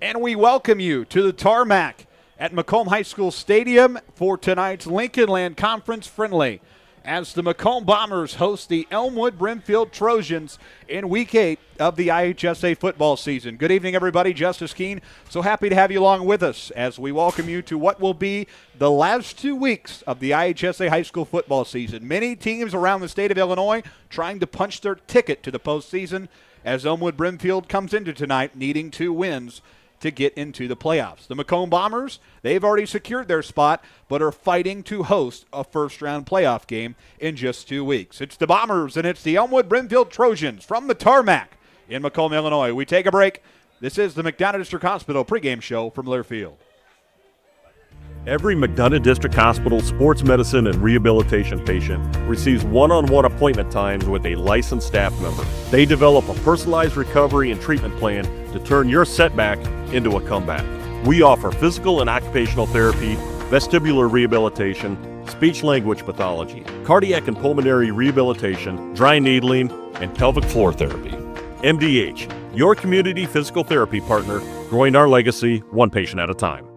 And we welcome you to the tarmac at Macomb High School Stadium for tonight's Lincoln Land Conference friendly as the Macomb Bombers host the Elmwood-Brimfield Trojans in Week 8 of the IHSA football season. Good evening, everybody. Justice Keene. So happy to have you along with us as we welcome you to what will be the last 2 weeks of the IHSA high school football season. Many teams around the state of Illinois trying to punch their ticket to the postseason as Elmwood-Brimfield comes into tonight needing 2 wins to get into the playoffs. The Macomb Bombers, they've already secured their spot, but are fighting to host a first-round playoff game in just 2 weeks. It's the Bombers, and it's the Elmwood-Brimfield Trojans from the tarmac in Macomb, Illinois. We take a break. This is the McDonough District Hospital pregame show from Learfield. Every McDonough District Hospital sports medicine and rehabilitation patient receives one-on-one appointment times with a licensed staff member. They develop a personalized recovery and treatment plan to turn your setback into a comeback. We offer physical and occupational therapy, vestibular rehabilitation, speech-language pathology, cardiac and pulmonary rehabilitation, dry needling, and pelvic floor therapy. MDH, your community physical therapy partner, growing our legacy one patient at a time.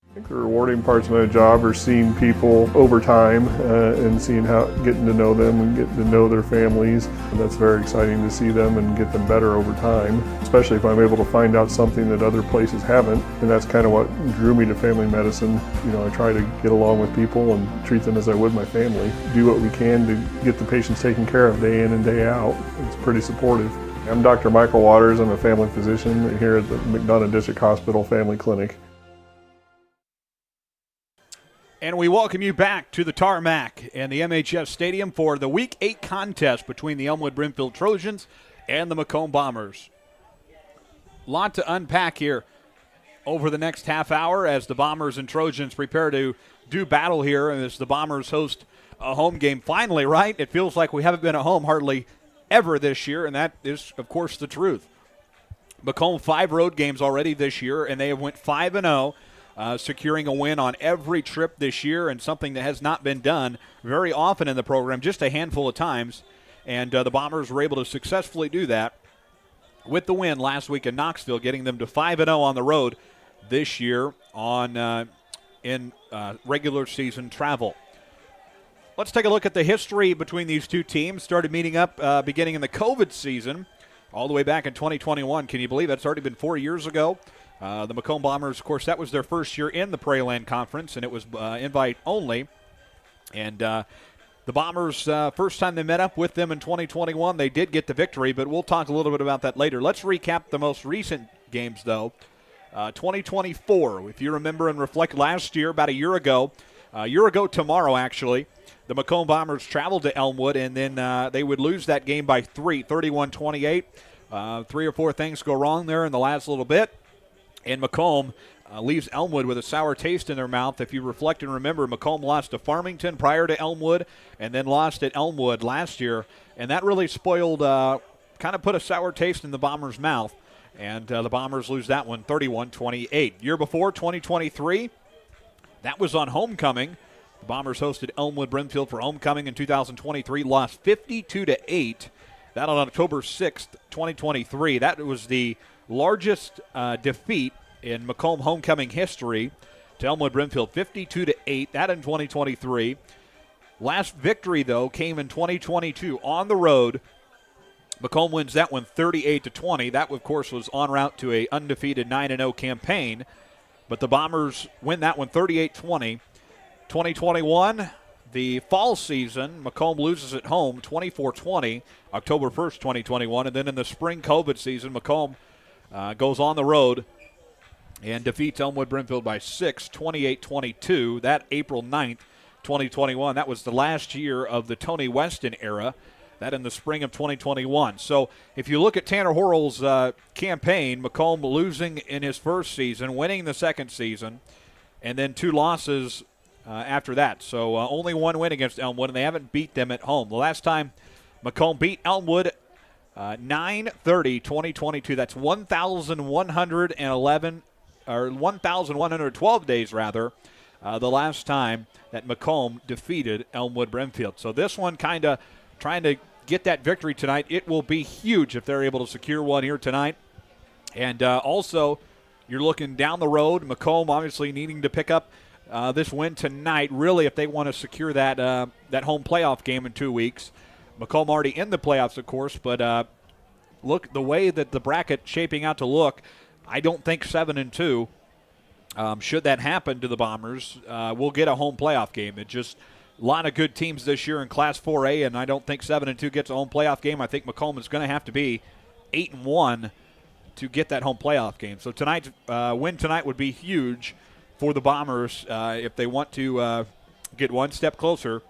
I think the rewarding parts of my job are seeing people over time and seeing how, getting to know them and getting to know their families. And that's very exciting to see them and get them better over time, especially if I'm able to find out something that other places haven't. And that's kind of what drew me to family medicine. You know, I try to get along with people and treat them as I would my family. Do what we can to get the patients taken care of day in and day out. It's pretty supportive. I'm Dr. Michael Waters. I'm a family physician here at the McDonough District Hospital Family Clinic. And we welcome you back to the tarmac and the MHS Stadium for the Week 8 contest between the Elmwood-Brimfield Trojans and the Macomb Bombers. A lot to unpack here over the next half hour as the Bombers and Trojans prepare to do battle here and as the Bombers host a home game. Finally, right? It feels like we haven't been at home hardly ever this year, and that is, of course, the truth. Macomb 5 road games already this year, and they have went 5-0. Securing a win on every trip this year, and something that has not been done very often in the program, just a handful of times. And the Bombers were able to successfully do that with the win last week in Knoxville, getting them to 5-0 on the road this year on in regular season travel. Let's take a look at the history between these two teams. Started meeting up beginning in the COVID season all the way back in 2021. Can you believe that's already been 4 years ago? The Macomb Bombers, of course, that was their first year in the Prairie Land Conference, and it was invite only. And the Bombers, first time they met up with them in 2021, they did get the victory, but we'll talk a little bit about that later. Let's recap the most recent games, though. 2024, if you remember and reflect last year, about a year ago tomorrow, actually, the Macomb Bombers traveled to Elmwood, and then they would lose that game by 31-28. 3 or 4 things go wrong there in the last little bit. And Macomb leaves Elmwood with a sour taste in their mouth. If you reflect and remember, Macomb lost to Farmington prior to Elmwood and then lost at Elmwood last year. And that really spoiled, kind of put a sour taste in the Bombers' mouth. And the Bombers lose that one 31-28. Year before, 2023, that was on homecoming. The Bombers hosted Elmwood-Brimfield for homecoming in 2023, lost 52-8. That on October 6th, 2023. That was the largest defeat in Macomb homecoming history to Elmwood-Brimfield, 52-8. That in 2023. Last victory, though, came in 2022 on the road. Macomb wins that one 38-20. That, of course, was en route to a undefeated 9-0 campaign. But the Bombers win that one 38-20. 2021, the fall season, Macomb loses at home 24-20, October 1st, 2021. And then in the spring COVID season, Macomb goes on the road and defeats Elmwood-Brimfield by 6, 28-22. That April 9th, 2021. That was the last year of the Tony Weston era. That in the spring of 2021. So if you look at Tanner Horrell's campaign, Macomb losing in his first season, winning the second season, and then 2 losses after that. So only 1 win against Elmwood, and they haven't beat them at home. The last time Macomb beat Elmwood, 9/30/2022. That's 1,111 or 1,112 days rather. The last time that Macomb defeated Elmwood-Brimfield. So this one kind of trying to get that victory tonight. It will be huge if they're able to secure one here tonight. And also, you're looking down the road. Macomb obviously needing to pick up this win tonight, really, if they want to secure that home playoff game in 2 weeks. Macomb already in the playoffs, of course, but look, the way that the bracket shaping out to look, I don't think 7-2, should that happen to the Bombers, will get a home playoff game. It just a lot of good teams this year in Class 4A, and I don't think 7-2 gets a home playoff game. I think Macomb is going to have to be 8-1 to get that home playoff game. So tonight, win tonight would be huge for the Bombers if they want to get one step closer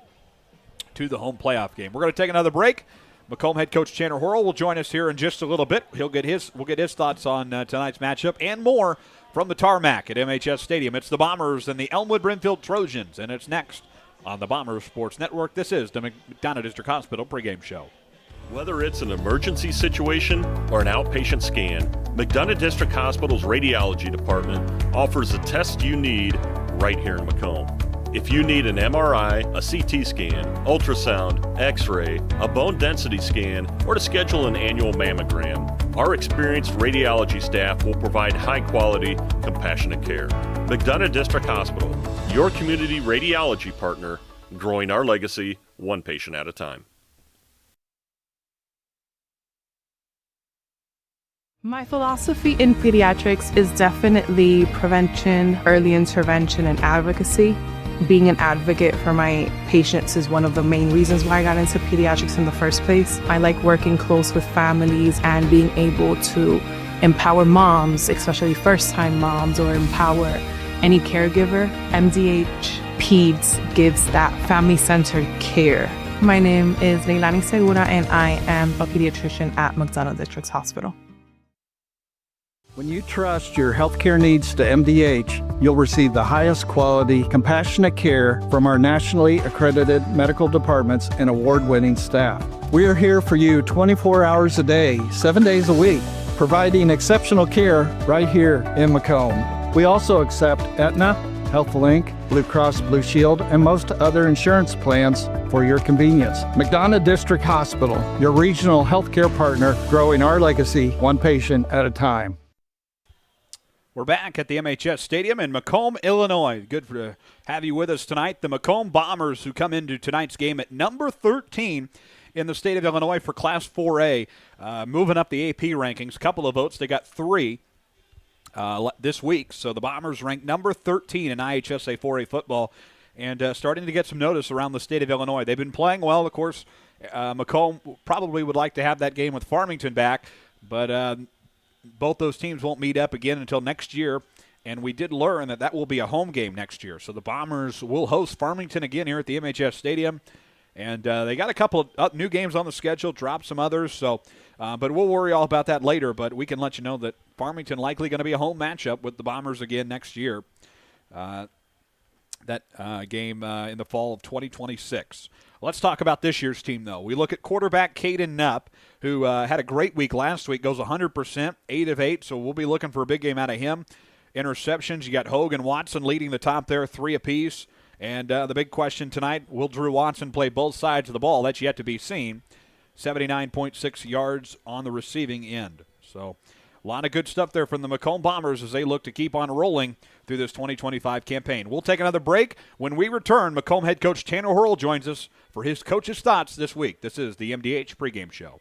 to the home playoff game. We're going to take another break. Macomb head coach Tanner Horrell will join us here in just a little bit. We'll get his thoughts on tonight's matchup and more from the tarmac at MHS Stadium. It's the Bombers and the Elmwood-Brimfield Trojans, and it's next on the Bombers Sports Network. This is the McDonough District Hospital pregame show. Whether it's an emergency situation or an outpatient scan, McDonough District Hospital's radiology department offers the test you need right here in Macomb. If you need an MRI, a CT scan, ultrasound, x-ray, a bone density scan, or to schedule an annual mammogram, our experienced radiology staff will provide high-quality, compassionate care. McDonough District Hospital, your community radiology partner, growing our legacy one patient at a time. My philosophy in pediatrics is definitely prevention, early intervention, and advocacy. Being an advocate for my patients is one of the main reasons why I got into pediatrics in the first place. I like working close with families and being able to empower moms, especially first-time moms, or empower any caregiver. MDH Peds gives that family-centered care. My name is Leilani Segura, and I am a pediatrician at McDonough District Hospital. When you trust your healthcare needs to MDH, you'll receive the highest quality, compassionate care from our nationally accredited medical departments and award-winning staff. We are here for you 24 hours a day, 7 days a week, providing exceptional care right here in Macomb. We also accept Aetna, HealthLink, Blue Cross Blue Shield, and most other insurance plans for your convenience. McDonough District Hospital, your regional healthcare partner, growing our legacy one patient at a time. We're back at the MHS Stadium in Macomb, Illinois. Good to have you with us tonight. The Macomb Bombers, who come into tonight's game at number 13 in the state of Illinois for Class 4A, moving up the AP rankings. A couple of votes. They got 3 this week. So the Bombers ranked number 13 in IHSA 4A football and starting to get some notice around the state of Illinois. They've been playing well. Of course, Macomb probably would like to have that game with Farmington back, but both those teams won't meet up again until next year, and we did learn that will be a home game next year. So the Bombers will host Farmington again here at the MHS Stadium, and they got a couple of new games on the schedule, dropped some others, so but we'll worry all about that later. But we can let you know that Farmington likely going to be a home matchup with the Bombers again next year. That game in the fall of 2026. Let's talk about this year's team, though. We look at quarterback Caden Knupp, who had a great week last week, goes 100%, 8 of 8, so we'll be looking for a big game out of him. Interceptions, you got Hogan Watson leading the top there, 3 apiece. And the big question tonight, will Drew Watson play both sides of the ball? That's yet to be seen. 79.6 yards on the receiving end. So a lot of good stuff there from the Macomb Bombers as they look to keep on rolling through this 2025 campaign. We'll take another break. When we return, Macomb head coach Tanner Horrell joins us for his coach's thoughts this week. This is the MDH pregame show.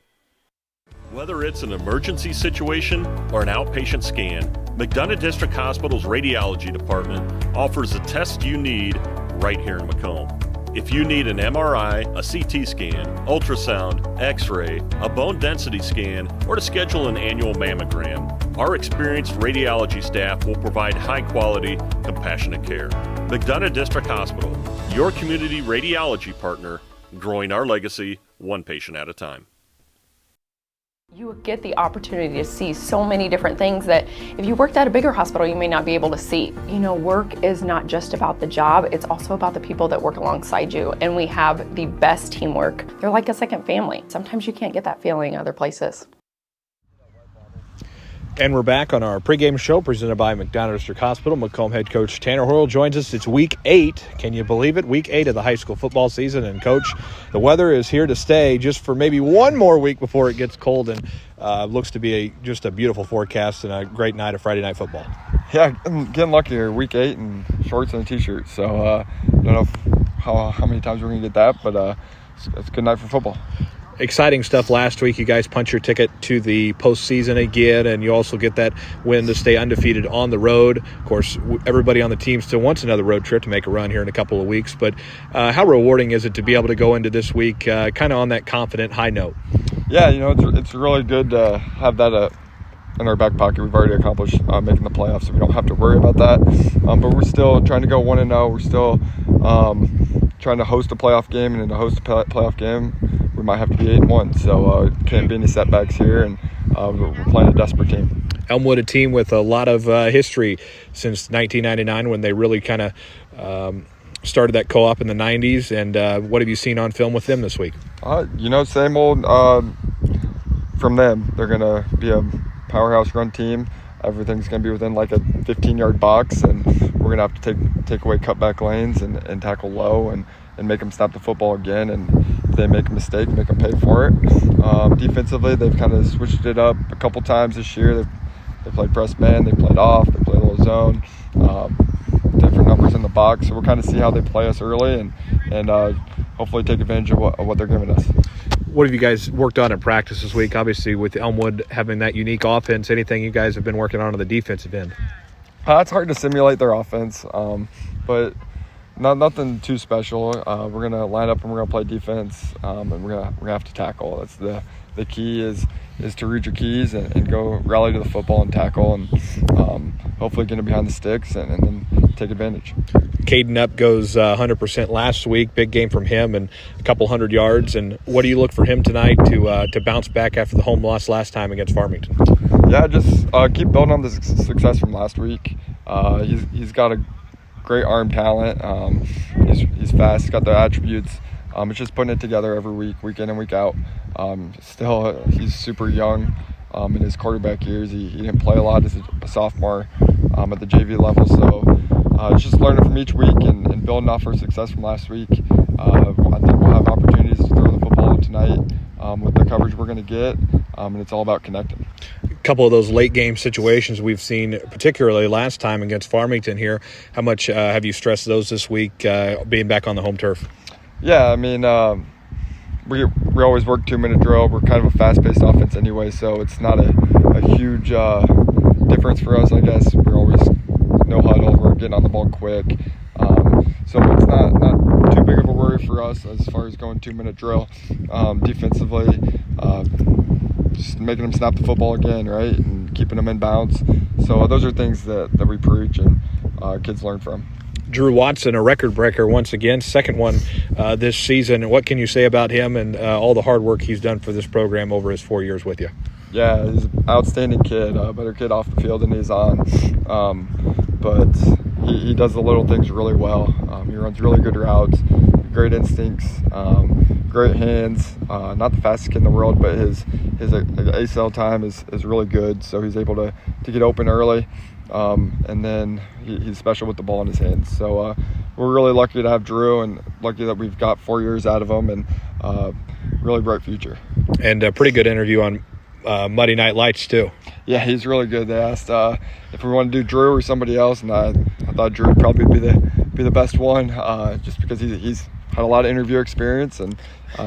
Whether it's an emergency situation or an outpatient scan, McDonough District Hospital's radiology department offers the test you need right here in Macomb. If you need an MRI, a CT scan, ultrasound, x-ray, a bone density scan, or to schedule an annual mammogram, our experienced radiology staff will provide high-quality, compassionate care. McDonough District Hospital, your community radiology partner, growing our legacy one patient at a time. You get the opportunity to see so many different things that if you worked at a bigger hospital, you may not be able to see. You know, work is not just about the job, it's also about the people that work alongside you. And we have the best teamwork. They're like a second family. Sometimes you can't get that feeling other places. And we're back on our pregame show presented by McDonough District Hospital. Macomb head coach Tanner Hoyle joins us. It's week 8. Can you believe it? Week 8 of the high school football season. And, Coach, the weather is here to stay just for maybe one more week before it gets cold. And looks to be just a beautiful forecast and a great night of Friday night football. Yeah, I'm getting lucky here. Week 8 and shorts and a T-shirt. So I don't know how many times we're going to get that, but it's a good night for football. Exciting stuff last week. You guys punch your ticket to the postseason again, and you also get that win to stay undefeated on the road. Of course, everybody on the team still wants another road trip to make a run here in a couple of weeks, but how rewarding is it to be able to go into this week kind of on that confident high note? Yeah, it's really good to have that in our back pocket. We've already accomplished making the playoffs, so we don't have to worry about that. But we're still trying to go 1-0. We're still trying to host a playoff game, and to host a playoff game, we might have to be 8-1. So can't be any setbacks here, and we're playing a desperate team. Elmwood, a team with a lot of history since 1999 when they really kind of started that co-op in the 90s. And what have you seen on film with them this week? Same old from them. They're going to be a powerhouse run team. Everything's going to be within like a 15-yard box, and we're going to have to take away cutback lanes and tackle low and make them stop the football again. And if they make a mistake, make them pay for it. Defensively, they've kind of switched it up a couple times this year. They played press man, they played off, they played a little zone, different numbers in the box. So we'll kind of see how they play us early and hopefully take advantage of what they're giving us. What have you guys worked on in practice this week? Obviously, with Elmwood having that unique offense, anything you guys have been working on the defensive end? It's hard to simulate their offense, but nothing too special. We're going to line up and we're going to play defense, and we're going to have to tackle. That's the key is to read your keys and go rally to the football and tackle, and hopefully get it behind the sticks and then take advantage. Caden Up goes 100% last week. Big game from him and a couple 100 yards. And what do you look for him tonight to bounce back after the home loss last time against Farmington? Yeah, just keep building on the success from last week. He's got a great arm talent. He's fast. He's got the attributes. It's just putting it together every week, week in and week out. Still, he's super young in his quarterback years. He didn't play a lot as a sophomore at the JV level, so it's just learning from each week and building off our success from last week. I think we'll have opportunities to throw the football tonight with the coverage we're going to get, and it's all about connecting. A couple of those late game situations we've seen, particularly last time against Farmington here. How much have you stressed those this week, being back on the home turf? Yeah, I mean, we always work 2-minute drill. We're kind of a fast-paced offense anyway, so it's not a huge difference for us, I guess. We're always no huddle. We're getting on the ball quick. So it's not too big of a worry for us as far as going 2-minute drill. Defensively, just making them snap the football again, right, and keeping them in bounds. So those are things that we preach and kids learn from. Drew Watson, a record breaker once again, second one this season. What can you say about him and all the hard work he's done for this program over his 4 years with you? Yeah, he's an outstanding kid, better kid off the field than he's on. But he does the little things really well. He runs really good routes, great instincts, great hands. Not the fastest kid in the world, but his ACL time is really good, so he's able to get open early. And then he's special with the ball in his hands. So we're really lucky to have Drew, and lucky that we've got 4 years out of him, and really bright future. And a pretty good interview on Muddy Night Lights too. Yeah, he's really good. They asked if we want to do Drew or somebody else, and I thought Drew would probably be the best one, just because he's had a lot of interview experience, and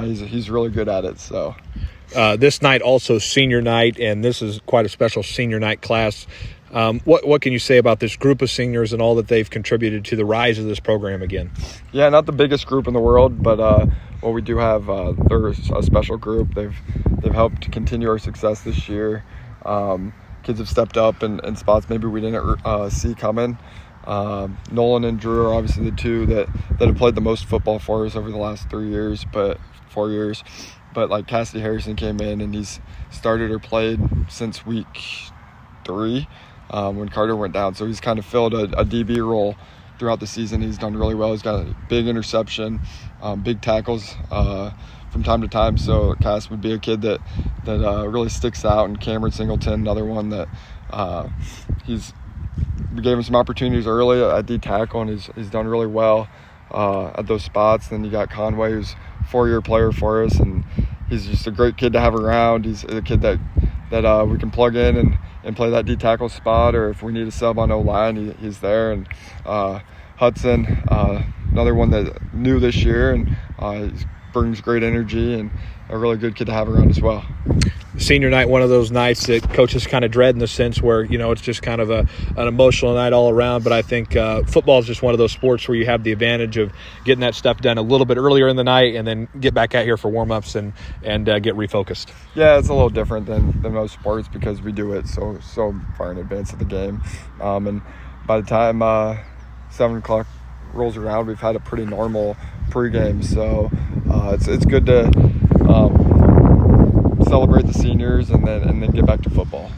he's really good at it. So. This night also senior night, and this is quite a special senior night class. What can you say about this group of seniors and all that they've contributed to the rise of this program again? Yeah, not the biggest group in the world, but what we do have, they're a special group. They've helped continue our success this year. Kids have stepped up in spots maybe we didn't see coming. Nolan and Drew are obviously the two that have played the most football for us over the last 4 years. But like Cassidy Harrison came in, and he's started or played since week 3 when Carter went down. So he's kind of filled a DB role throughout the season. He's done really well. He's got a big interception, big tackles from time to time. So Cass would be a kid that really sticks out. And Cameron Singleton, another one that We gave him some opportunities early at D tackle, and he's done really well at those spots. Then you got Conway, who's a 4-year player for us, and he's just a great kid to have around. He's a kid that we can plug in and play that D tackle spot, or if we need a sub on O-line, he's there. And Hudson, another one that new this year, and he brings great energy and a really good kid to have around as well. Senior night, one of those nights that coaches kind of dread in the sense where, it's just kind of an emotional night all around. But I think football is just one of those sports where you have the advantage of getting that stuff done a little bit earlier in the night and then get back out here for warm-ups and get refocused. Yeah, it's a little different than most sports because we do it so far in advance of the game. And by the time 7 o'clock rolls around, we've had a pretty normal pregame. So it's good to celebrate the seniors and then get back to football.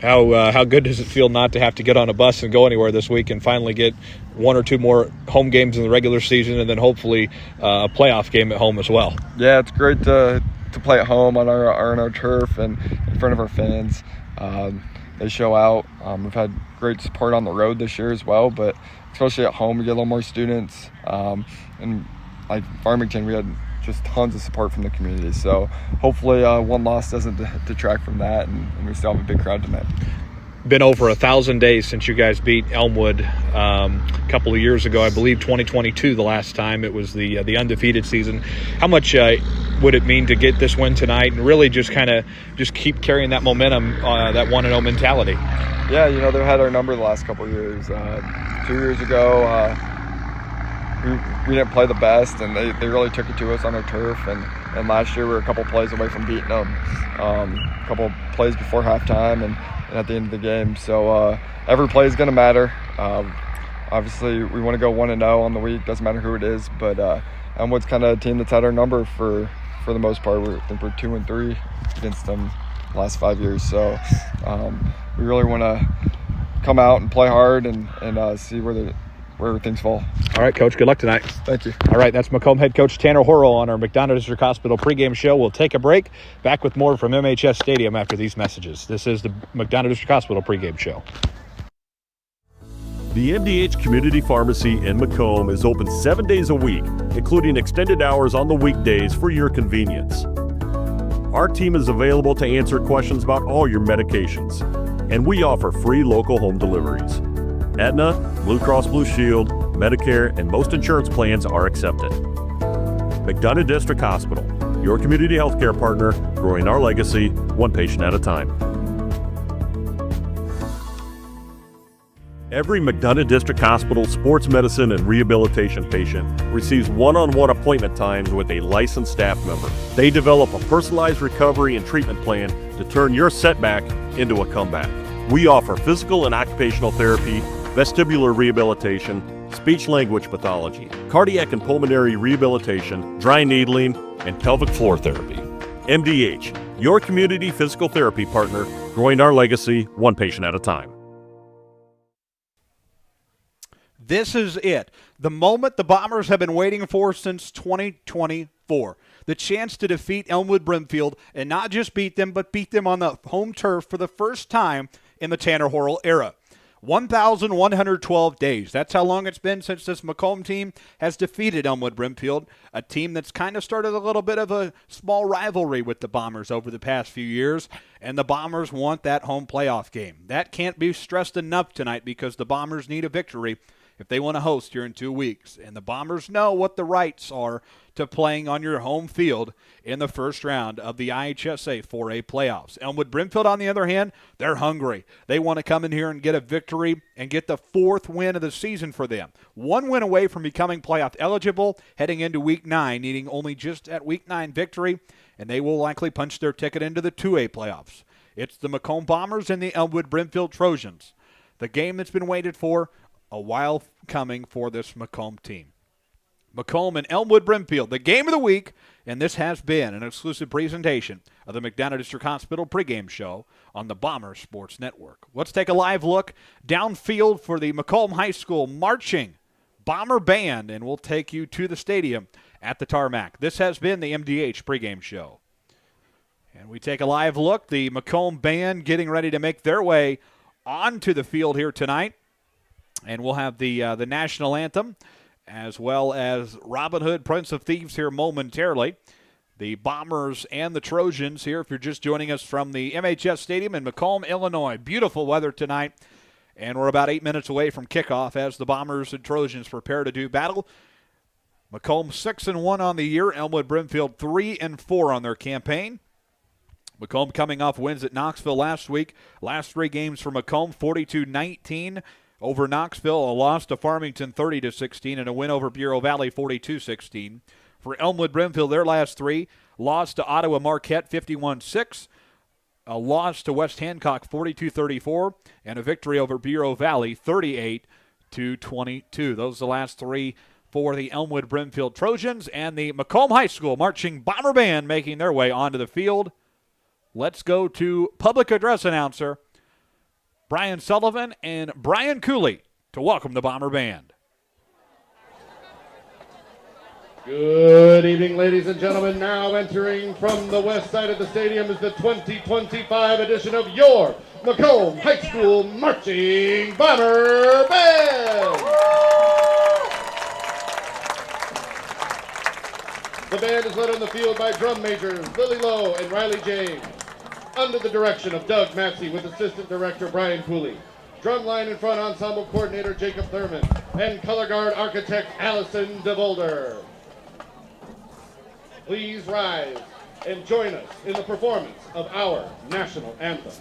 How good does it feel not to have to get on a bus and go anywhere this week and finally get 1 or 2 more home games in the regular season and then hopefully a playoff game at home as well? Yeah, it's great to play at home on our turf and in front of our fans. They show out. We've had great support on the road this year as well, but especially at home we get a little more students. And like Farmington, we had just tons of support from the community. So hopefully one loss doesn't detract from that, and we still have a big crowd tonight. Been over 1,000 days since you guys beat Elmwood a couple of years ago. I believe 2022 the last time. It was the undefeated season. How much would it mean to get this win tonight and really just keep carrying that momentum, that 1-0 mentality? Yeah, they've had our number the last couple of years. 2 years ago, we didn't play the best, and they really took it to us on our turf. And last year we were a couple plays away from beating them, a couple plays before halftime and at the end of the game. So every play is going to matter. Obviously, we want to go 1-0 on the week. Doesn't matter who it is, but Elmwood's kind of a team that's had our number for the most part. I think we're 2-3 against them the last 5 years. So we really want to come out and play hard and see where things fall. All right, Coach, good luck tonight. Thank you. All right, that's Macomb head coach Tanner Horrell on our McDonough District Hospital pregame show. We'll take a break. Back with more from MHS Stadium after these messages. This is the McDonough District Hospital pregame show. The MDH Community Pharmacy in Macomb is open 7 days a week, including extended hours on the weekdays for your convenience. Our team is available to answer questions about all your medications, and we offer free local home deliveries. Aetna, Blue Cross Blue Shield, Medicare, and most insurance plans are accepted. McDonough District Hospital, your community healthcare partner, growing our legacy one patient at a time. Every McDonough District Hospital sports medicine and rehabilitation patient receives one-on-one appointment times with a licensed staff member. They develop a personalized recovery and treatment plan to turn your setback into a comeback. We offer physical and occupational therapy, vestibular rehabilitation, speech-language pathology, cardiac and pulmonary rehabilitation, dry needling, and pelvic floor therapy. MDH, your community physical therapy partner, growing our legacy one patient at a time. This is it. The moment the Bombers have been waiting for since 2024. The chance to defeat Elmwood-Brimfield and not just beat them, but beat them on the home turf for the first time in the Tanner Horrell era. 1,112 days. That's how long it's been since this Macomb team has defeated Elmwood-Brimfield, a team that's kind of started a little bit of a small rivalry with the Bombers over the past few years, and the Bombers want that home playoff game. That can't be stressed enough tonight because the Bombers need a victory if they want to host here in 2 weeks. And the Bombers know what the rights are to playing on your home field in the first round of the IHSA 4A playoffs. Elmwood-Brimfield, on the other hand, they're hungry. They want to come in here and get a victory and get the 4th win of the season for them. 1 win away from becoming playoff eligible, heading into Week 9, needing only just at Week 9 victory, and they will likely punch their ticket into the 2A playoffs. It's the Macomb Bombers and the Elmwood-Brimfield Trojans. The game that's been waited for a while coming for this Macomb team. Macomb and Elmwood-Brimfield, the game of the week, and this has been an exclusive presentation of the McDonough District Hospital pregame show on the Bomber Sports Network. Let's take a live look downfield for the Macomb High School marching Bomber Band, and we'll take you to the stadium at the tarmac. This has been the MDH pregame show. And we take a live look, the Macomb Band getting ready to make their way onto the field here tonight. And we'll have the national anthem as well as Robin Hood, Prince of Thieves here momentarily. The Bombers and the Trojans here, if you're just joining us from the MHS Stadium in Macomb, Illinois. Beautiful weather tonight, and we're about 8 minutes away from kickoff as the Bombers and Trojans prepare to do battle. Macomb 6-1 on the year. Elmwood-Brimfield 3-4 on their campaign. Macomb coming off wins at Knoxville last week. Last 3 games for Macomb, 42-19 over Knoxville, a loss to Farmington 30-16, and a win over Bureau Valley 42-16. For Elmwood-Brimfield, their last 3, loss to Ottawa Marquette 51-6, a loss to West Hancock 42-34, and a victory over Bureau Valley 38-22. Those are the last 3 for the Elmwood-Brimfield Trojans, and the Macomb High School Marching Bomber Band making their way onto the field. Let's go to public address announcer Brian Sullivan and Brian Cooley to welcome the Bomber Band. Good evening, ladies and gentlemen. Now entering from the west side of the stadium is the 2025 edition of your Macomb High School Marching Bomber Band. The band is led on the field by drum majors Lily Lowe and Riley James, under the direction of Doug Maxey with assistant director Brian Cooley, drumline and front ensemble coordinator Jacob Thurman, and color guard architect Allison DeVolder. Please rise and join us in the performance of our national anthem.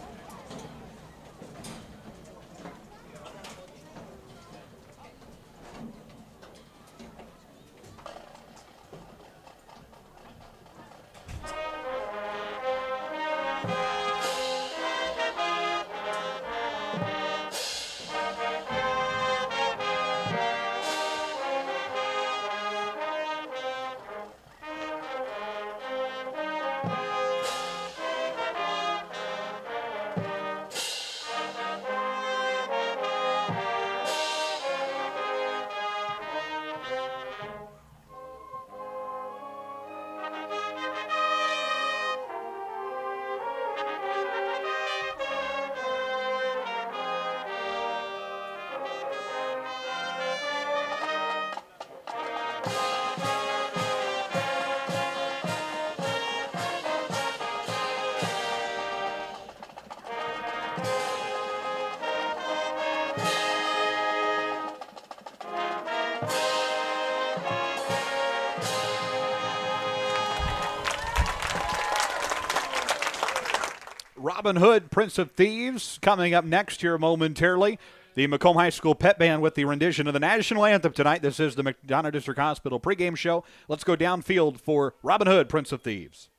Robin Hood, Prince of Thieves, coming up next here momentarily. The Macomb High School Pep Band with the rendition of the national anthem tonight. This is the McDonough District Hospital pregame show. Let's go downfield for Robin Hood, Prince of Thieves.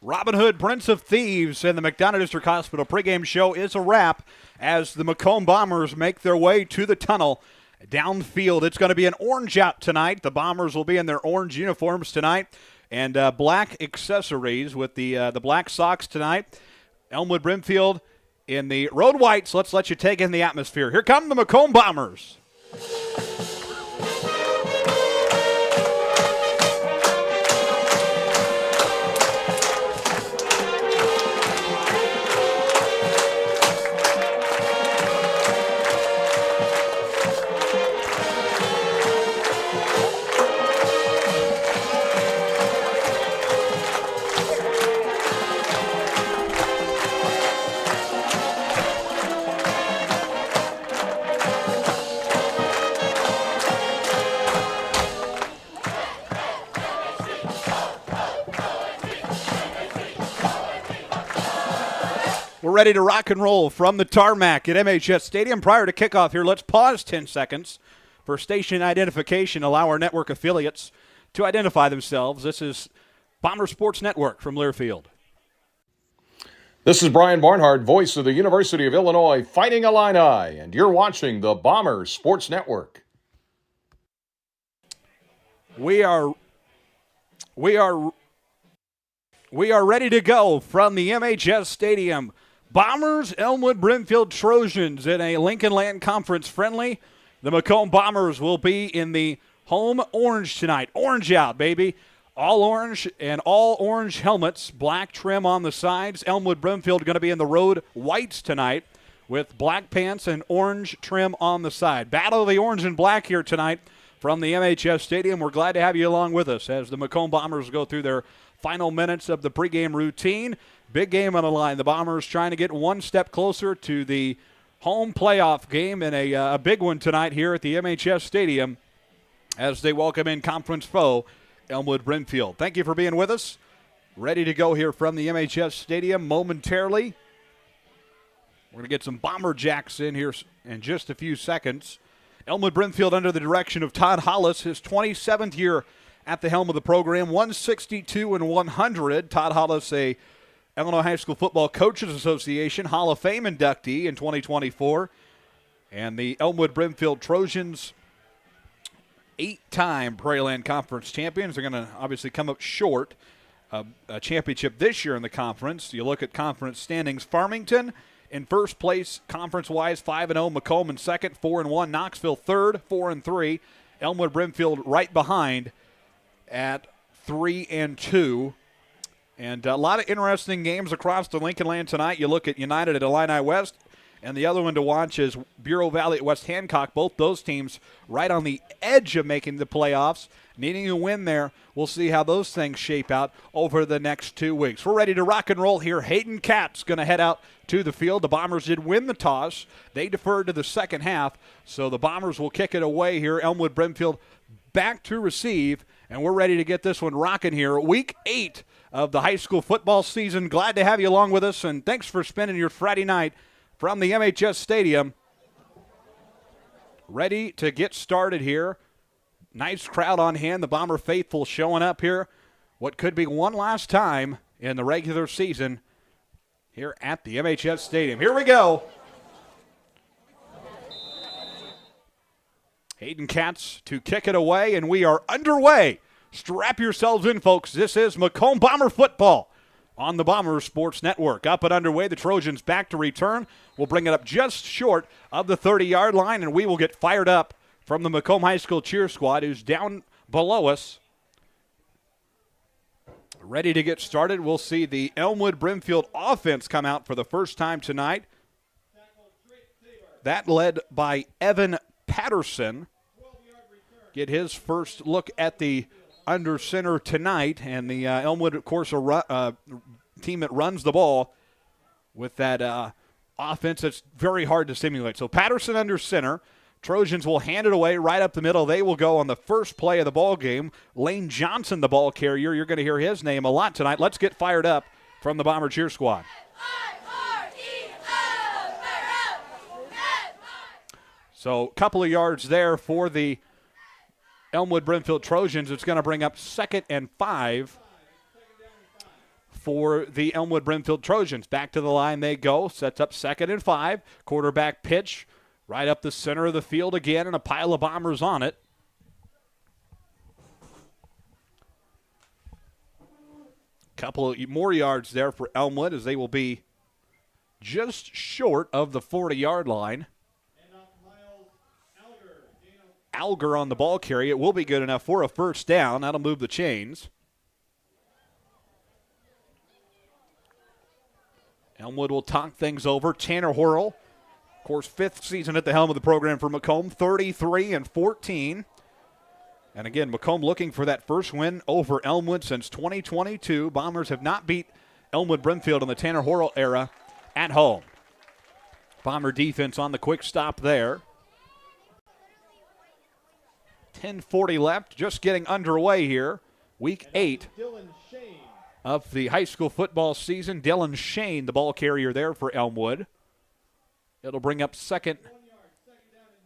Robin Hood, Prince of Thieves, and the McDonough District Hospital pregame show is a wrap as the Macomb Bombers make their way to the tunnel downfield. It's going to be an orange out tonight. The Bombers will be in their orange uniforms tonight and black accessories with the black socks tonight. Elmwood-Brimfield in the road whites. Let's let you take in the atmosphere. Here come the Macomb Bombers. We're ready to rock and roll from the tarmac at MHS Stadium. Prior to kickoff here, let's pause 10 seconds for station identification. Allow our network affiliates to identify themselves. This is Bomber Sports Network from Learfield. This is Brian Barnhart, voice of the University of Illinois Fighting Illini, and you're watching the Bomber Sports Network. We are ready to go from the MHS Stadium. Bombers, Elmwood-Brimfield Trojans in a Lincoln Land Conference friendly. The Macomb Bombers will be in the home orange tonight. Orange out, baby. All orange and all orange helmets, black trim on the sides. Elmwood-Brimfield going to be in the road whites tonight with black pants and orange trim on the side. Battle of the orange and black here tonight from the MHS Stadium. We're glad to have you along with us as the Macomb Bombers go through their final minutes of the pregame routine. Big game on the line. The Bombers trying to get one step closer to the home playoff game and a big one tonight here at the MHS Stadium as they welcome in conference foe Elmwood-Brimfield. Thank you for being with us. Ready to go here from the MHS Stadium momentarily. We're going to get some Bomber Jacks in here in just a few seconds. Elmwood-Brimfield under the direction of Todd Hollis, his 27th year at the helm of the program, 162-100. Todd Hollis, a Illinois High School Football Coaches Association Hall of Fame inductee in 2024. And the Elmwood-Brimfield Trojans, 8-time Prairie Land Conference champions. They're going to obviously come up short of a championship this year in the conference. You look at conference standings. Farmington in first place conference-wise, 5-0. Macomb in second, 4-1. Knoxville third, 4-3. Elmwood-Brimfield right behind at 3-2. And a lot of interesting games across the Lincoln Land tonight. You look at United at Illini West, and the other one to watch is Bureau Valley at West Hancock. Both those teams right on the edge of making the playoffs, needing a win there. We'll see how those things shape out over the next 2 weeks. We're ready to rock and roll here. Hayden Katz going to head out to the field. The Bombers did win the toss. They deferred to the second half, so the Bombers will kick it away here. Elmwood-Brimfield back to receive, and we're ready to get this one rocking here. Week 8 of the high school football season. Glad to have you along with us, and thanks for spending your Friday night from the MHS Stadium. Ready to get started here. Nice crowd on hand. The Bomber faithful showing up here. What could be one last time in the regular season here at the MHS Stadium. Here we go. Hayden Katz to kick it away, and we are underway. Strap yourselves in, folks. This is Macomb Bomber football on the Bomber Sports Network. Up and underway, the Trojans back to return. We'll bring it up just short of the 30-yard line, and we will get fired up from the Macomb High School cheer squad, who's down below us. Ready to get started. We'll see the Elmwood-Brimfield offense come out for the first time tonight. That led by Evan Patterson. Get his first look at the under center tonight, and the Elmwood, of course, a team that runs the ball with that offense that's very hard to simulate. So Patterson under center. Trojans will hand it away right up the middle. They will go on the first play of the ball game. Lane Johnson, the ball carrier. You're going to hear his name a lot tonight. Let's get fired up from the Bomber cheer squad. So a couple of yards there for the Elmwood-Brimfield Trojans. It's going to bring up 2nd and 5 for the Elmwood-Brimfield Trojans. Back to the line they go. Sets up 2nd and 5. Quarterback pitch right up the center of the field again, and a pile of Bombers on it. Couple of more yards there for Elmwood, as they will be just short of the 40-yard line. Alger on the ball carry. It will be good enough for a first down. That'll move the chains. Elmwood will talk things over. Tanner Horrell, of course, 5th season at the helm of the program for Macomb, 33-14. And again, Macomb looking for that first win over Elmwood since 2022. Bombers have not beat Elmwood-Brimfield in the Tanner Horrell era at home. Bomber defense on the quick stop there. 10:40 left, just getting underway here. Week 8 of the high school football season. Dylan Shane, the ball carrier there for Elmwood. It'll bring up 2nd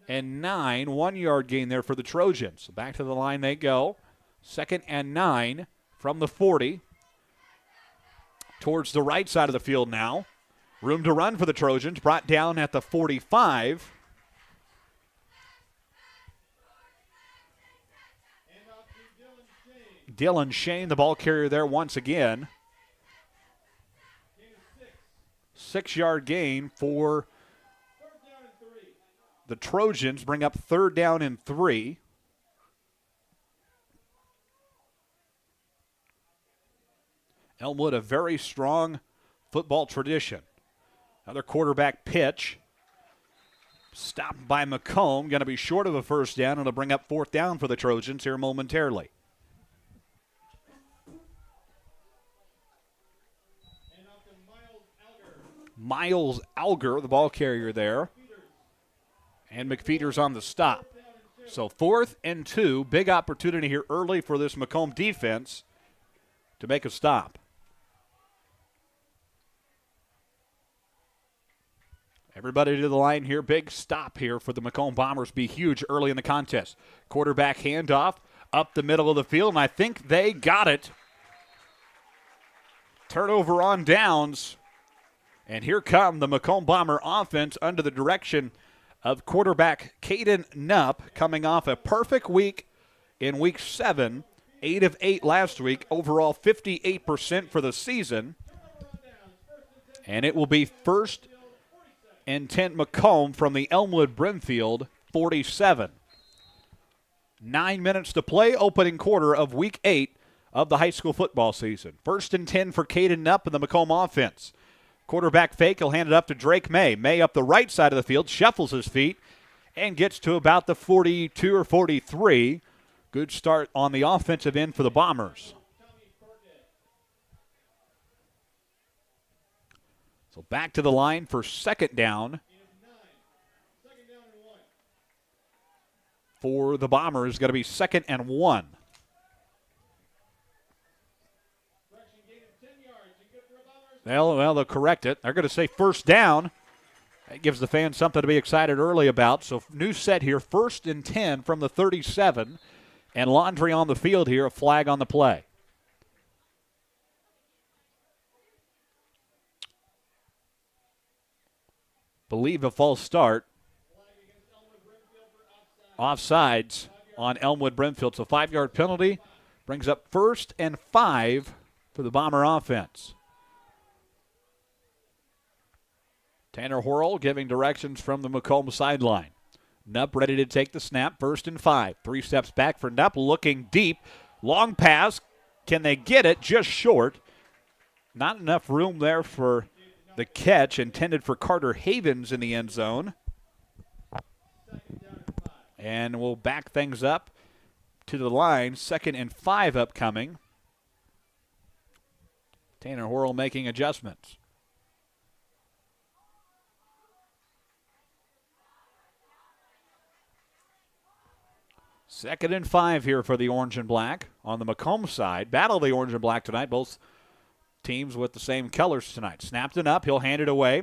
and 9. 1-yard gain there for the Trojans. So back to the line they go. 2nd and 9 from the 40. Towards the right side of the field now. Room to run for the Trojans. Brought down at the 45. Dylan Shane, the ball carrier there once again. 6-yard gain for the Trojans. Bring up 3rd down and 3. Elmwood, a very strong football tradition. Another quarterback pitch. Stopped by Macomb. Going to be short of a first down, and it'll bring up 4th down for the Trojans here momentarily. Miles Alger, the ball carrier there. And McFeeder's on the stop. So 4th and 2. Big opportunity here early for this Macomb defense to make a stop. Everybody to the line here. Big stop here for the Macomb Bombers. Be huge early in the contest. Quarterback handoff up the middle of the field, and I think they got it. Turnover on downs. And here come the Macomb Bomber offense under the direction of quarterback Caden Knupp, coming off a perfect week in Week 7, 8 of 8 last week, overall 58% for the season. And it will be 1st and 10 Macomb from the Elmwood-Brimfield 47. 9 minutes to play, opening quarter of Week 8 of the high school football season. 1st and 10 for Caden Knupp and the Macomb offense. Quarterback fake, he'll hand it up to Drake May. May up the right side of the field, shuffles his feet, and gets to about the 42 or 43. Good start on the offensive end for the Bombers. So back to the line for 2nd down. For the Bombers, going to be 2nd and 1. Well, they'll correct it. They're going to say first down. That gives the fans something to be excited early about. So new set here, 1st and 10 from the 37. And Laundry on the field here, a flag on the play. Believe a false start. Offsides on Elmwood-Brimfield. So 5-yard penalty brings up 1st and 5 for the Bomber offense. Tanner Horrell giving directions from the Macomb sideline. Knupp ready to take the snap. 1st and 5. 3 steps back for Knupp, looking deep. Long pass. Can they get it? Just short. Not enough room there for the catch intended for Carter Havens in the end zone. And we'll back things up to the line. 2nd and 5 upcoming. Tanner Horrell making adjustments. Second and 5 here for the Orange and Black on the Macomb side. Battle of the Orange and Black tonight. Both teams with the same colors tonight. Snapped it up. He'll hand it away.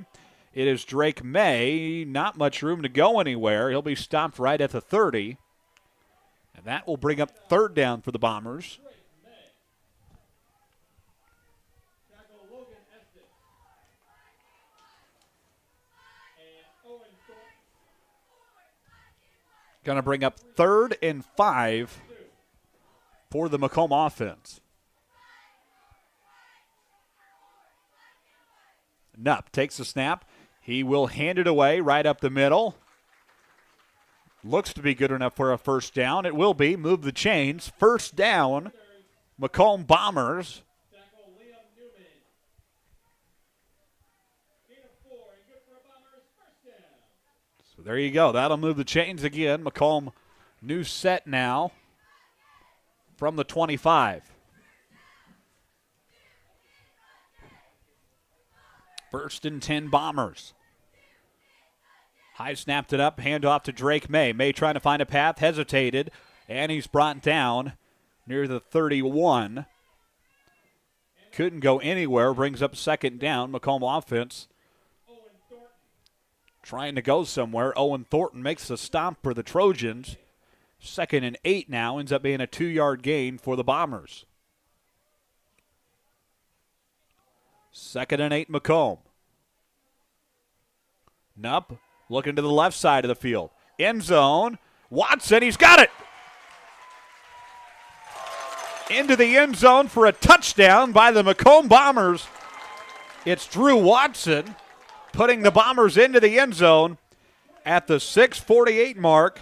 It is Drake May. Not much room to go anywhere. He'll be stopped right at the 30. And that will bring up 3rd down for the Bombers. Going to bring up 3rd and 5 for the Macomb offense. Knupp takes the snap. He will hand it away right up the middle. Looks to be good enough for a first down. It will be. Move the chains. First down, Macomb Bombers. So there you go. That'll move the chains again. Macomb, new set now from the 25. First and 10 Bombers. High snapped it up, hand off to Drake May. May trying to find a path, hesitated, and he's brought down near the 31. Couldn't go anywhere, brings up second down. Macomb offense trying to go somewhere. Owen Thornton makes the stop for the Trojans. 2nd and 8 now, ends up being a 2-yard gain for the Bombers. 2nd and 8 Macomb. Knupp looking to the left side of the field. End zone. Watson, he's got it. Into the end zone for a touchdown by the Macomb Bombers. It's Drew Watson putting the Bombers into the end zone at the 6:48 mark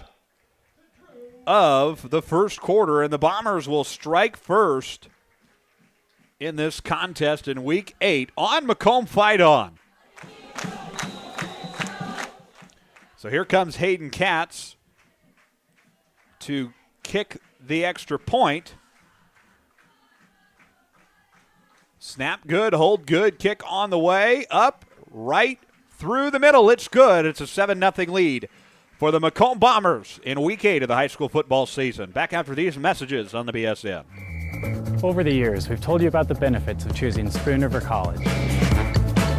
of the first quarter. And the Bombers will strike first in this contest in Week 8 on Macomb Fight On. So here comes Hayden Katz to kick the extra point. Snap good, hold good, kick on the way, up, right, through the middle. It's good. It's a 7-0 lead for the Macomb Bombers in Week 8 of the high school football season. Back after these messages on the BSN. Over the years, we've told you about the benefits of choosing Spoon River College.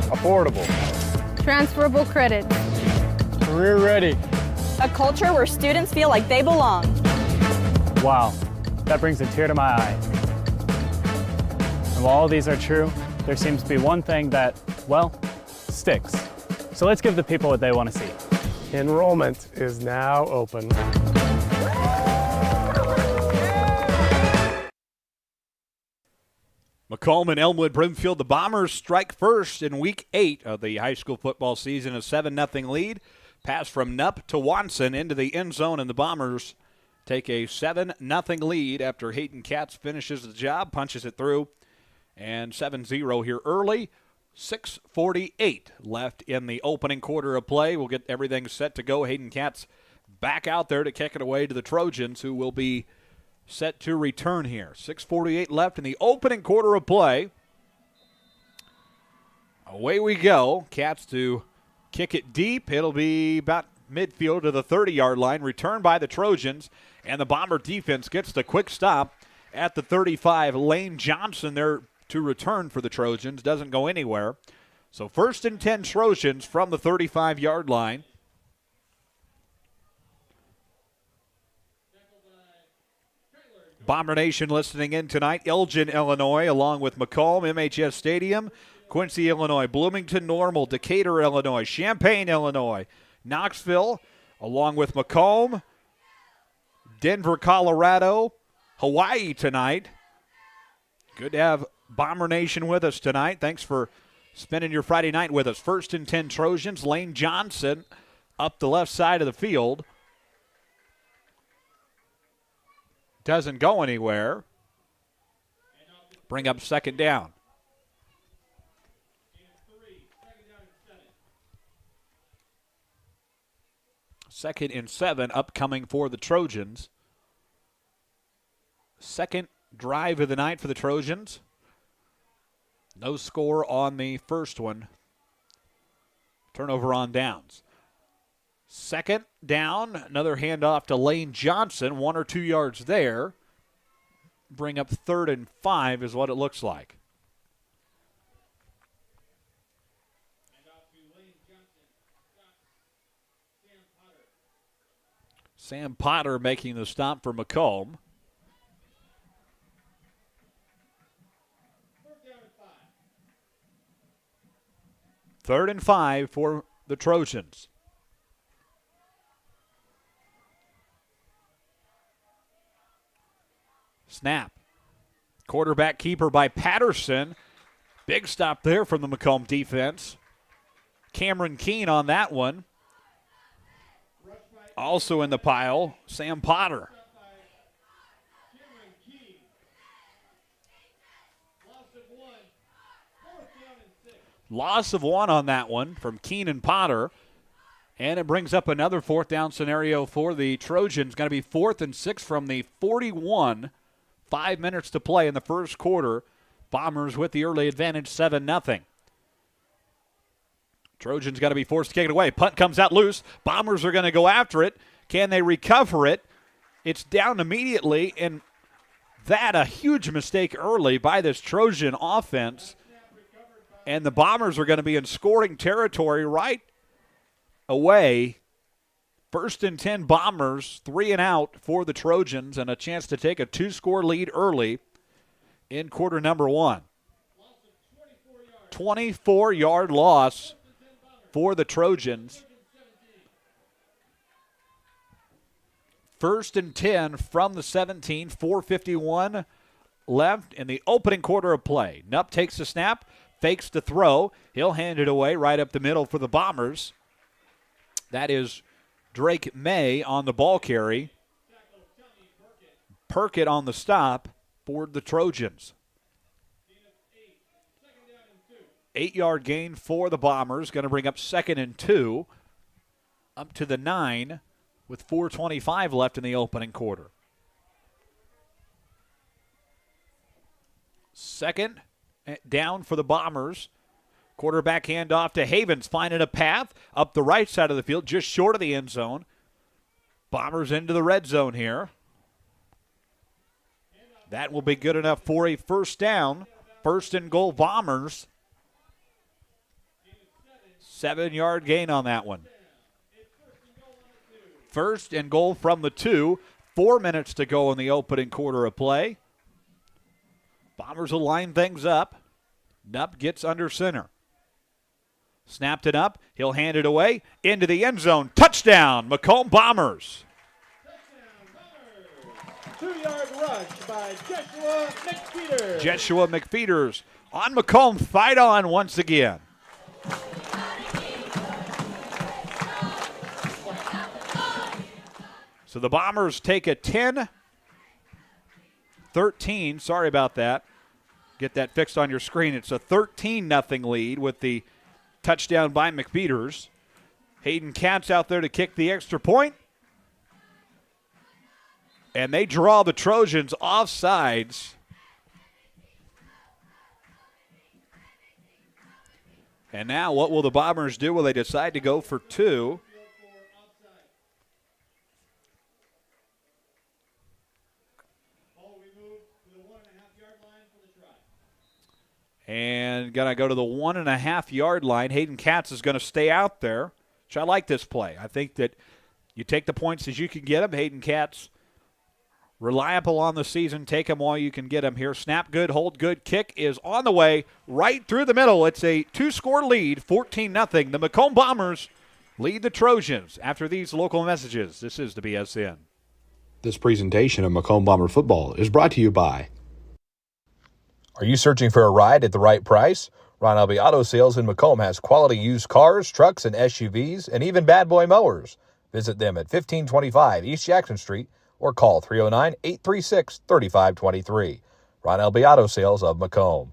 Affordable. Transferable credit. Career ready. A culture where students feel like they belong. Wow, that brings a tear to my eye. And while all these are true, there seems to be one thing that, well, sticks. So let's give the people what they want to see. Enrollment is now open. Macomb and Elmwood-Brimfield, the Bombers strike first in Week 8 of the high school football season. A 7-0 lead. Pass from Knupp to Watson into the end zone, and the Bombers take a 7-0 lead after Hayden Katz finishes the job, punches it through, and 7-0 here early. 6:48 left in the opening quarter of play. We'll get everything set to go. Hayden Katz back out there to kick it away to the Trojans, who will be set to return here. 6:48 left in the opening quarter of play. Away we go. Katz to kick it deep. It'll be about midfield to the 30-yard line. Returned by the Trojans, and the Bomber defense gets the quick stop at the 35. Lane Johnson there to return for the Trojans. Doesn't go anywhere. So 1st and 10 Trojans from the 35-yard line. Bomber Nation listening in tonight. Elgin, Illinois, along with Macomb, MHS Stadium, Quincy, Illinois, Bloomington, Normal, Decatur, Illinois, Champaign, Illinois, Knoxville, along with Macomb, Denver, Colorado, Hawaii tonight. Good to have Bomber Nation with us tonight. Thanks for spending your Friday night with us. 1st and 10 Trojans. Lane Johnson up the left side of the field. Doesn't go anywhere. Bring up second down. Second and 7 upcoming for the Trojans. Second drive of the night for the Trojans. No score on the first one. Turnover on downs. Second down, another handoff to Lane Johnson, 1 or 2 yards there. Bring up 3rd and 5 is what it looks like. Sam Potter making the stop for Macomb. 3rd and 5 for the Trojans. Snap. Quarterback keeper by Patterson. Big stop there from the Macomb defense. Cameron Keene on that one. Also in the pile, Sam Potter. Loss of 1 on that one from Keene and Potter. And it brings up another 4th down scenario for the Trojans. Going to be 4th and 6 from the 41. 5 minutes to play in the first quarter. Bombers with the early advantage, 7-0. Trojans got to be forced to kick it away. Punt comes out loose. Bombers are going to go after it. Can they recover it? It's down immediately, and that a huge mistake early by this Trojan offense. And the Bombers are going to be in scoring territory right away. 1st and 10 Bombers, 3 and out for the Trojans, and a chance to take a 2-score lead early in quarter number 1. 24-yard loss for the Trojans. 1st and 10 from the 17, 4:51 left in the opening quarter of play. Nupp takes the snap, fakes the throw. He'll hand it away right up the middle for the Bombers. That is Drake May on the ball carry. Perkett on the stop for the Trojans. 8-yard gain for the Bombers. Going to bring up 2nd and 2. Up to the 9 with 4:25 left in the opening quarter. 2nd down for the Bombers. Quarterback handoff to Havens, finding a path up the right side of the field, just short of the end zone. Bombers into the red zone here. That will be good enough for a 1st down. 1st and goal Bombers. 7-yard gain on that one. 1st and goal from the 2. 4 minutes to go in the opening quarter of play. Bombers will line things up. Nupp gets under center. Snapped it up. He'll hand it away into the end zone. Touchdown, Macomb Bombers. 2-yard rush by Joshua McFeeters. Joshua McFeeters on Macomb. Fight on once again. So the Bombers take a 10-13. Sorry about that. Get that fixed on your screen. It's a 13-0 lead with the touchdown by McFeeters. Hayden Katz out there to kick the extra point. And they draw the Trojans offsides. And now what will the Bombers do? Will they decide to go for 2? And going to go to the 1.5-yard line. Hayden Katz is going to stay out there, which I like this play. I think that you take the points as you can get them. Hayden Katz, reliable on the season. Take them while you can get them here. Snap good, hold good. Kick is on the way right through the middle. It's a 2-score lead, 14-0. The Macomb Bombers lead the Trojans after these local messages. This is the BSN. This presentation of Macomb Bomber football is brought to you by. Are you searching for a ride at the right price? Ron Elby Auto Sales in Macomb has quality used cars, trucks, and SUVs, and even bad boy mowers. Visit them at 1525 East Jackson Street or call 309-836-3523. Ron Elby Auto Sales of Macomb.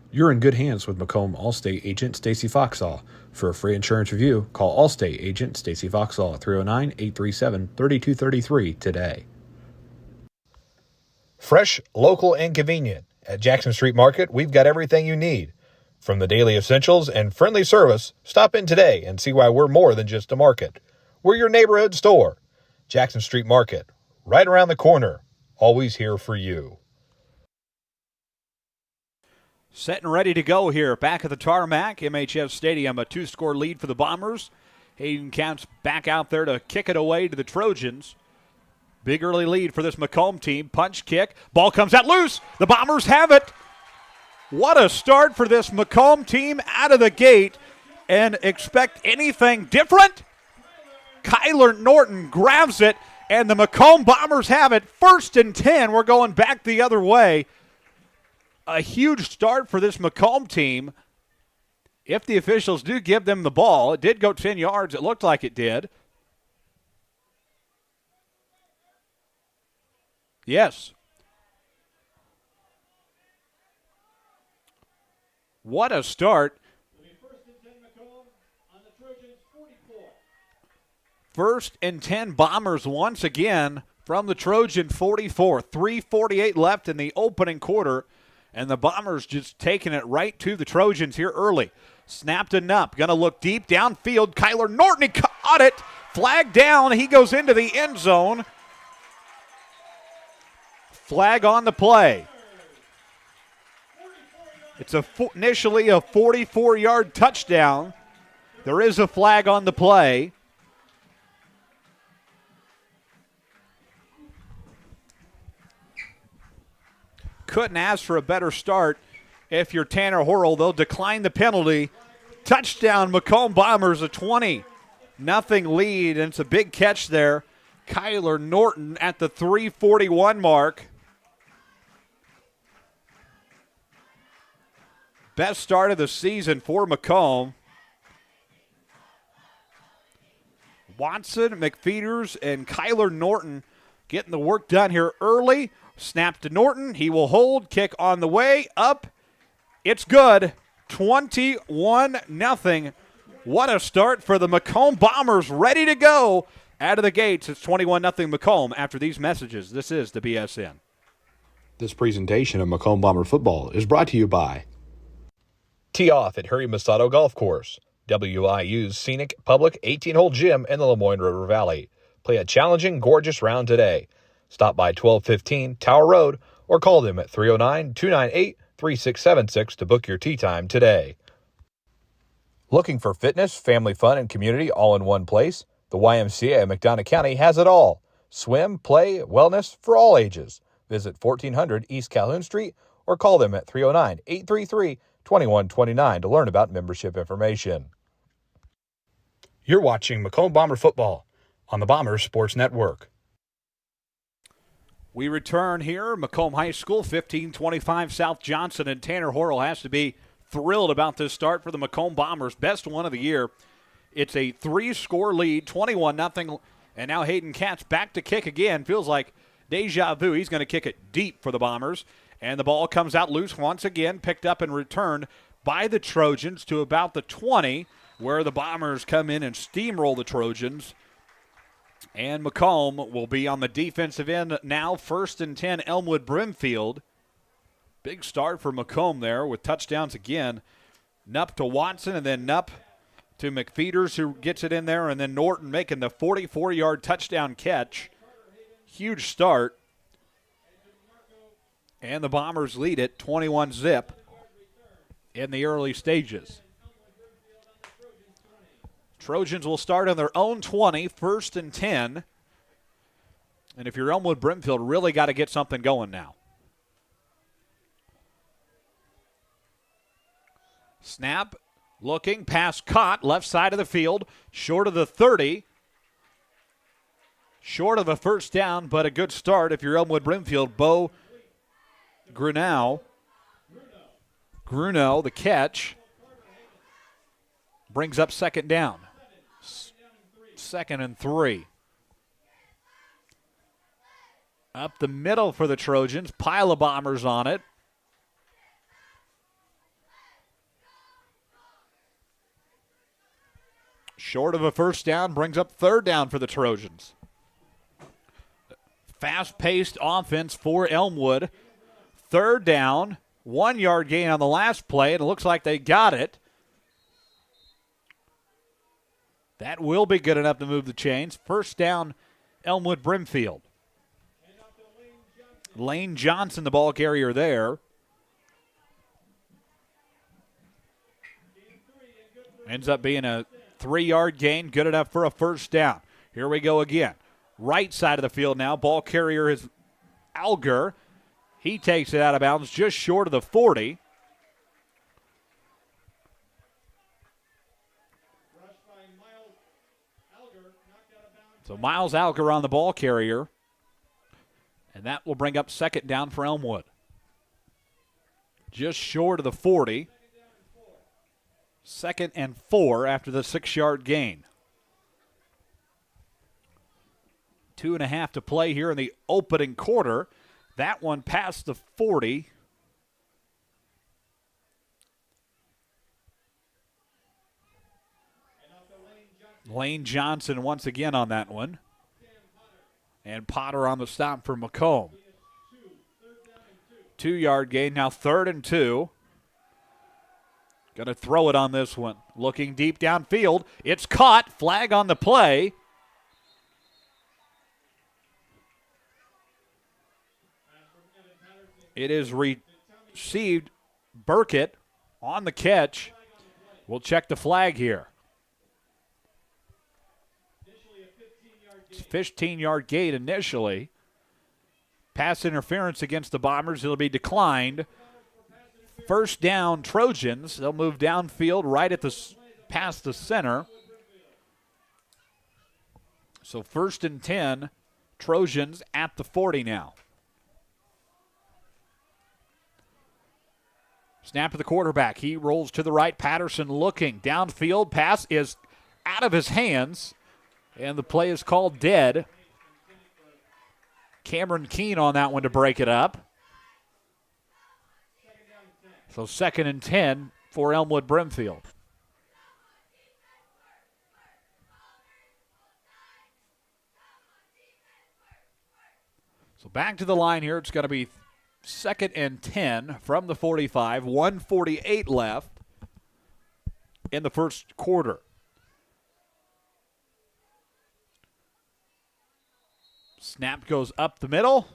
You're in good hands with Macomb Allstate agent Stacy Foxall. For a free insurance review, call Allstate agent Stacy Foxall at 309-837-3233 today. Fresh, local, and convenient. At Jackson Street Market, we've got everything you need. From the daily essentials and friendly service, stop in today and see why we're more than just a market. We're your neighborhood store. Jackson Street Market, right around the corner. Always here for you. Set and ready to go here. Back at the Tarmac, MHF Stadium, a 2-score lead for the Bombers. Hayden Katz back out there to kick it away to the Trojans. Big early lead for this Macomb team. Punch kick. Ball comes out loose. The Bombers have it. What a start for this Macomb team out of the gate. And expect anything different? Kyler Norton grabs it And the Macomb Bombers have it. 1st and 10. We're going back the other way. A huge start for this Macomb team. If the officials do give them the ball, it did go 10 yards. It looked like it did. Yes. What a start. 1st and 10 Bombers once again from the Trojan 44. 3:48 left in the opening quarter, and the Bombers just taking it right to the Trojans here early. Snapped and up. Going to look deep downfield. Kyler Norton, he caught it. Flag down. He goes into the end zone. Flag on the play. It's initially a 44-yard touchdown. There is a flag on the play. Couldn't ask for a better start. If you're Tanner Horrell, they'll decline the penalty. Touchdown, Macomb Bombers, a 20-0 lead, and it's a big catch there. Kyler Norton at the 3:41 mark. Best start of the season for Macomb. Watson, McFeeters, and Kyler Norton getting the work done here early. Snap to Norton. He will hold. Kick on the way. Up. It's good. 21-0. What a start for the Macomb Bombers. Ready to go out of the gates. It's 21-0 Macomb after these messages. This is the BSN. This presentation of Macomb Bomber football is brought to you by Tee Off at Harry Masato Golf Course, WIU's scenic public 18-hole gym in the Lemoyne River Valley. Play a challenging, gorgeous round today. Stop by 1215 Tower Road or call them at 309-298-3676 to book your tee time today. Looking for fitness, family fun, and community all in one place? The YMCA of McDonough County has it all. Swim, play, wellness for all ages. Visit 1400 East Calhoun Street or call them at 309-833-2129 to learn about membership information. You're watching Macomb Bomber football on the Bombers Sports Network. We return here, Macomb High School, 1525 South Johnson, and Tanner Horrell has to be thrilled about this start for the Macomb Bombers. Best one of the year. It's a 3-score lead, 21-0, and now Hayden Katz back to kick again. Feels like deja vu. He's going to kick it deep for the Bombers, and the ball comes out loose once again, picked up and returned by the Trojans to about the 20, where the Bombers come in and steamroll the Trojans. And Macomb will be on the defensive end now. 1st and 10, Elmwood-Brimfield. Big start for Macomb there with touchdowns again. Nupp to Watson, and then Nupp to McFeeters, who gets it in there, and then Norton making the 44-yard touchdown catch. Huge start. And the Bombers lead it 21-0 in the early stages. Trojans will start on their own 20, 1st and 10. And if you're Elmwood-Brimfield, really got to get something going now. Snap, looking, pass caught, left side of the field, short of the 30. Short of a first down, but a good start if you're Elmwood-Brimfield. Bo Grunow, the catch, brings up 2nd down. 2nd and 3. Up the middle for the Trojans. Pile of Bombers on it. Short of a first down, brings up 3rd down for the Trojans. Fast-paced offense for Elmwood. 3rd down, 1-yard gain on the last play, and it looks like they got it. That will be good enough to move the chains. 1st down, Elmwood-Brimfield. Lane Johnson, the ball carrier there. Ends up being a 3-yard gain, good enough for a 1st down. Here we go again. Right side of the field now. Ball carrier is Alger. He takes it out of bounds just short of the 40. So Miles Alger on the ball carrier, and that will bring up second down for Elmwood. Just short of the 40. 2nd and 4 after the 6-yard gain. 2.5 to play here in the opening quarter. That one past the 40. Lane Johnson once again on that one. And Potter on the stop for Macomb. 2-yard gain, now 3rd and 2. Going to throw it on this one. Looking deep downfield. It's caught. Flag on the play. It is received. Burkett on the catch. We'll check the flag here. It's 15-yard gain initially. Pass interference against the Bombers. It'll be declined. First down, Trojans. They'll move downfield right at past the center. So 1st and 10, Trojans at the 40 now. Snap to the quarterback. He rolls to the right. Patterson looking. Downfield. Pass is out of his hands. And the play is called dead. Cameron Keene on that one to break it up. So 2nd and 10 for Elmwood-Brimfield. So back to the line here. It's going to be 2nd and 10 from the 45. 1:48 left in the first quarter. Snap goes up the middle.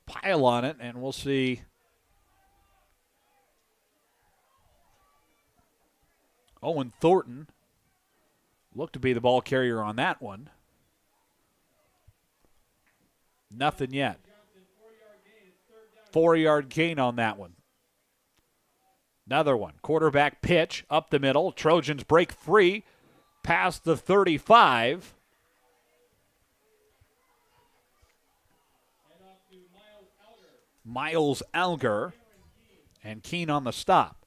Pile on it, and we'll see. Owen Thornton looked to be the ball carrier on that one. Nothing yet. 4-yard gain on that one. Another one. Quarterback pitch up the middle. Trojans break free past the 35. Miles Alger and Keene on the stop.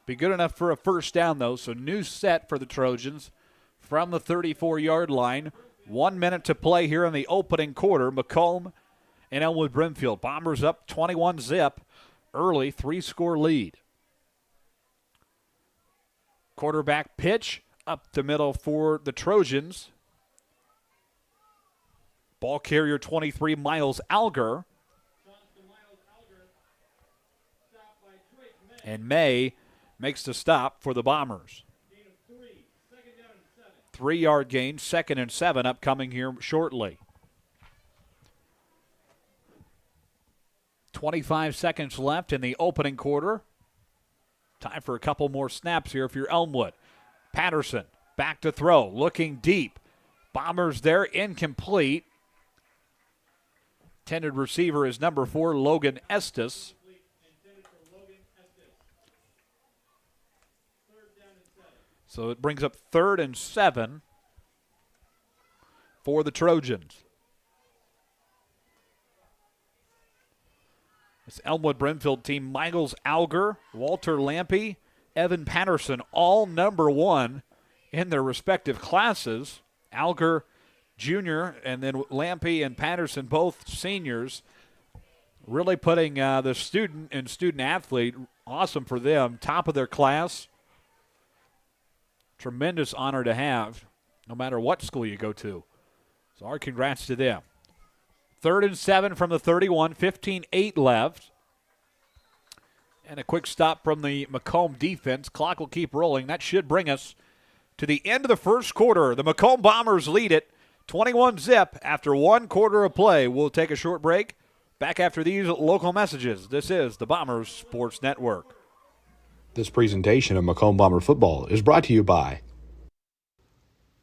Be good enough for a first down, though, so new set for the Trojans from the 34-yard line. 1 minute to play here in the opening quarter. Macomb and Elmwood-Brimfield. Bombers up 21-zip. Early 3-score lead. Quarterback pitch up the middle for the Trojans. Ball carrier 23, Miles Alger. And May makes the stop for the Bombers. 3-yard gain, 2nd and 7 upcoming here shortly. 25 seconds left in the opening quarter. Time for a couple more snaps here if you're Elmwood. Patterson back to throw, looking deep. Bombers there, incomplete. Intended receiver is number 4, Logan Estes. So it brings up 3rd and 7 for the Trojans. This Elmwood-Brimfield team, Miles Alger, Walter Lampe, Evan Patterson, all number 1 in their respective classes. Alger junior, and then Lampe and Patterson both seniors. Really putting the student and student athlete, awesome for them, top of their class. Tremendous honor to have, no matter what school you go to. So our congrats to them. 3rd and 7 from the 31, 15-8 left. And a quick stop from the Macomb defense. Clock will keep rolling. That should bring us to the end of the first quarter. The Macomb Bombers lead it 21-zip after 1 quarter of play. We'll take a short break. Back after these local messages. This is the Bombers Sports Network. This presentation of Macomb Bomber football is brought to you by.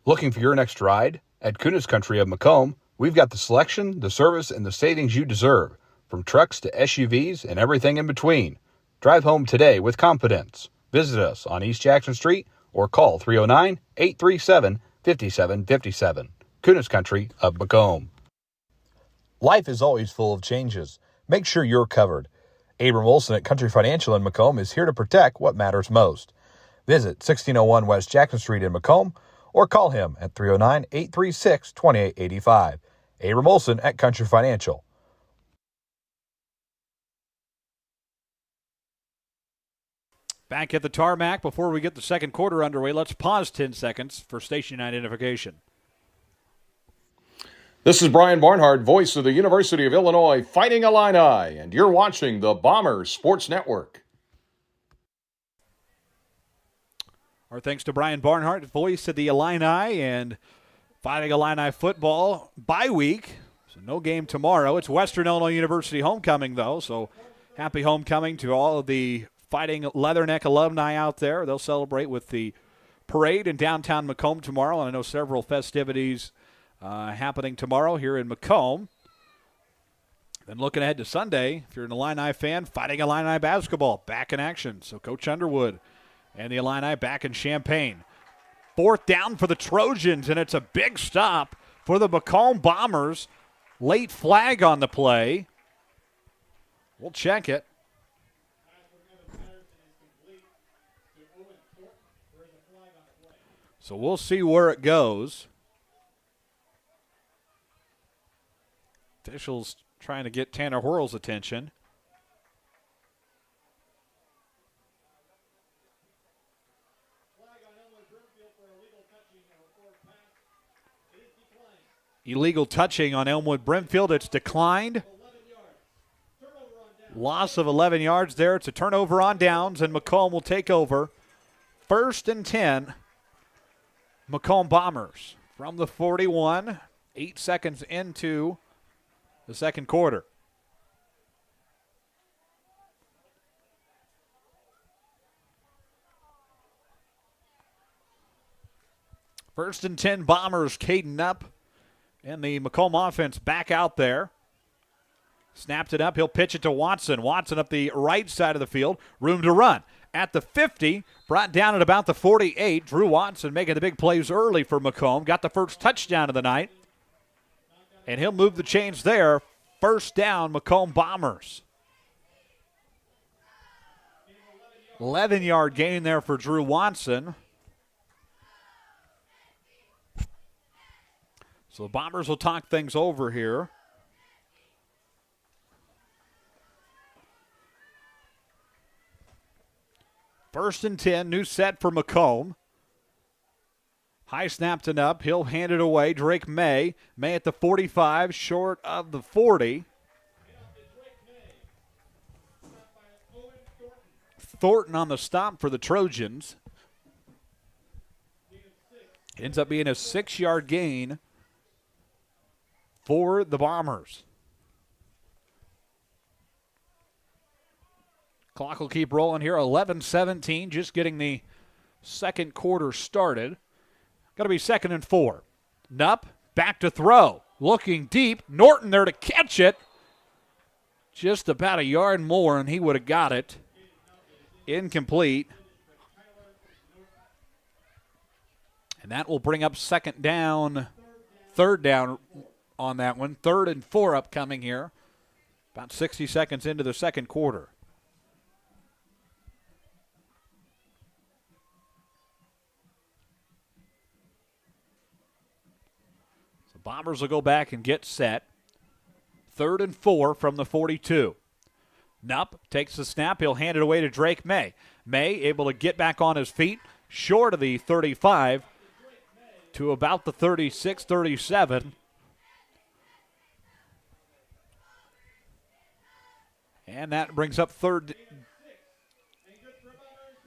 Looking for your next ride? At Kunis Country of Macomb, we've got the selection, the service, and the savings you deserve, from trucks to SUVs and everything in between. Drive home today with confidence. Visit us on East Jackson Street or call 309-837-5757. Kunis Country of Macomb. Life is always full of changes. Make sure you're covered. Abram Olson at Country Financial in Macomb is here to protect what matters most. Visit 1601 West Jackson Street in Macomb or call him at 309-836-2885. Abram Olson at Country Financial. Back at the tarmac, before we get the second quarter underway, let's pause 10 seconds for station identification. This is Brian Barnhart, voice of the University of Illinois Fighting Illini, and you're watching the Bombers Sports Network. Our thanks to Brian Barnhart, voice of the Illini and Fighting Illini football bye week. So no game tomorrow. It's Western Illinois University homecoming, though, so happy homecoming to all of the Fighting Leatherneck alumni out there. They'll celebrate with the parade in downtown Macomb tomorrow, and I know several festivities happening tomorrow here in Macomb. Then looking ahead to Sunday, if you're an Illini fan, Fighting Illini basketball back in action. So Coach Underwood and the Illini back in Champaign. Fourth down for the Trojans, and it's a big stop for the Macomb Bombers. Late flag on the play. We'll check it. So we'll see where it goes. Officials trying to get Tanner Whirl's attention. Illegal touching on Elmwood-Brimfield. It's declined. Loss of 11 yards there. It's a turnover on downs, and Macomb will take over. 1st and 10. Macomb Bombers from the 41. 8 seconds into the second quarter. First and 10 Bombers, Caden up. And the Macomb offense back out there. Snapped it up. He'll pitch it to Watson. Watson up the right side of the field. Room to run. At the 50, brought down at about the 48. Drew Watson making the big plays early for Macomb. Got the first touchdown of the night. And he'll move the chains there. First down, Macomb Bombers. 11-yard gain there for Drew Watson. So the Bombers will talk things over here. First and 10, new set for Macomb. High snapped and up. He'll hand it away. Drake May. May at the 45, short of the 40. Thornton on the stop for the Trojans. Ends up being a 6-yard gain for the Bombers. Clock will keep rolling here. 11-17, just getting the second quarter started. Got to be 2nd and 4. Nupp, back to throw. Looking deep. Norton there to catch it. Just about a yard more, and he would have got it. Incomplete. And that will bring up 2nd down, 3rd down on that one. 3rd and 4 upcoming here. About 60 seconds into the second quarter. So Bombers will go back and get set. 3rd and 4 from the 42. Nupp takes the snap. He'll hand it away to Drake May. May able to get back on his feet. Short of the 35 to about the 36, 37. And that brings up 3rd.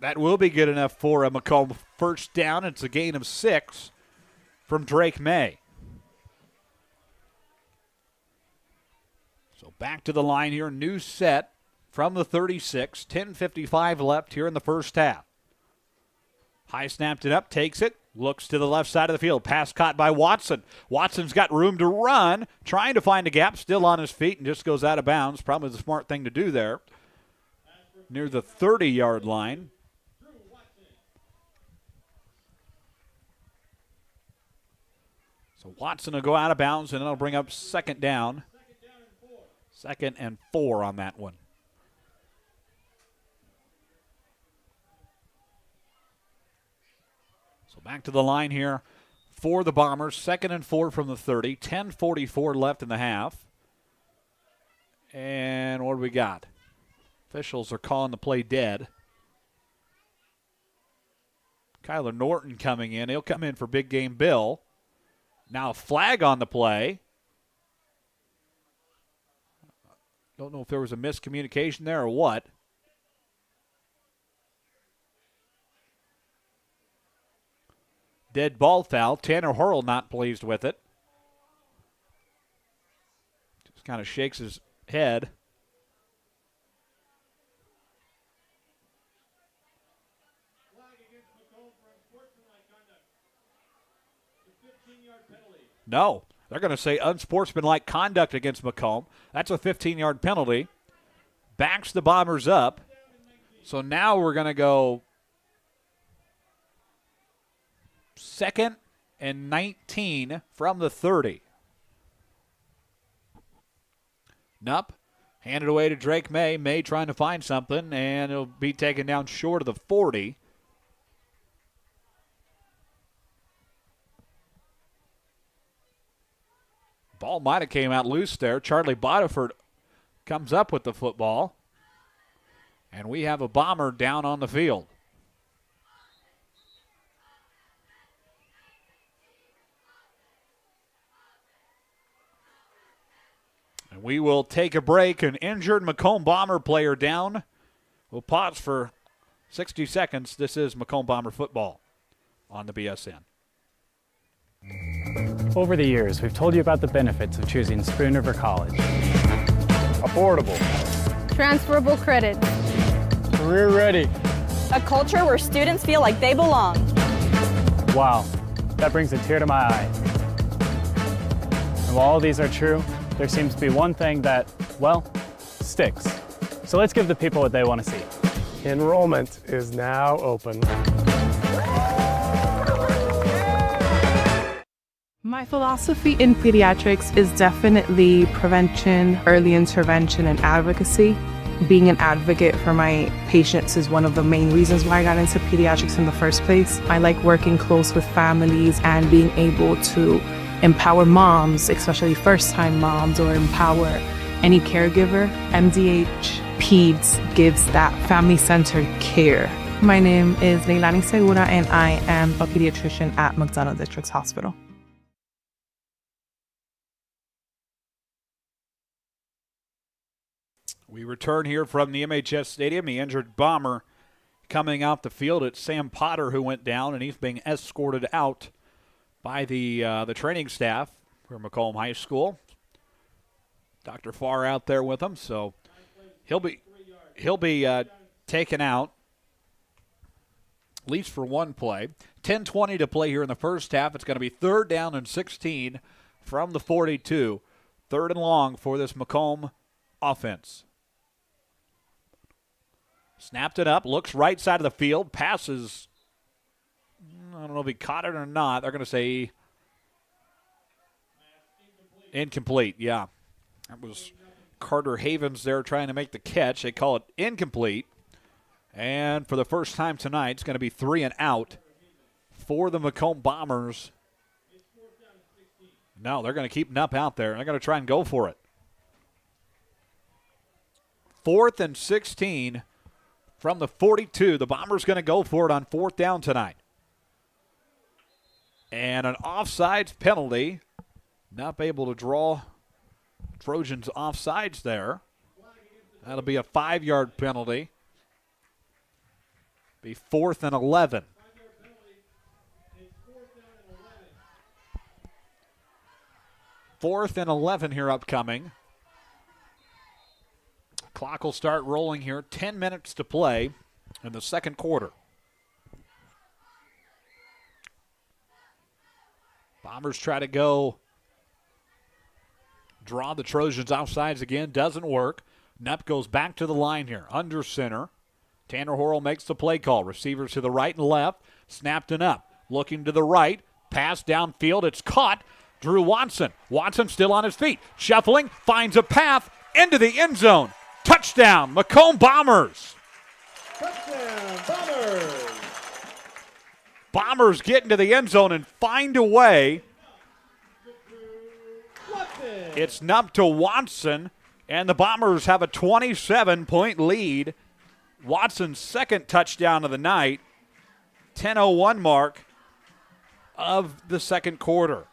That will be good enough for a Macomb first down. It's a gain of 6 from Drake May. So back to the line here. New set from the 36. 10:55 left here in the first half. High snapped it up, takes it, looks to the left side of the field. Pass caught by Watson. Watson's got room to run, trying to find a gap, still on his feet, and just goes out of bounds. Probably the smart thing to do there. near the 30-yard line. So Watson will go out of bounds, and that'll bring up second down. 2nd and 4 on that one. So back to the line here for the Bombers. 2nd and 4 from the 30. 10:44 left in the half. And what do we got? Officials are calling the play dead. Kyler Norton coming in. He'll come in for Big Game Bill. Now a flag on the play. Don't know if there was a miscommunication there or what. Dead ball foul. Tanner Hurl not pleased with it. Just kind of shakes his head. No, they're going to say unsportsmanlike conduct against Macomb. That's a 15-yard penalty. Backs the Bombers up. So now we're going to go 2nd and 19 from the 30. Nupp handed away to Drake May. May trying to find something, and it'll be taken down short of the 40. Ball might have came out loose there. Charlie Bodiford comes up with the football. And we have a Bomber down on the field. And we will take a break. An injured Macomb Bomber player down. We'll pause for 60 seconds. This is Macomb Bomber football on the BSN. Over the years, we've told you about the benefits of choosing Spoon River College. Affordable. Transferable credit. Career ready. A culture where students feel like they belong. Wow, that brings a tear to my eye. And while all these are true, there seems to be one thing that, well, sticks. So let's give the people what they want to see. Enrollment is now open. My philosophy in pediatrics is definitely prevention, early intervention, and advocacy. Being an advocate for my patients is one of the main reasons why I got into pediatrics in the first place. I like working close with families and being able to empower moms, especially first-time moms, or empower any caregiver. MDH Peds gives that family-centered care. My name is Leilani Segura, and I am a pediatrician at McDonough Districts Hospital. We return here from the MHS Stadium. The injured Bomber coming out the field. It's Sam Potter who went down, and he's being escorted out by the training staff from Macomb High School. Dr. Farr out there with him, so he'll be taken out at least for one play. 10:20 to play here in the first half. It's going to be 3rd down and 16 from the 42. 3rd and long for this Macomb offense. Snapped it up, looks right side of the field, passes. I don't know if he caught it or not. They're going to say incomplete, yeah. That was Carter Havens there trying to make the catch. They call it incomplete. And for the first time tonight, it's going to be 3 and out for the Macomb Bombers. No, they're going to keep Nupp out there. They're going to try and go for it. 4th and 16 from the 42. The Bombers going to go for it on 4th down tonight. And an offsides penalty. Not able to draw Trojans offsides there. That'll be a 5-yard penalty. Be 4th and 11. Fourth and 11 here upcoming. Clock will start rolling here. 10 minutes to play in the second quarter. Bombers try to go draw the Trojans offsides again. Doesn't work. Nupp goes back to the line here. Under center. Tanner Horrell makes the play call. Receivers to the right and left. Snapped and up. Looking to the right. Pass downfield. It's caught. Drew Watson. Watson still on his feet. Shuffling. Finds a path into the end zone. Touchdown, Macomb Bombers. Touchdown, Bombers. Bombers get into the end zone and find a way. Watson. It's numped to Watson, and the Bombers have a 27-point lead. Watson's second touchdown of the night. 10:01 mark of the second quarter.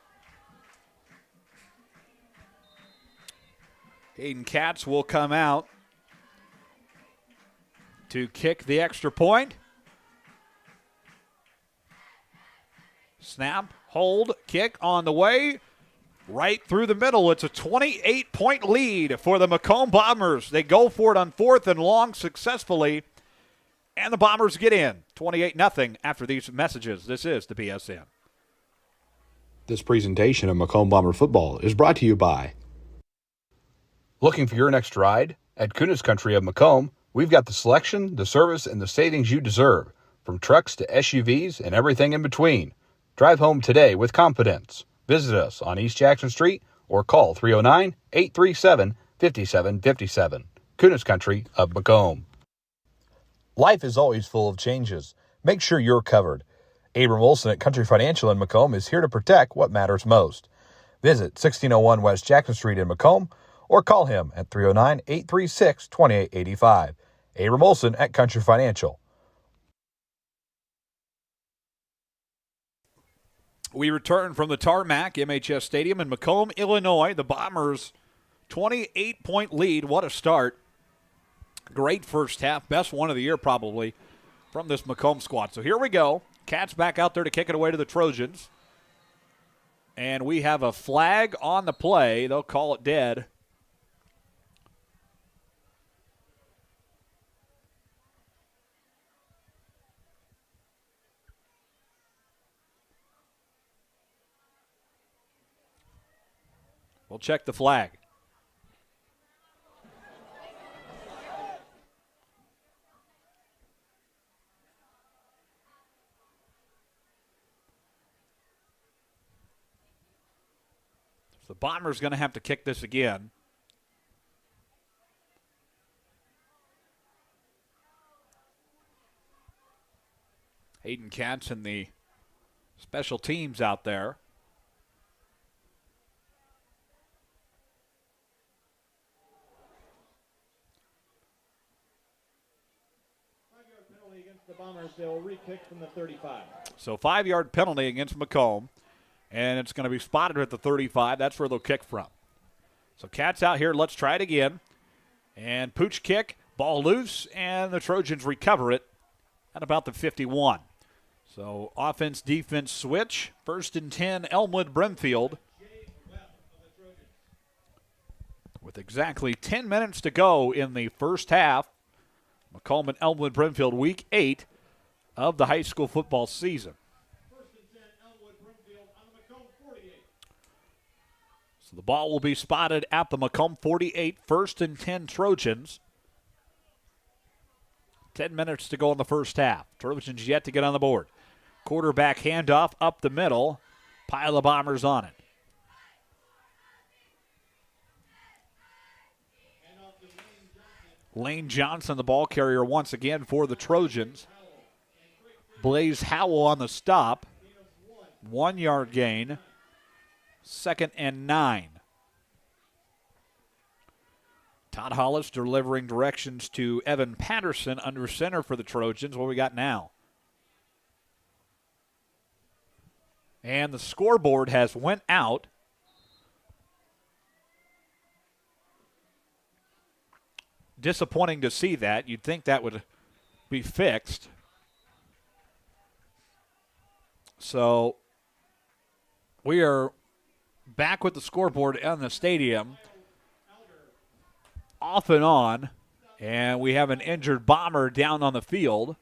Hayden Katz will come out to kick the extra point. Snap, hold, kick on the way. Right through the middle. It's a 28-point lead for the Macomb Bombers. They go for it on 4th and long successfully, and the Bombers get in 28-0 after these messages. This is the BSN. This presentation of Macomb Bomber football is brought to you by. Looking for your next ride? At Kunis Country of Macomb, we've got the selection, the service, and the savings you deserve, from trucks to SUVs and everything in between. Drive home today with confidence. Visit us on East Jackson Street or call 309-837-5757. Kunis Country of Macomb. Life is always full of changes. Make sure you're covered. Abram Olson at Country Financial in Macomb is here to protect what matters most. Visit 1601 West Jackson Street in Macomb or call him at 309-836-2885. Abram Olson at Country Financial. We return from the Tarmac MHS Stadium in Macomb, Illinois. The Bombers' 28-point lead. What a start. Great first half. Best one of the year probably from this Macomb squad. So here we go. Cats back out there to kick it away to the Trojans. And we have a flag on the play. They'll call it dead. We'll check the flag. So the Bombers going to have to kick this again. Hayden Katz and the special teams out there. The Bombers, they'll re-kick from the 35. So 5-yard penalty against Macomb, and it's going to be spotted at the 35. That's where they'll kick from. So Cats out here. Let's try it again. And pooch kick, ball loose, and the Trojans recover it at about the 51. So offense-defense switch. 1st and 10, Elmwood-Brimfield. With exactly 10 minutes to go in the first half. Macomb and Elmwood-Brimfield, Week 8 of the high school football season. 1st and 10, Elmwood-Brimfield on the Macomb 48. So the ball will be spotted at the Macomb 48, 1st and 10 Trojans. 10 minutes to go in the first half. Trojans yet to get on the board. Quarterback handoff up the middle. Pile of Bombers on it. Lane Johnson, the ball carrier once again for the Trojans. Blaze Howell on the stop. 1-yard gain. 2nd and 9. Todd Hollis delivering directions to Evan Patterson under center for the Trojans. What we got now? And the scoreboard has went out. Disappointing to see that. You'd think that would be fixed. So we are back with the scoreboard in the stadium, off and on, and we have an injured Bomber down on the field.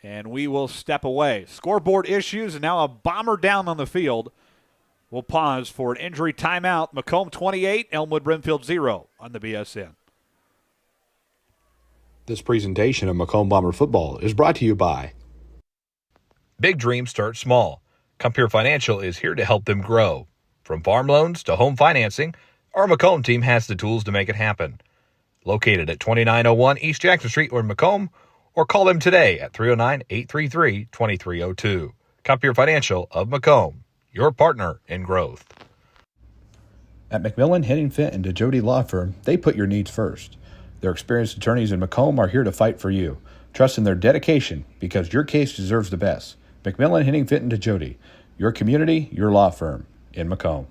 And we will step away. Scoreboard issues, and now a Bomber down on the field We'll pause for an injury timeout. Macomb 28, Elmwood-Brimfield 0 on the BSN. This presentation of Macomb Bomber football is brought to you by Big Dreams Start Small. Compeer Financial is here to help them grow. From farm loans to home financing, our Macomb team has the tools to make it happen. Located at 2901 East Jackson Street or Macomb, or call them today at 309-833-2302. Compeer Financial of Macomb, your partner in growth. At McMillan, Henning Fint, and DeJody Law Firm, they put your needs first. Their experienced attorneys in Macomb are here to fight for you. Trust in their dedication because your case deserves the best. McMillan, Henning Fint, and DeJody, your community, your law firm in Macomb.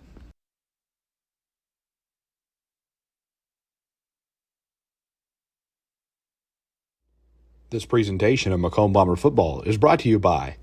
This presentation of Macomb Bomber football is brought to you by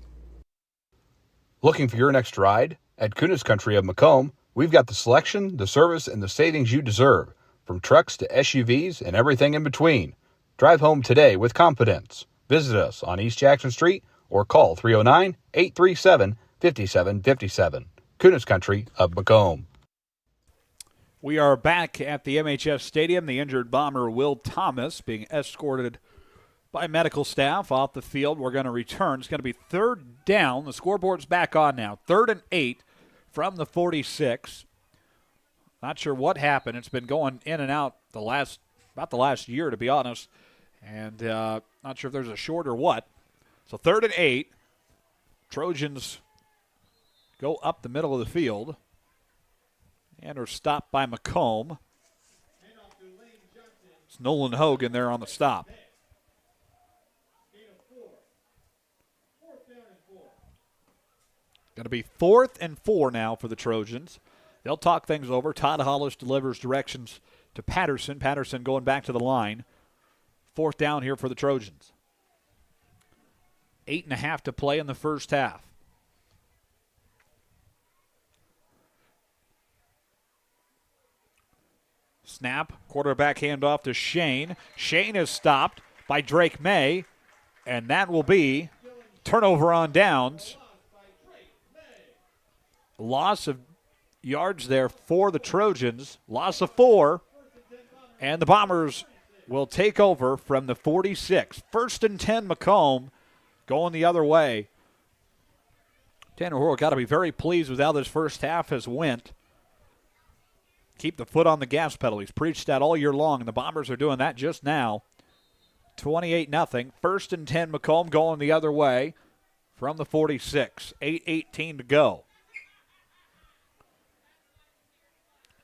Looking for your next ride? At Kunis Country of Macomb, we've got the selection, the service, and the savings you deserve. From trucks to SUVs and everything in between. Drive home today with confidence. Visit us on East Jackson Street or call 309-837-5757. Kunis Country of Macomb. We are back at the MHS Stadium. The injured Bomber Will Thomas being escorted by medical staff off the field. We're going to return. It's going to be third down. The scoreboard's back on now. 3rd and 8 from the 46. Not sure what happened. It's been going in and out about the last year, to be honest. And not sure if there's a short or what. So 3rd and 8. Trojans go up the middle of the field and are stopped by Macomb. It's Nolan Hogan there on the stop. Going to be 4th and 4 now for the Trojans. They'll talk things over. Todd Hollis delivers directions to Patterson. Patterson going back to the line. 4th down here for the Trojans. 8.5 to play in the first half. Snap, quarterback handoff to Shane. Shane is stopped by Drake May, and that will be turnover on downs. Loss of yards there for the Trojans. Loss of 4, and the Bombers will take over from the 46. 1st and 10 Macomb going the other way. Tanner Horrell got to be very pleased with how this first half has went. Keep the foot on the gas pedal. He's preached that all year long, and the Bombers are doing that just now. 28-0. 1st and 10 Macomb going the other way from the 46. 8:18 to go.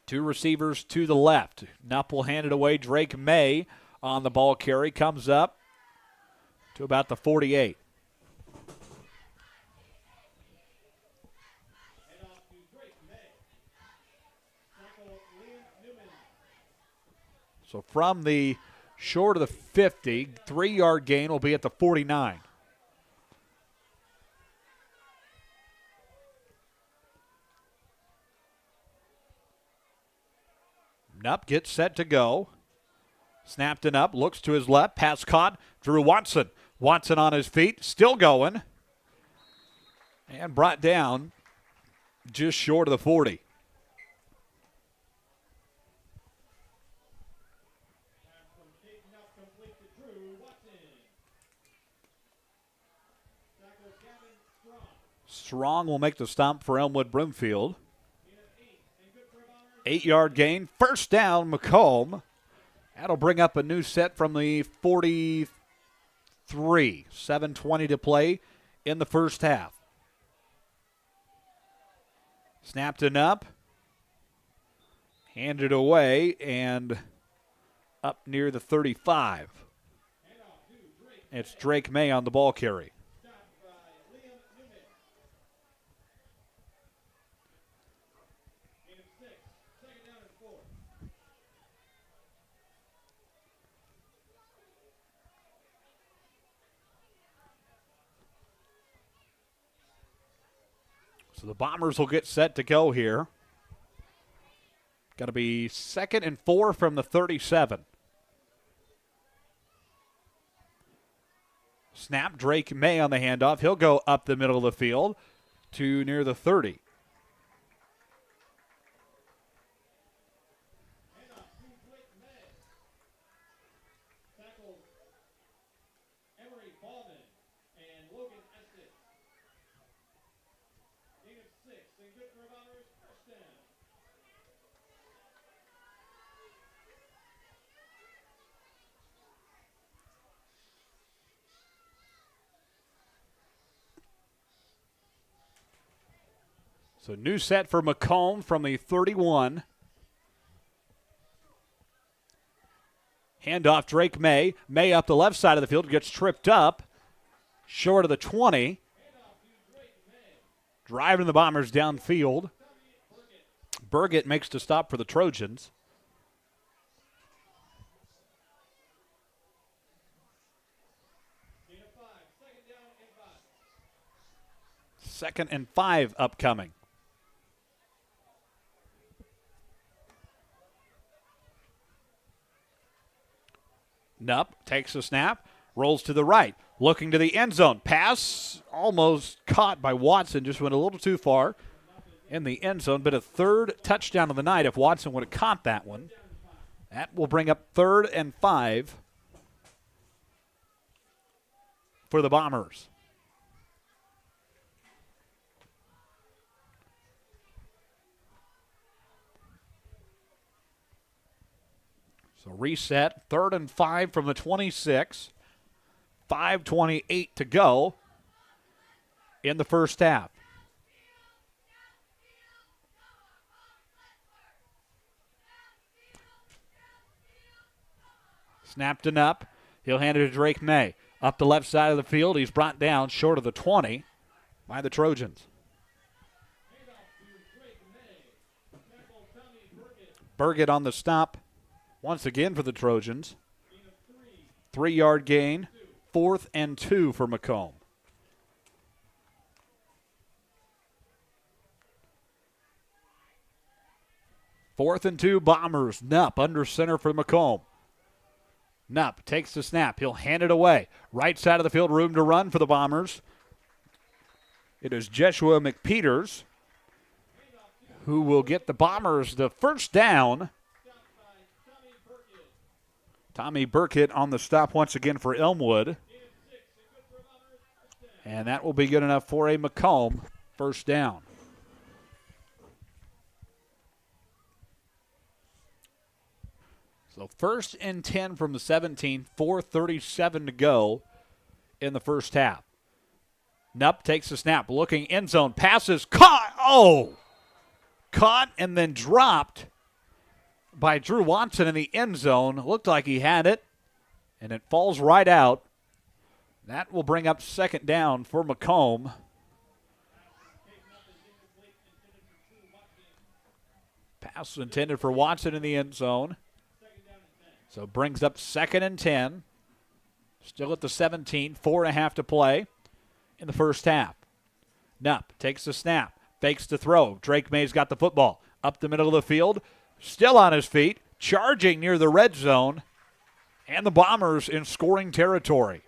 2 receivers to the left. Nupp will hand it away. Drake May on the ball carry. Comes up to about the 48. So from the short of the 50, 3-yard gain will be at the 49. Nupp gets set to go. Snapped it up, looks to his left, pass caught. Drew Watson. Watson on his feet, still going. And brought down just short of the 40. Strong will make the stop for Elmwood-Brimfield. 8-yard gain. 1st down, Macomb. That'll bring up a new set from the 43. 7:20 to play in the first half. Snapped it up. Handed away and up near the 35. It's Drake May on the ball carry. So the Bombers will get set to go here. Got to be 2nd and 4 from the 37. Snap, Drake May on the handoff. He'll go up the middle of the field to near the 30. So new set for Macomb from the 31. Handoff Drake May. May up the left side of the field, gets tripped up. Short of the 20. Driving the Bombers downfield. Burgett makes the stop for the Trojans. Second and 5 upcoming. Nupp takes a snap, rolls to the right, looking to the end zone. Pass almost caught by Watson, just went a little too far in the end zone, but a third touchdown of the night if Watson would have caught that one. That will bring up 3rd and 5 for the Bombers. So reset, 3rd and 5 from the 26. 5:28 to go in the first half. Snapped and up. He'll hand it to Drake May. Up the left side of the field. He's brought down short of the 20 by the Trojans. Burgett on the stop once again for the Trojans. 3-yard gain. 4th and 2 for Macomb. Fourth and 2 Bombers. Nupp under center for Macomb. Nupp takes the snap. He'll hand it away. Right side of the field, room to run for the Bombers. It is Jeshua McPeters who will get the Bombers the first down. Tommy Burkett on the stop once again for Elmwood. And that will be good enough for a Macomb first down. So 1st and 10 from the 17, 4:37 to go in the first half. Nupp takes the snap, looking end zone, passes, caught, caught and then dropped by Drew Watson in the end zone. Looked like he had it, and it falls right out. That will bring up 2nd down for Macomb. Pass intended for Watson in the end zone. So brings up 2nd and 10. Still at the 17, 4.5 to play in the first half. Nupp takes the snap, fakes the throw. Drake May's got the football. Up the middle of the field, still on his feet, charging near the red zone, and the Bombers in scoring territory.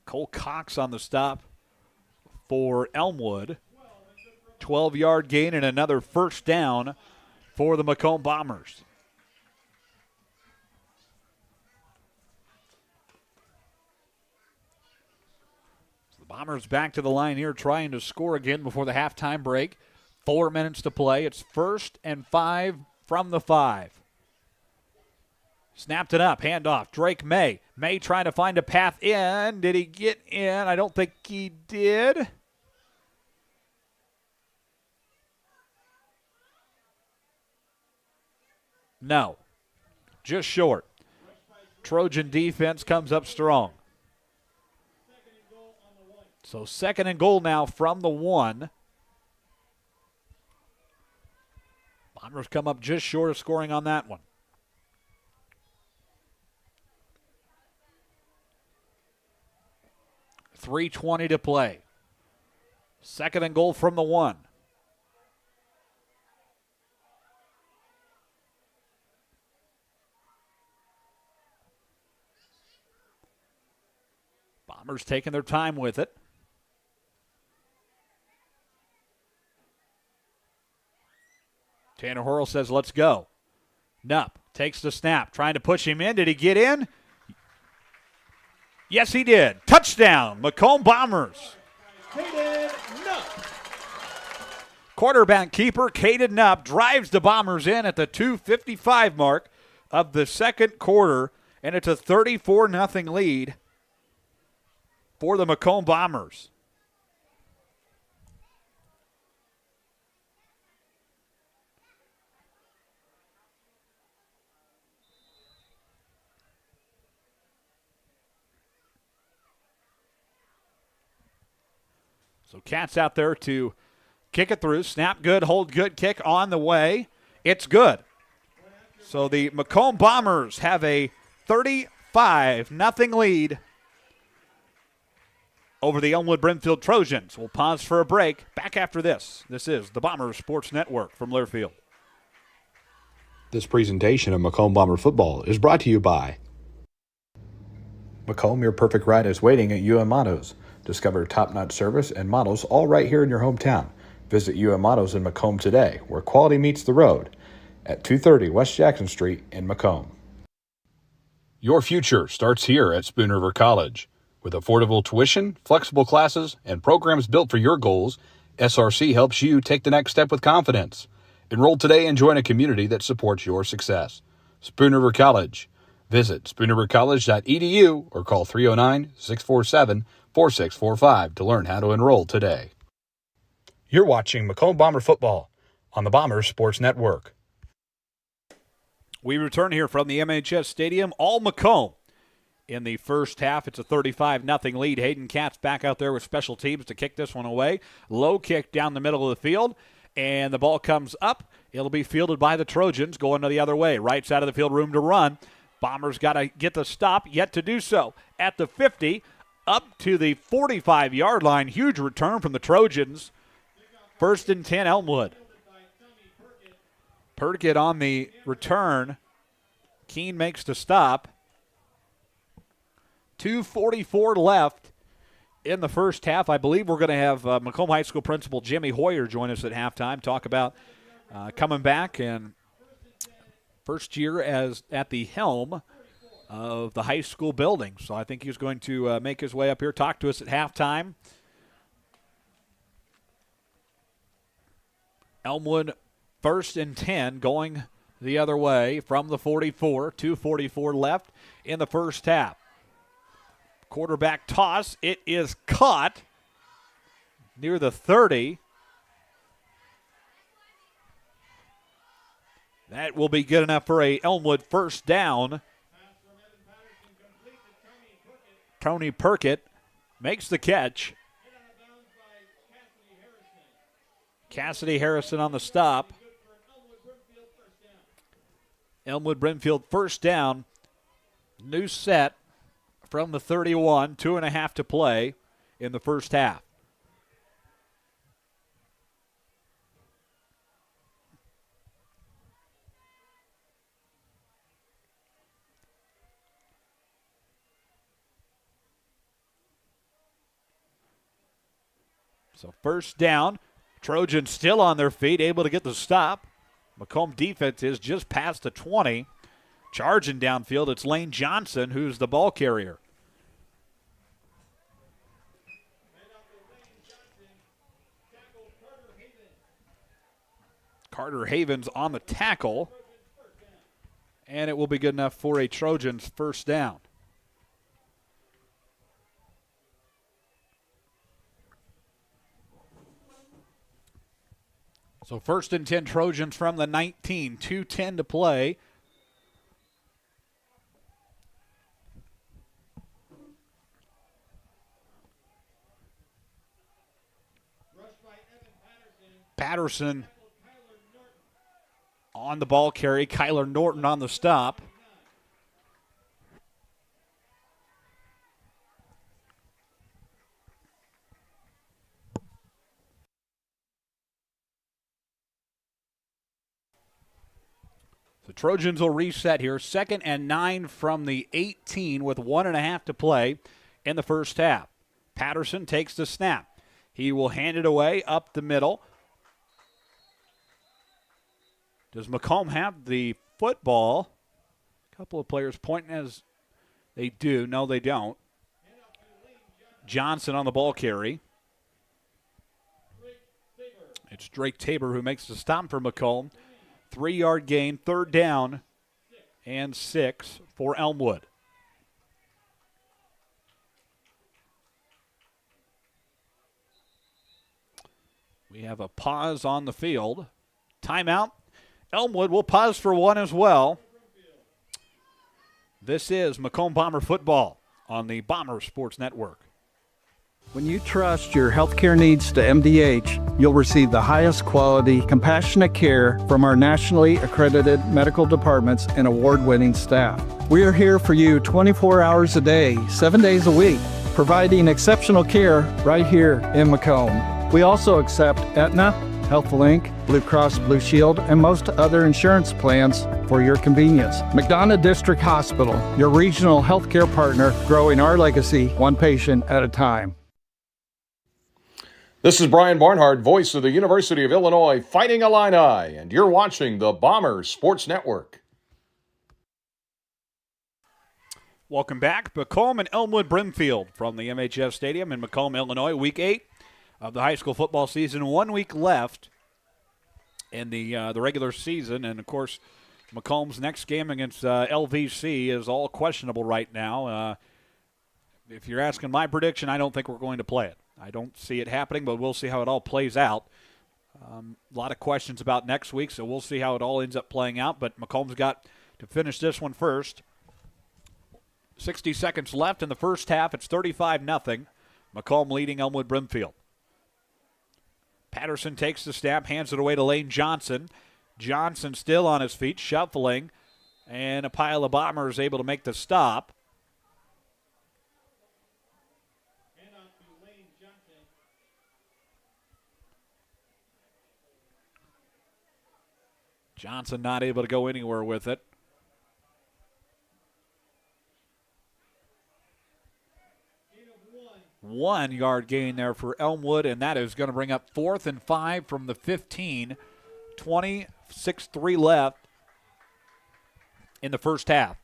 Cole Cox on the stop for Elmwood. 12-yard gain and another first down for the Macomb Bombers. So the Bombers back to the line here, trying to score again before the halftime break. 4 minutes to play. It's 1st and 5 from the 5. Snapped it up, handoff, Drake May. May trying to find a path in. Did he get in? I don't think he did. No, just short. Trojan defense comes up strong. So 2nd and goal now from the 1. Bombers come up just short of scoring on that one. .320 to play. 2nd and goal from the 1. Bombers taking their time with it. Tanner Horrell says, let's go. Nupp takes the snap, trying to push him in. Did he get in? Yes, he did. Touchdown, Macomb Bombers. Quarterback keeper Caden Nupp drives the Bombers in at the 2:55 mark of the second quarter. and it's a 34-0 lead for the Macomb Bombers. So Cats out there to kick it through. Snap good, hold good, kick on the way. It's good. So the Macomb Bombers have a 35-0 lead over the Elmwood-Brimfield Trojans. We'll pause for a break. Back after this. This is the Bombers Sports Network from Learfield. This presentation of Macomb Bomber football is brought to you by Macomb, your perfect ride is waiting at UM Autos. Discover top-notch service and models all right here in your hometown. Visit UM Autos in Macomb today, where quality meets the road, at 230 West Jackson Street in Macomb. Your future starts here at Spoon River College. With affordable tuition, flexible classes, and programs built for your goals, SRC helps you take the next step with confidence. Enroll today and join a community that supports your success. Spoon River College. Visit spoonrivercollege.edu or call 309-647-4645 to learn how to enroll today. You're watching Macomb Bomber football on the Bombers Sports Network. We return here from the MHS Stadium, all Macomb. In the first half, it's a 35-0 lead. Hayden Katz back out there with special teams to kick this one away. Low kick down the middle of the field, and the ball comes up. It'll be fielded by the Trojans going to the other way. Right side of the field, room to run. Bombers got to get the stop, yet to do so. At the 50, up to the 45-yard line. Huge return from the Trojans. 1st and 10, Elmwood. Perkett on the return. Keene makes the stop. 2:44 left in the first half. I believe we're going to have Macomb High School principal Jimmy Hoyer join us at halftime, talk about coming back and first year as at the helm of the high school building. So I think he's going to make his way up here, talk to us at halftime. Elmwood 1st and 10 going the other way from the 44. 2:44 left in the first half. Quarterback toss. It is caught near the 30. That will be good enough for a Elmwood first down. Tony Perkett makes the catch. Cassidy Harrison on the stop. Elmwood-Brimfield first down. New set from the 31. 2.5 to play in the first half. So first down. Trojans still on their feet, able to get the stop. Macomb defense is just past the 20. Charging downfield, it's Lane Johnson who's the ball carrier. Carter Havens on the tackle. And it will be good enough for a Trojans first down. So 1st and 10 Trojans from the 19. 2:10 to play. Patterson on the ball carry. Kyler Norton on the stop. The Trojans will reset here. 2nd and 9 from the 18 with 1.5 to play in the first half. Patterson takes the snap. He will hand it away up the middle. Does Macomb have the football? A couple of players pointing as they do. No, they don't. Johnson on the ball carry. It's Drake Tabor who makes the stop for Macomb. 3-yard gain, 3rd down and 6 for Elmwood. We have a pause on the field. Timeout. Elmwood will pause for one as well. This is Macomb Bomber football on the Bomber Sports Network. When you trust your healthcare needs to MDH, you'll receive the highest quality, compassionate care from our nationally accredited medical departments and award-winning staff. We are here for you 24 hours a day, 7 days a week, providing exceptional care right here in Macomb. We also accept Aetna, HealthLink, Blue Cross Blue Shield, and most other insurance plans for your convenience. McDonough District Hospital, your regional healthcare partner, growing our legacy one patient at a time. This is Brian Barnhart, voice of the University of Illinois Fighting Illini, and you're watching the Bomber Sports Network. Welcome back. Macomb and Elmwood-Brimfield from the MHF Stadium in Macomb, Illinois. Week 8 of the high school football season. 1 week left in the regular season. And, of course, Macomb's next game against LVC is all questionable right now. If you're asking my prediction, I don't think we're going to play it. I don't see it happening, but we'll see how it all plays out. A lot of questions about next week, so we'll see how it all ends up playing out. But Macomb's got to finish this one first. 60 seconds left in the first half. It's 35-0. Macomb leading Elmwood-Brimfield. Patterson takes the snap, hands it away to Lane Johnson. Johnson still on his feet, shuffling, and a pile of Bombers able to make the stop. Johnson not able to go anywhere with it. One yard gain there for Elmwood, and that is going to bring up 4th and 5 from the 15. 26-3 left in the first half.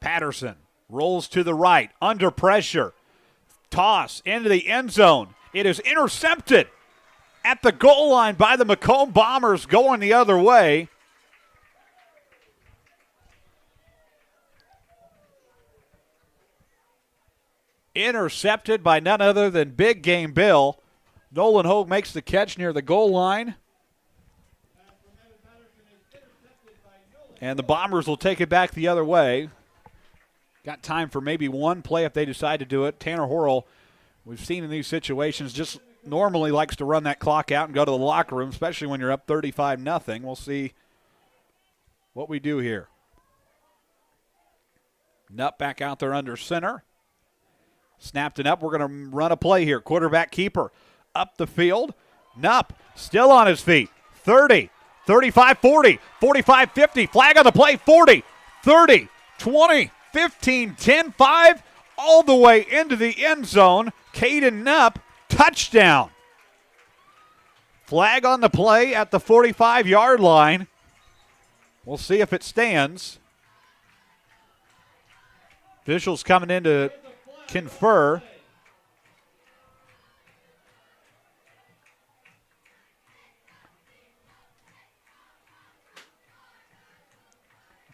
Patterson rolls to the right, under pressure. Toss into the end zone. It is intercepted at the goal line by the Macomb Bombers going the other way. Intercepted by none other than Big Game Bill. Nolan Hogue makes the catch near the goal line. And the Bombers will take it back the other way. Got time for maybe one play if they decide to do it. Tanner Horrell, we've seen in these situations, just normally likes to run that clock out and go to the locker room, especially when you're up 35-0. We'll see what we do here. Nutt back out there under center. Snapped it up. We're going to run a play here. Quarterback keeper up the field. Nupp still on his feet. 30, 35, 40, 45, 50. Flag on the play. 40, 30, 20, 15, 10, 5. All the way into the end zone. Caden Nupp, touchdown. Flag on the play at the 45-yard line. We'll see if it stands. Officials coming in to confer.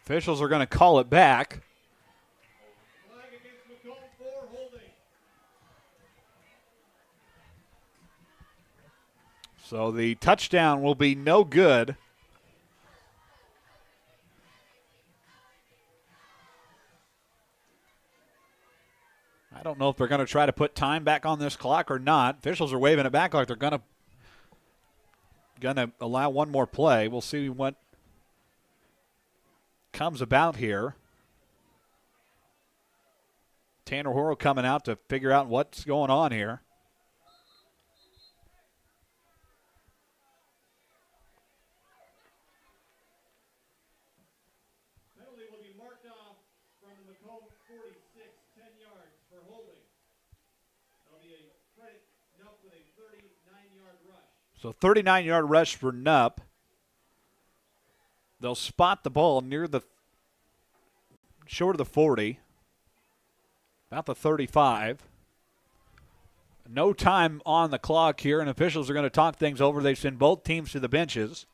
Officials are going to call it back. So the touchdown will be no good. I don't know if they're going to try to put time back on this clock or not. Officials are waving it back like they're going to allow one more play. We'll see what comes about here. Tanner Horrell coming out to figure out what's going on here. Penalty will be marked off from the Macomb 46, 10 yards for holding. That'll be a credit Nupp with a 39-yard rush. So 39-yard rush for Nupp. They'll spot the ball near the short of the 40, about the 35. No time on the clock here, and officials are going to talk things over. They send both teams to the benches.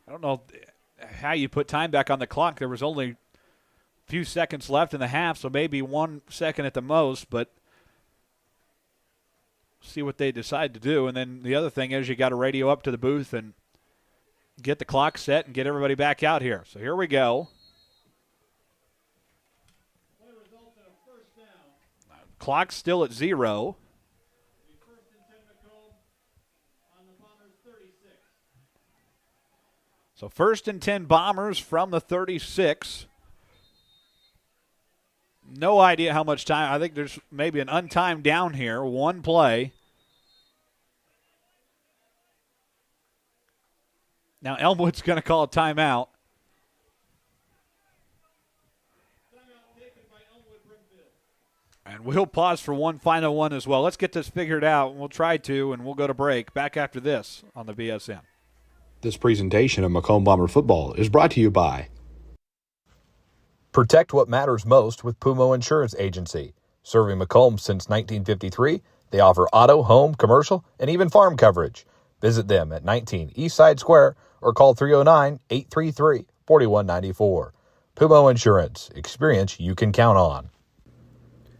I don't know. how you put time back on the clock. There was only a few seconds left in the half, so maybe 1 second at the most, but see what they decide to do. And then the other thing is you got to radio up to the booth and get the clock set and get everybody back out here. So here we go. Clock's still at 0. So 1st and 10 Bombers from the 36. No idea how much time. I think there's maybe an untimed down here. 1 play. Now Elmwood's going to call a timeout. And we'll pause for one final one as well. Let's get this figured out. We'll try to, and we'll go to break. Back after this on the BSN. This presentation of Macomb Bomber Football is brought to you by Protect what matters most with Pumo Insurance Agency. Serving Macomb since 1953, they offer auto, home, commercial, and even farm coverage. Visit them at 19 Eastside Square or call 309-833-4194. Pumo Insurance. Experience you can count on.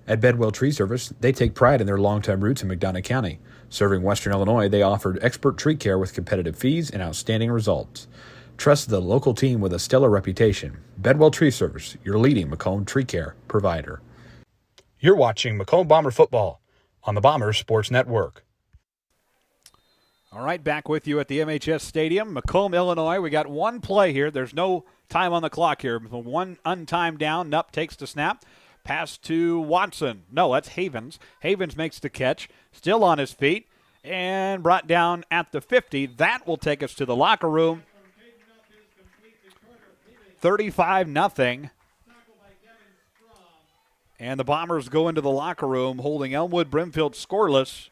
At Bedwell Tree Service, they take pride in their long-time roots in McDonough County. Serving Western Illinois, they offered expert tree care with competitive fees and outstanding results. Trust the local team with a stellar reputation. Bedwell Tree Service, your leading Macomb tree care provider. You're watching Macomb Bomber Football on the Bombers Sports Network. All right, back with you at the MHS Stadium, Macomb, Illinois. We got 1 play here. There's no time on the clock here. 1 untimed down. Nupp takes the snap. Pass to Watson. No, that's Havens. Havens makes the catch. Still on his feet. And brought down at the 50. That will take us to the locker room. 35-0. And the Bombers go into the locker room holding Elmwood-Brimfield scoreless.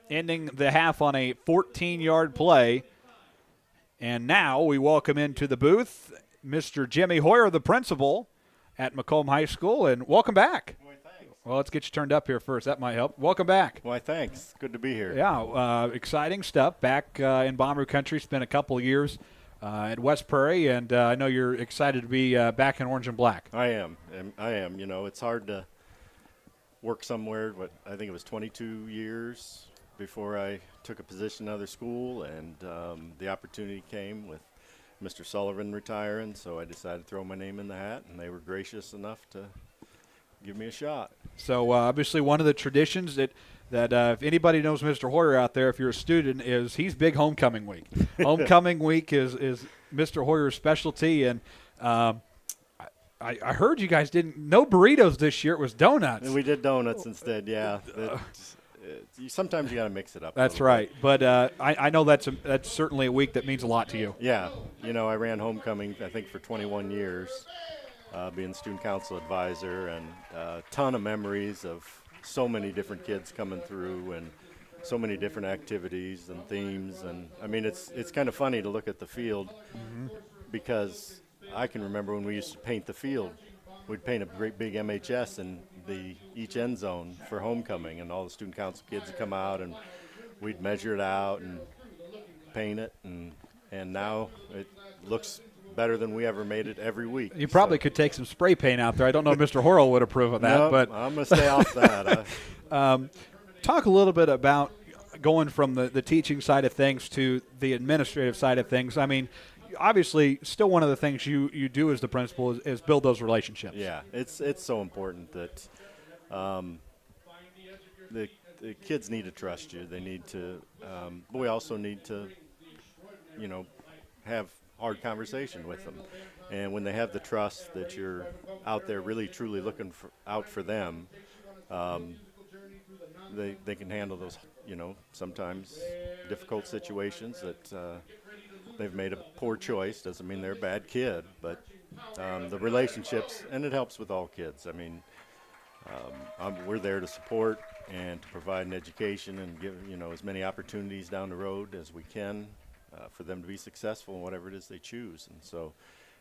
Ending the half on a 14-yard play. And now we welcome into the booth Mr. Jimmy Hoyer, the principal at Macomb High School, and welcome back. Why, thanks. Well, let's get you turned up here first. That might help. Welcome back. Why, thanks. Good to be here. Yeah, exciting stuff. Back in Bomber Country, spent a couple of years at West Prairie, and I know you're excited to be back in orange and black. I am. You know, it's hard to work somewhere, I think it was 22 years before I took a position in another school, and the opportunity came with Mr. Sullivan retiring, so I decided to throw my name in the hat, and they were gracious enough to give me a shot. So obviously one of the traditions that if anybody knows Mr. Hoyer out there, if you're a student, is he's big homecoming week. Homecoming week is Mr. Hoyer's specialty, and I heard you guys no burritos this year. It was donuts. And we did donuts instead, yeah. Sometimes you got to mix it up. That's right. But I know that's certainly a week that means a lot to you. Yeah. You know, I ran homecoming, I think, for 21 years, being student council advisor, and a ton of memories of so many different kids coming through and so many different activities and themes. And, I mean, it's kind of funny to look at the field because I can remember when we used to paint the field. We'd paint a great big MHS in each end zone for homecoming, and all the student council kids would come out, and we'd measure it out and paint it, and now it looks better than we ever made it every week. You probably could take some spray paint out there. I don't know if Mr. Horrell would approve of that. No, but I'm going to stay off that. Talk a little bit about going from the teaching side of things to the administrative side of things. I mean, obviously, still one of the things you do as the principal is build those relationships. Yeah, it's so important that the kids need to trust you. They need to, but we also need to, have hard conversation with them. And when they have the trust that you're out there really truly looking out for them, they can handle those, sometimes difficult situations that they've made a poor choice. Doesn't mean they're a bad kid, but the relationships, and it helps with all kids. I mean, we're there to support and to provide an education and give, as many opportunities down the road as we can for them to be successful in whatever it is they choose. And so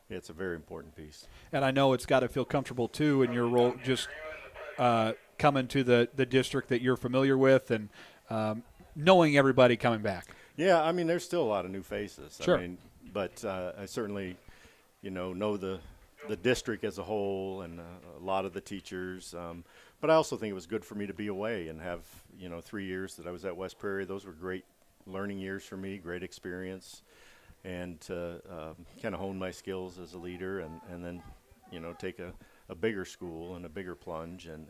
it's a very important piece. And I know it's got to feel comfortable, too, in your role, just coming to the district that you're familiar with and knowing everybody coming back. Yeah, I mean, there's still a lot of new faces. Sure. I mean, but I certainly, know the district as a whole and a lot of the teachers. But I also think it was good for me to be away and have, 3 years that I was at West Prairie. Those were great learning years for me, great experience, and to kind of hone my skills as a leader and then, take a bigger school and a bigger plunge and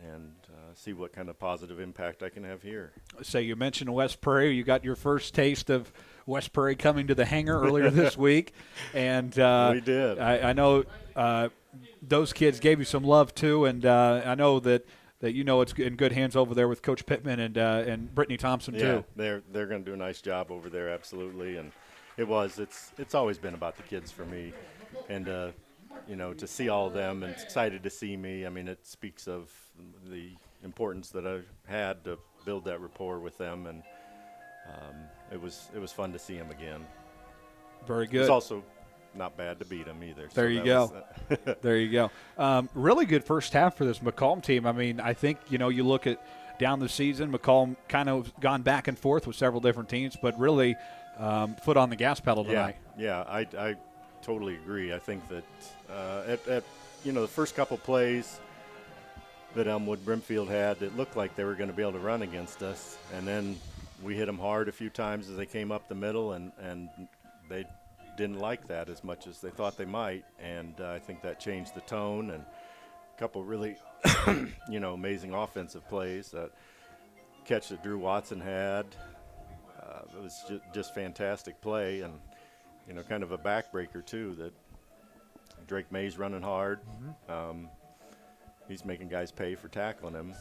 see what kind of positive impact I can have here. So you mentioned West Prairie. You got your first taste of West Prairie coming to the hangar earlier this week. And we did. I know those kids gave you some love too, and I know that it's in good hands over there with Coach Pittman and Brittany Thompson too. Yeah, they're going to do a nice job over there, absolutely. And it's always been about the kids for me, and to see all of them and excited to see me. I mean, it speaks of the importance that I've had to build that rapport with them, and it was fun to see them again. Very good. It's also not bad to beat them either. There you go. There you go. Really good first half for this Macomb team. I mean, I think, you look at down the season, Macomb kind of gone back and forth with several different teams, but really foot on the gas pedal tonight. Yeah, I totally agree. I think that at the first couple plays that Elmwood-Brimfield had, it looked like they were going to be able to run against us, and then we hit them hard a few times as they came up the middle, and they didn't like that as much as they thought they might, and I think that changed the tone, and a couple really amazing offensive plays. That catch that Drew Watson had, it was just fantastic play, and kind of a backbreaker too, that Drake May's running hard. He's making guys pay for tackling him.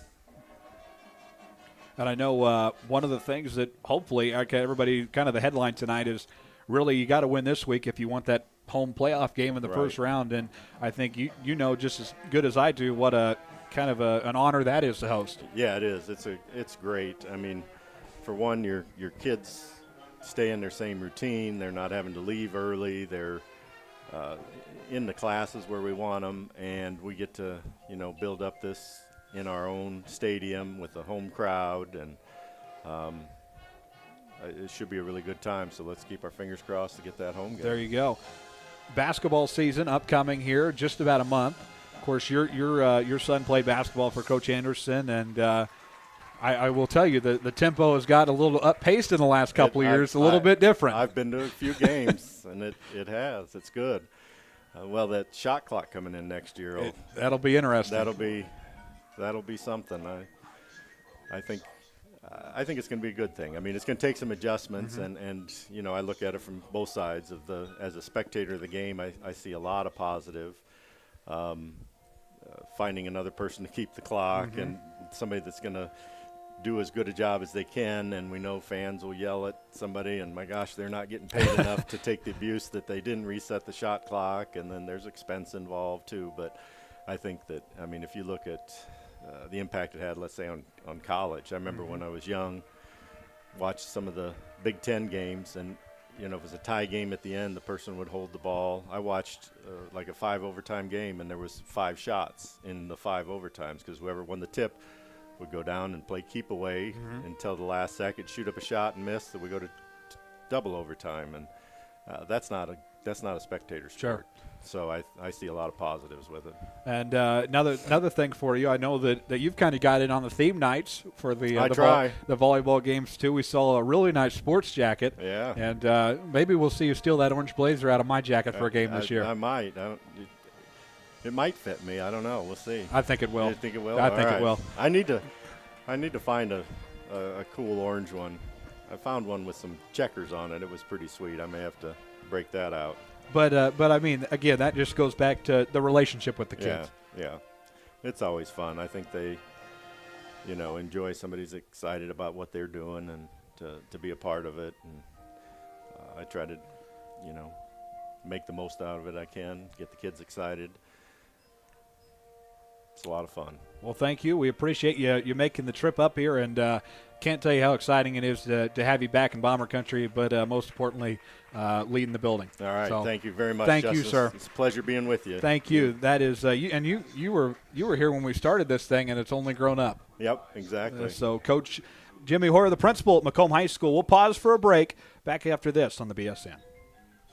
And I know one of the things that hopefully everybody, kind of the headline tonight is really you got to win this week if you want that home playoff game in the first round. And I think you know just as good as I do what a kind of an honor that is to host. Yeah, it is. It's great. I mean, for one, your kids stay in their same routine. They're not having to leave early. They're in the classes where we want them, and we get to build up this in our own stadium with a home crowd, and it should be a really good time. So let's keep our fingers crossed to get that home game. There you go. Basketball season upcoming here, just about a month. Of course, your son played basketball for Coach Anderson, and I will tell you that the tempo has got a little up-paced in the last couple of years, a little bit different. I've been to a few games, and it has. It's good. Well, that shot clock coming in next year, that'll be interesting. That'll be something. I think it's going to be a good thing. I mean, it's going to take some adjustments, and I look at it from both sides of as a spectator of the game. I see a lot of positive. Finding another person to keep the clock and somebody that's going to do as good a job as they can, and we know fans will yell at somebody, and my gosh, they're not getting paid enough to take the abuse that they didn't reset the shot clock, and then there's expense involved too. But I think that, I mean, if you look at the impact it had, let's say on college, I remember when I was young, watched some of the Big Ten games, and if it was a tie game at the end, the person would hold the ball. I watched like a 5 overtime game, and there was 5 shots in the 5 overtimes because whoever won the tip would go down and play keep away until the last second, shoot up a shot and miss, that we go to double overtime, and that's not a spectator sport. Sure. So I see a lot of positives with it. And another thing for you, I know that you've kind of got in on the theme nights for the volleyball games too. We saw a really nice sports jacket. Yeah. And maybe we'll see you steal that orange blazer out of my jacket for a game this year. I might. It might fit me. I don't know. We'll see. I think it will. You think it will? I think it will. I need to find a cool orange one. I found one with some checkers on it. It was pretty sweet. I may have to break that out. But I mean, again, that just goes back to the relationship with the kids. Yeah. It's always fun. I think they, enjoy somebody's excited about what they're doing and to be a part of it. And I try to, make the most out of it I can, get the kids excited. It's a lot of fun. Well, thank you. We appreciate you making the trip up here, and can't tell you how exciting it is to have you back in Bomber Country, but most importantly, leading the building. All right, so, thank you very much, thank Justice. you, sir. It's a pleasure being with you. Thank you. That is you were here when we started this thing, and it's only grown up. Yep, exactly. So, Coach Jimmy Hoyer, the principal at Macomb High School. We'll pause for a break. Back after this on the BSN.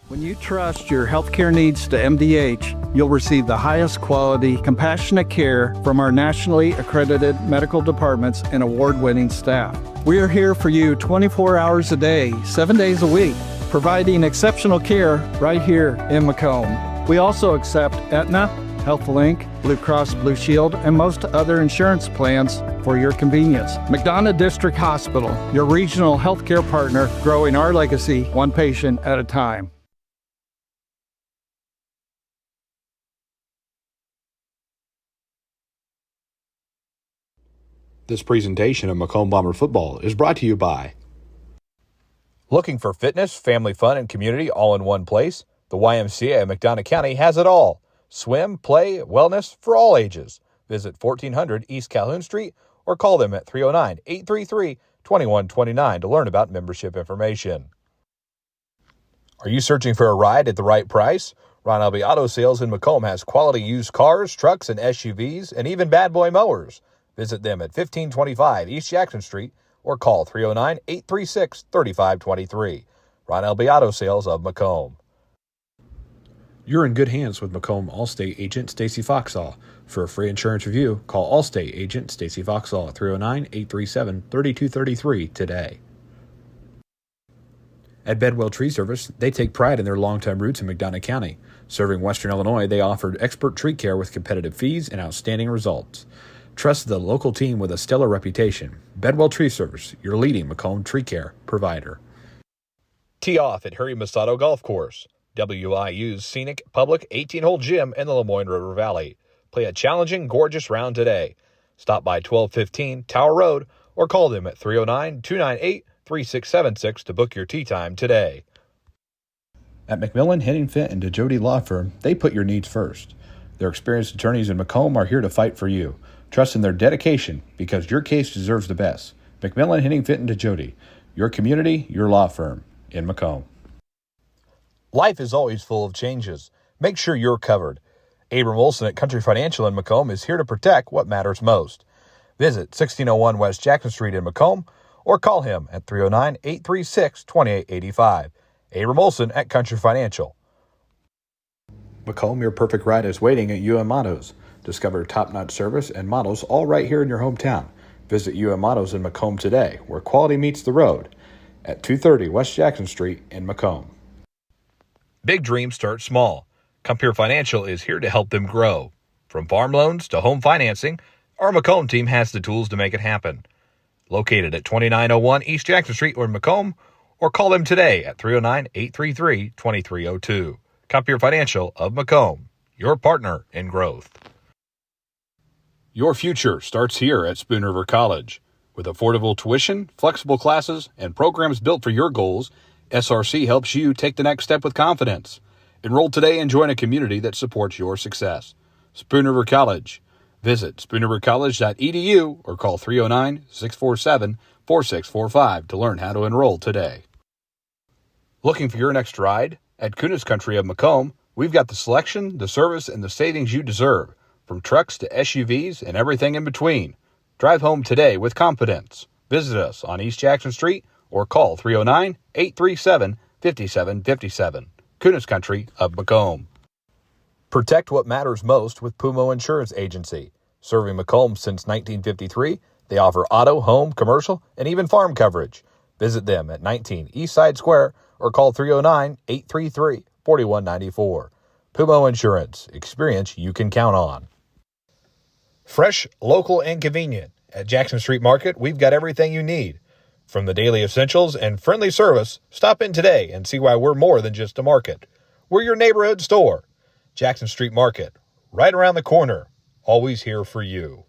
When you trust your healthcare needs to MDH, you'll receive the highest quality, compassionate care from our nationally accredited medical departments and award-winning staff. We are here for you 24 hours a day, 7 days a week, providing exceptional care right here in Macomb. We also accept Aetna, HealthLink, Blue Cross Blue Shield, and most other insurance plans for your convenience. McDonough District Hospital, your regional healthcare partner, growing our legacy one patient at a time. This presentation of Macomb Bomber Football is brought to you by. Looking for fitness, family fun, and community all in one place? The YMCA of McDonough County has it all. Swim, play, wellness for all ages. Visit 1400 East Calhoun Street or call them at 309-833-2129 to learn about membership information. Are you searching for a ride at the right price? Ron Elby Auto Sales in Macomb has quality used cars, trucks, and SUVs, and even bad boy mowers. Visit them at 1525 East Jackson Street or call 309-836-3523. Ron Elby Auto Sales of Macomb. You're in good hands with Macomb Allstate agent Stacy Foxall. For a free insurance review, call Allstate agent Stacy Foxall at 309-837-3233 today. At Bedwell Tree Service, they take pride in their longtime roots in McDonough County. Serving Western Illinois, they offered expert tree care with competitive fees and outstanding results. Trust the local team with a stellar reputation. Bedwell Tree Service, your leading Macomb tree care provider. Tee off at Harry Masato Golf Course, WIU's scenic public 18-hole gym in the Lemoyne River Valley. Play a challenging, gorgeous round today. Stop by 1215 Tower Road or call them at 309-298-3676 to book your tee time today. At McMillan, Henningfit, and DeJody Law Firm, they put your needs first. Their experienced attorneys in Macomb are here to fight for you. Trust in their dedication because your case deserves the best. McMillan, Henningfit, and DeJody, your community, your law firm in Macomb. Life is always full of changes. Make sure you're covered. Abram Olson at Country Financial in Macomb is here to protect what matters most. Visit 1601 West Jackson Street in Macomb or call him at 309-836-2885. Abram Olson at Country Financial. Macomb, your perfect ride is waiting at UM Autos. Discover top-notch service and models all right here in your hometown. Visit UM Autos in Macomb today, where quality meets the road, at 230 West Jackson Street in Macomb. Big dreams start small. Compeer Financial is here to help them grow. From farm loans to home financing, our Macomb team has the tools to make it happen. Located at 2901 East Jackson Street in Macomb, or call them today at 309-833-2302. Compeer Financial of Macomb, your partner in growth. Your future starts here at Spoon River College. With affordable tuition, flexible classes, and programs built for your goals, SRC helps you take the next step with confidence. Enroll today and join a community that supports your success. Spoon River College. Visit spoonrivercollege.edu or call 309-647-4645 to learn how to enroll today. Looking for your next ride? At Kunis Country of Macomb, we've got the selection, the service, and the savings you deserve. From trucks to SUVs and everything in between. Drive home today with confidence. Visit us on East Jackson Street or call 309-837-5757. Kunis Country of Macomb. Protect what matters most with Pumo Insurance Agency. Serving Macomb since 1953, they offer auto, home, commercial, and even farm coverage. Visit them at 19 Eastside Square or call 309-833-4194. Pumo Insurance. Experience you can count on. Fresh, local, and convenient. At Jackson Street Market, we've got everything you need. From the daily essentials and friendly service, stop in today and see why we're more than just a market. We're your neighborhood store. Jackson Street Market, right around the corner. Always here for you.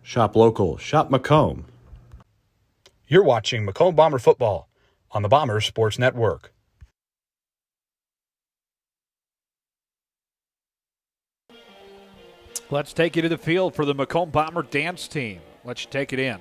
Shop local. Shop Macomb. You're watching Macomb Bomber Football on the Bombers Sports Network. Let's take you to the field for the Macomb Bomber dance team. Let's take it in.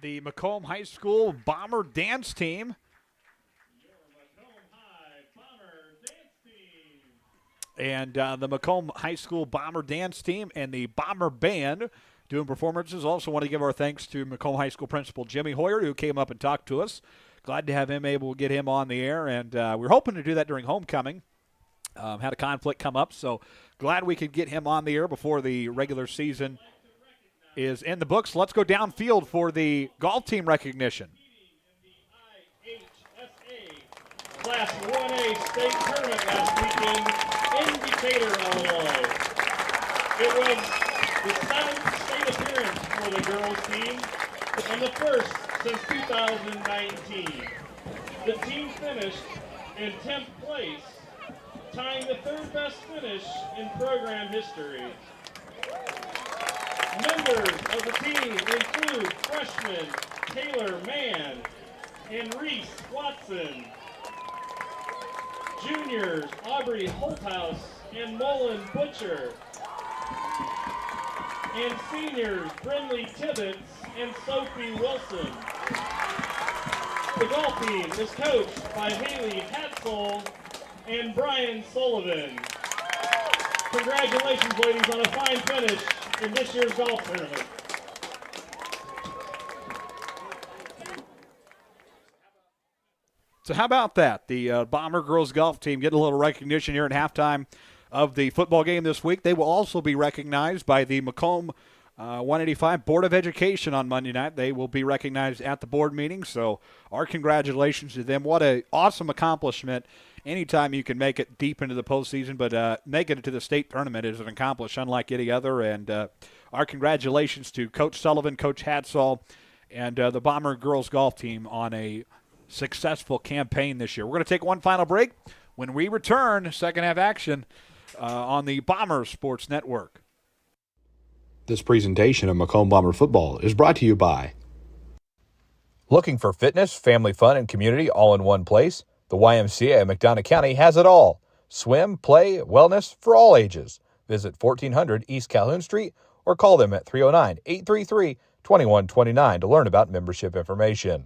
the Macomb High School Bomber Dance Team. And the Macomb High School Bomber Dance Team and the Bomber Band doing performances. Also want to give our thanks to Macomb High School Principal Jimmy Hoyer, who came up and talked to us. Glad to have him able to get him on the air, and we're hoping to do that during homecoming. Had a conflict come up, so glad we could get him on the air before the regular season is in the books. Let's go downfield for the golf team recognition. Class 1A state tournament last weekend in Decatur, Illinois. It was the 7th state appearance for the girls team and the first since 2019. The team finished in 10th place, tying the 3rd best finish in program history. Members of the team include freshmen Taylor Mann and Reese Watson, juniors Aubrey Holthouse and Mullen Butcher, and seniors Brinley Tibbetts and Sophie Wilson. The golf team is coached by Haley Hatzel and Brian Sullivan. Congratulations, ladies, on a fine finish in this year's golf tournament. So how about that? The Bomber girls golf team getting a little recognition here at halftime of the football game this week. They will also be recognized by the Macomb 185 Board of Education on Monday night. They will be recognized at the board meeting, so our congratulations to them. What an awesome accomplishment. Anytime you can make it deep into the postseason, but making it to the state tournament is an accomplishment unlike any other, and our congratulations to Coach Sullivan, Coach Hadsall, and the Bomber girls golf team on a successful campaign this year. We're going to take one final break. When we return, second half action on the Bomber Sports Network. This presentation of Macomb Bomber football is brought to you by. Looking for fitness, family fun, and community all in one place? The YMCA of McDonough County has it all. Swim, play, wellness for all ages. Visit 1400 East Calhoun Street or call them at 309-833-2129 to learn about membership information.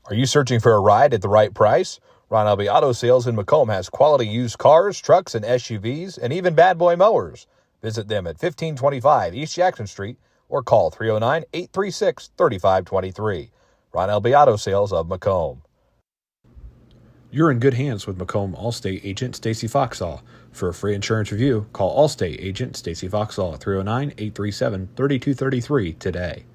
Are you searching for a ride at the right price? Ron Elby Auto Sales in Macomb has quality used cars, trucks, and SUVs, and even bad boy mowers. Visit them at 1525 East Jackson Street or call 309-836-3523. Ron Elby Auto Sales of Macomb. You're in good hands with Macomb Allstate agent Stacy Foxall. For a free insurance review, call Allstate agent Stacy Foxall at 309-837-3233 today.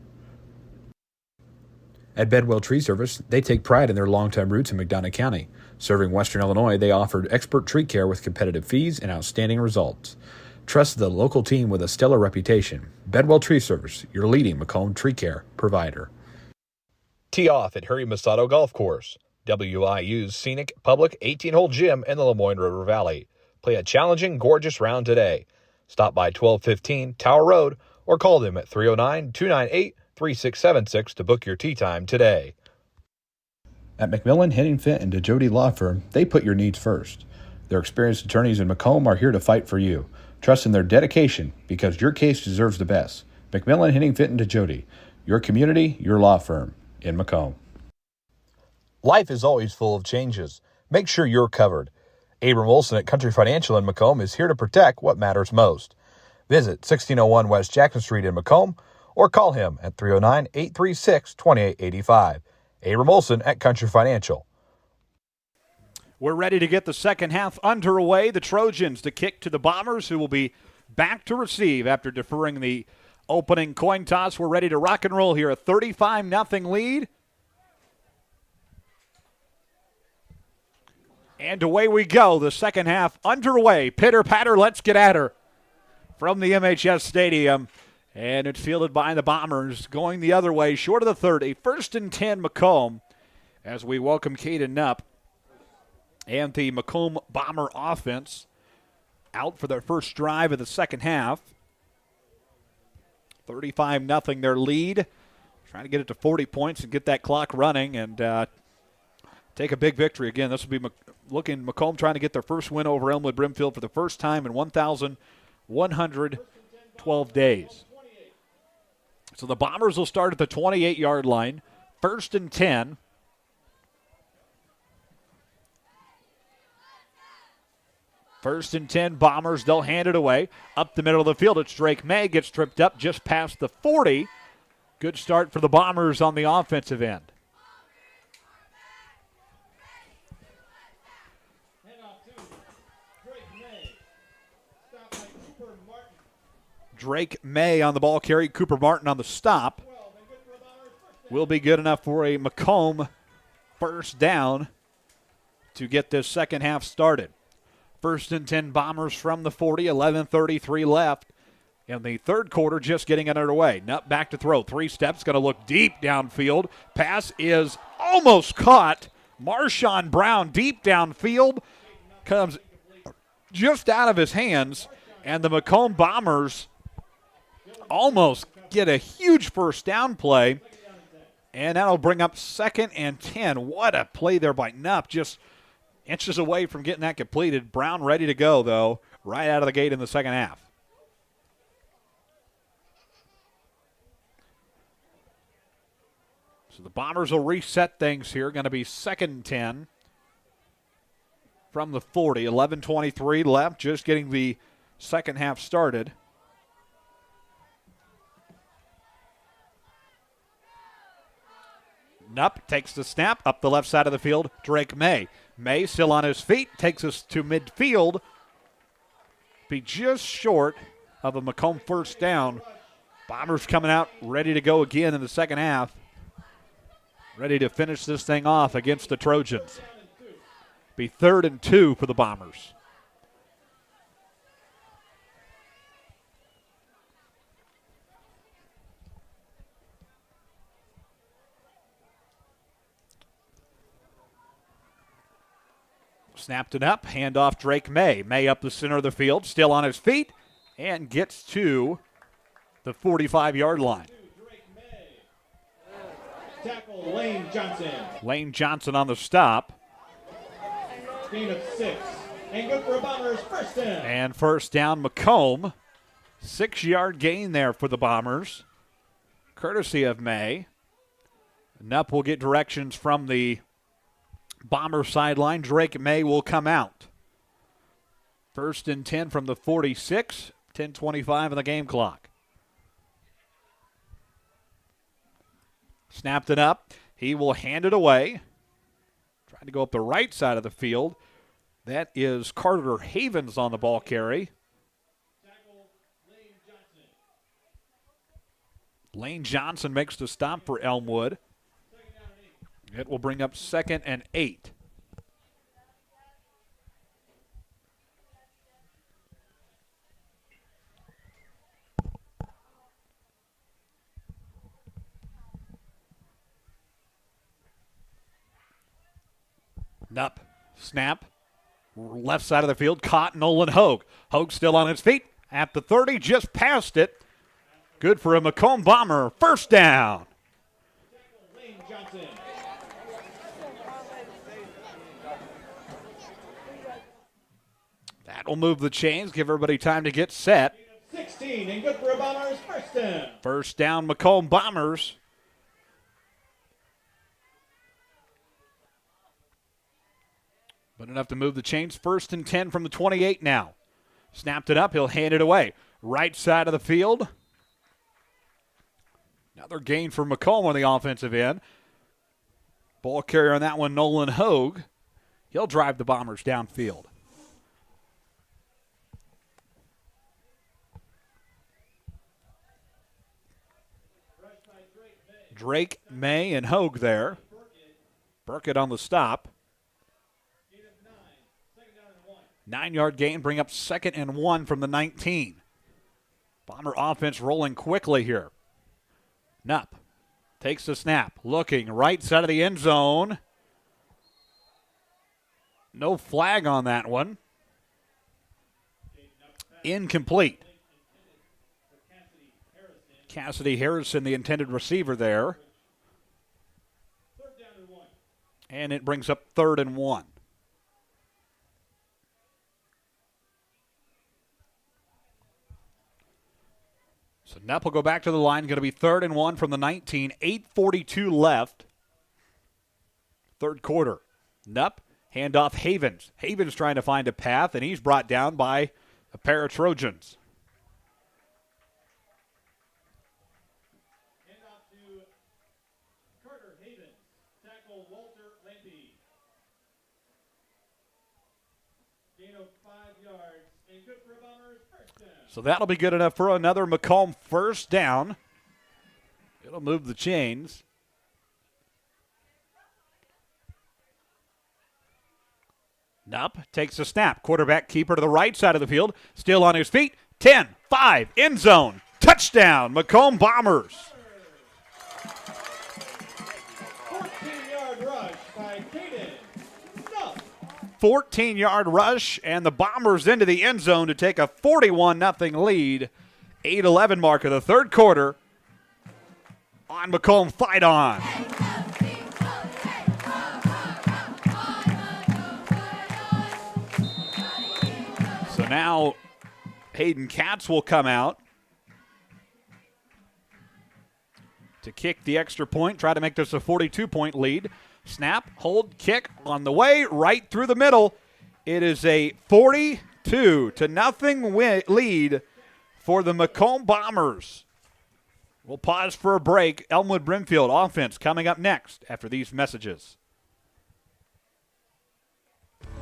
At Bedwell Tree Service, they take pride in their long-time roots in McDonough County. Serving Western Illinois, they offered expert tree care with competitive fees and outstanding results. Trust the local team with a stellar reputation. Bedwell Tree Service, your leading Macomb tree care provider. Tee off at Harry Masato Golf Course, WIU's scenic public 18-hole gym in the Lemoyne River Valley. Play a challenging, gorgeous round today. Stop by 1215 Tower Road or call them at 309-298-3676 to book your tee time today. At McMillan, Henning Fint, and DeJody Law Firm, they put your needs first. Their experienced attorneys in Macomb are here to fight for you. Trust in their dedication because your case deserves the best. McMillan, Henning Fint, and DeJody, your community, your law firm in Macomb. Life is always full of changes. Make sure you're covered. Abram Olson at Country Financial in Macomb is here to protect what matters most. Visit 1601 West Jackson Street in Macomb or call him at 309-836-2885. Abram Olson at Country Financial. We're ready to get the second half underway. The Trojans to kick to the Bombers, who will be back to receive after deferring the opening coin toss. We're ready to rock and roll here. A 35-0 lead. And away we go. The second half underway. Pitter-patter, let's get at her. From the MHS Stadium. And it's fielded by the Bombers. Going the other way, short of the 30. 1st and 10 Macomb as we welcome Caden Knupp and the Macomb Bomber offense out for their first drive of the second half. 35-0 their lead. Trying to get it to 40 points and get that clock running and take a big victory. Again, this will be Macomb trying to get their first win over Elmwood-Brimfield for the first time in 1,112 days. So the Bombers will start at the 28-yard line. 1st and 10. First and 10, Bombers. They'll hand it away. Up the middle of the field, it's Drake May. Gets tripped up just past the 40. Good start for the Bombers on the offensive end. Drake May on the ball carry. Cooper Martin on the stop. Will be good enough for a Macomb first down to get this second half started. 1st and 10, Bombers from the 40, 11:33 left. In the third quarter, just getting it underway. Nutt back to throw. 3 steps, going to look deep downfield. Pass is almost caught. Marshawn Brown deep downfield. Comes just out of his hands. And the Macomb Bombers almost get a huge first down play. And that'll bring up 2nd and 10. What a play there by Nutt. Just inches away from getting that completed. Brown ready to go, though, right out of the gate in the second half. So the Bombers will reset things here. Going to be 2nd and 10 from the 40. 11:23 left, just getting the second half started. Nutt takes the snap up the left side of the field. Drake May. May still on his feet, takes us to midfield. Be just short of a Macomb first down. Bombers coming out ready to go again in the second half. Ready to finish this thing off against the Trojans. Be 3rd and 2 for the Bombers. Snapped it up, handoff Drake May. May up the center of the field, still on his feet, and gets to the 45-yard line. Tackle Lane Johnson. Lane Johnson on the stop. Gain of 6. And good for a Bombers first down. And first down, Macomb. 6-yard gain there for the Bombers, courtesy of May. Nutt will get directions from the Bomber sideline. Drake May will come out. 1st and 10 from the 46. 10:25 on the game clock. Snapped it up. He will hand it away. Trying to go up the right side of the field. That is Carter Havens on the ball carry. Lane Johnson makes the stop for Elmwood. It will bring up 2nd and 8. Nutt, snap, left side of the field, caught Nolan Hogue. Hogue still on his feet at the 30, just past it. Good for a Macomb Bomber, first down. That'll move the chains, give everybody time to get set. 16 and good for a Bombers first down. First down, Macomb Bombers. But enough to move the chains. 1st and 10 from the 28 now. Snapped it up. He'll hand it away. Right side of the field. Another gain for Macomb on the offensive end. Ball carrier on that one, Nolan Hogue. He'll drive the Bombers downfield. Drake, May, and Hogue there. Burkett on the stop. 9-yard gain, bring up 2nd and 1 from the 19. Bomber offense rolling quickly here. Nutt takes the snap, looking right side of the end zone. No flag on that one. Incomplete. Cassidy Harrison, the intended receiver there. And it brings up 3rd and 1. So Knupp will go back to the line. Going to be 3rd and 1 from the 19. 8:42 left. Third quarter. Knupp, handoff Havens. Havens trying to find a path, and he's brought down by a pair of Trojans. Handoff to Carter Havens. Tackle Walter Lampy. Gain of 5 yards and good for Bombers first down. So that'll be good enough for another Macomb first down. It'll move the chains. Knupp takes a snap. Quarterback keeper to the right side of the field. Still on his feet. 10, 5, end zone. Touchdown, Macomb Bombers. 14-yard rush by Caden Knupp. 14-yard rush, and the Bombers into the end zone to take a 41-0 lead. 8:11 mark of the third quarter on Macomb Fight On. So now Hayden Katz will come out to kick the extra point, try to make this a 42-point lead. Snap, hold, kick on the way, right through the middle. It is a 42-0 lead for the Macomb Bombers. We'll pause for a break. Elmwood-Brimfield offense coming up next after these messages.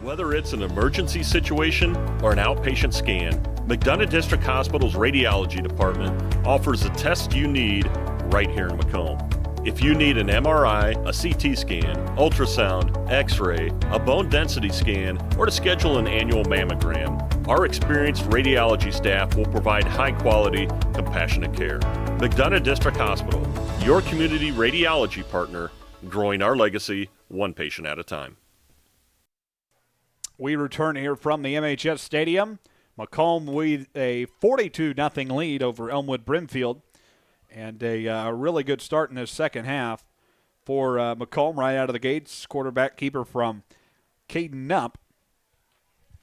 Whether it's an emergency situation or an outpatient scan, McDonough District Hospital's radiology department offers the test you need right here in Macomb. If you need an MRI, a CT scan, ultrasound, x-ray, a bone density scan, or to schedule an annual mammogram, our experienced radiology staff will provide high-quality, compassionate care. McDonough District Hospital, your community radiology partner, growing our legacy one patient at a time. We return here from the MHS Stadium. Macomb with a 42-0 lead over Elmwood-Brimfield. And a really good start in this second half for Macomb right out of the gates. Quarterback keeper from Caden Knupp.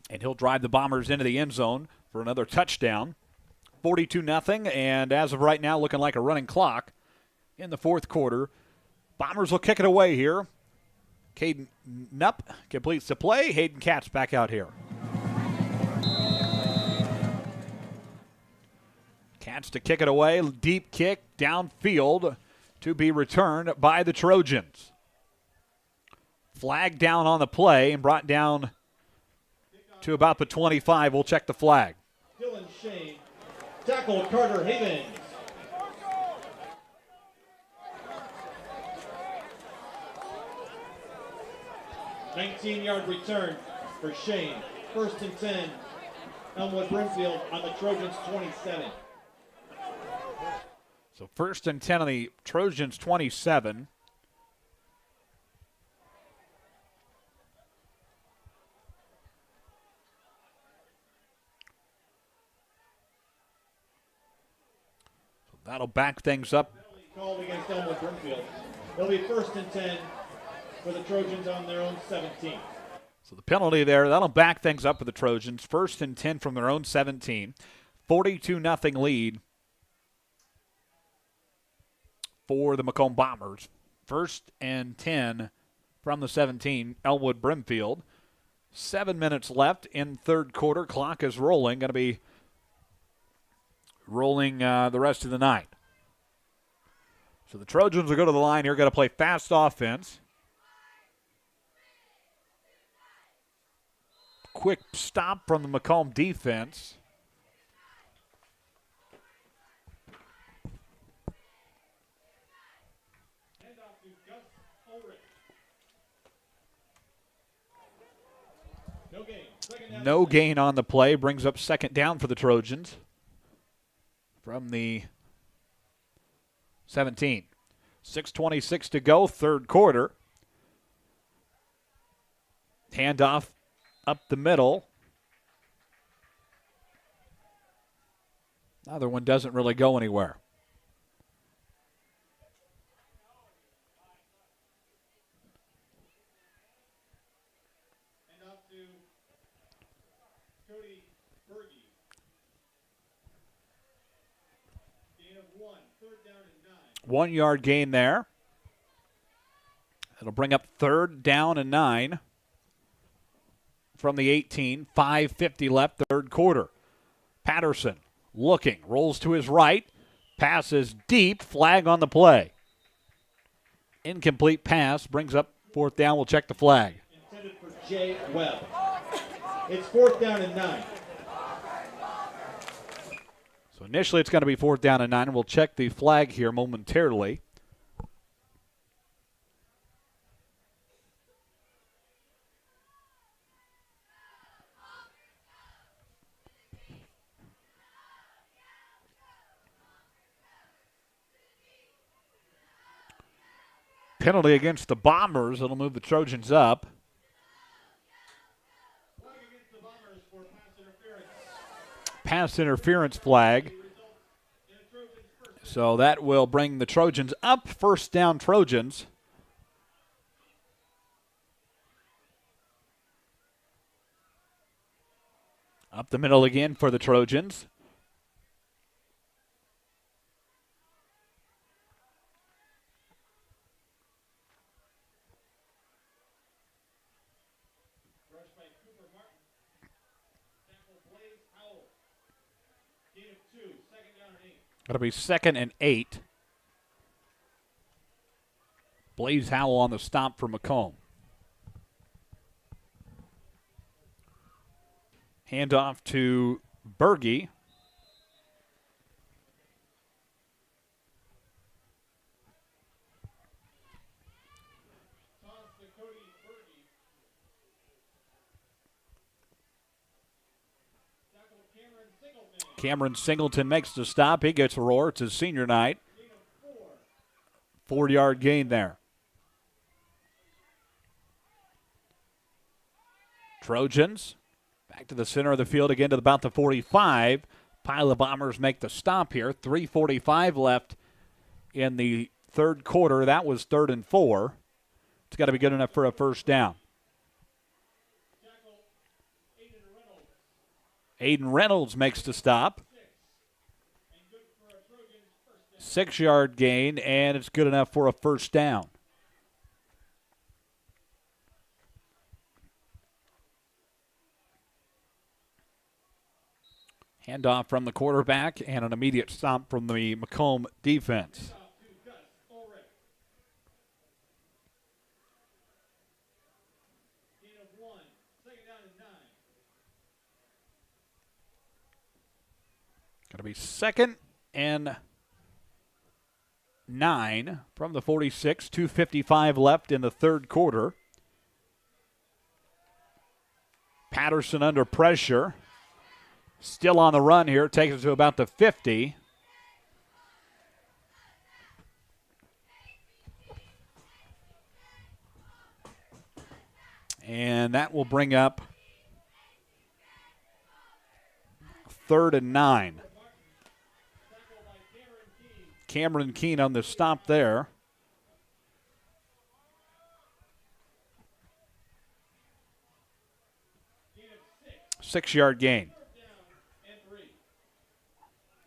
And he'll drive the Bombers into the end zone for another touchdown. 42-0, and as of right now, looking like a running clock in the fourth quarter. Bombers will kick it away here. Caden Knupp completes the play. Hayden Katz back out here. Katz to kick it away. Deep kick downfield to be returned by the Trojans. Flag down on the play and brought down to about the 25. We'll check the flag. Dylan Shane tackled Carter Havens. Nineteen-yard return for Shane. 1st and 10. Elmwood-Brimfield on the Trojans' 27. So 1st and 10 on the Trojans' 27. So that'll back things up. Called against Elmwood-Brimfield. It'll be 1st and 10 for the Trojans on their own 17. So the penalty there, that'll back things up for the Trojans. 1st and 10 from their own 17. 42-0 lead for the Macomb Bombers. 1st and 10 from the 17, Elmwood-Brimfield. 7 minutes left in third quarter. Clock is rolling. Going to be rolling the rest of the night. So the Trojans will go to the line here. Going to play fast offense. Quick stop from the Macomb defense. No gain on the play. Brings up 2nd down for the Trojans from the 17. 6:26 to go, third quarter. Handoff up the middle. Another one doesn't really go anywhere. 1 yard gain there. It'll bring up 3rd down and 9 from the 18. 5:50 left, third quarter. Patterson looking, rolls to his right, passes deep, flag on the play. Incomplete pass, brings up 4th down. We'll check the flag. Intended for Jay Webb. It's 4th down and 9. So initially it's going to be 4th down and 9. We'll check the flag here momentarily. Penalty against the Bombers. It'll move the Trojans up. Pass interference flag. So that will bring the Trojans up. 1st down, Trojans. Up the middle again for the Trojans. That'll be 2nd and 8. Blaze Howell on the stop for Macomb. Hand off to Berge. Cameron Singleton makes the stop. He gets a roar. It's his senior night. 4-yard gain there. Trojans back to the center of the field again to about the 45. Pile of Bombers make the stop here. 3:45 left in the third quarter. That was 3rd and 4. It's got to be good enough for a 1st down. Aiden Reynolds makes the stop. 6-yard gain, and it's good enough for a 1st down. Handoff from the quarterback and an immediate stop from the Macomb defense. Going to be 2nd and 9 from the 46. 2:55 left in the third quarter. Patterson under pressure. Still on the run here. Takes it to about the 50. And that will bring up 3rd and 9. Cameron Keene on the stop there. Six-yard gain.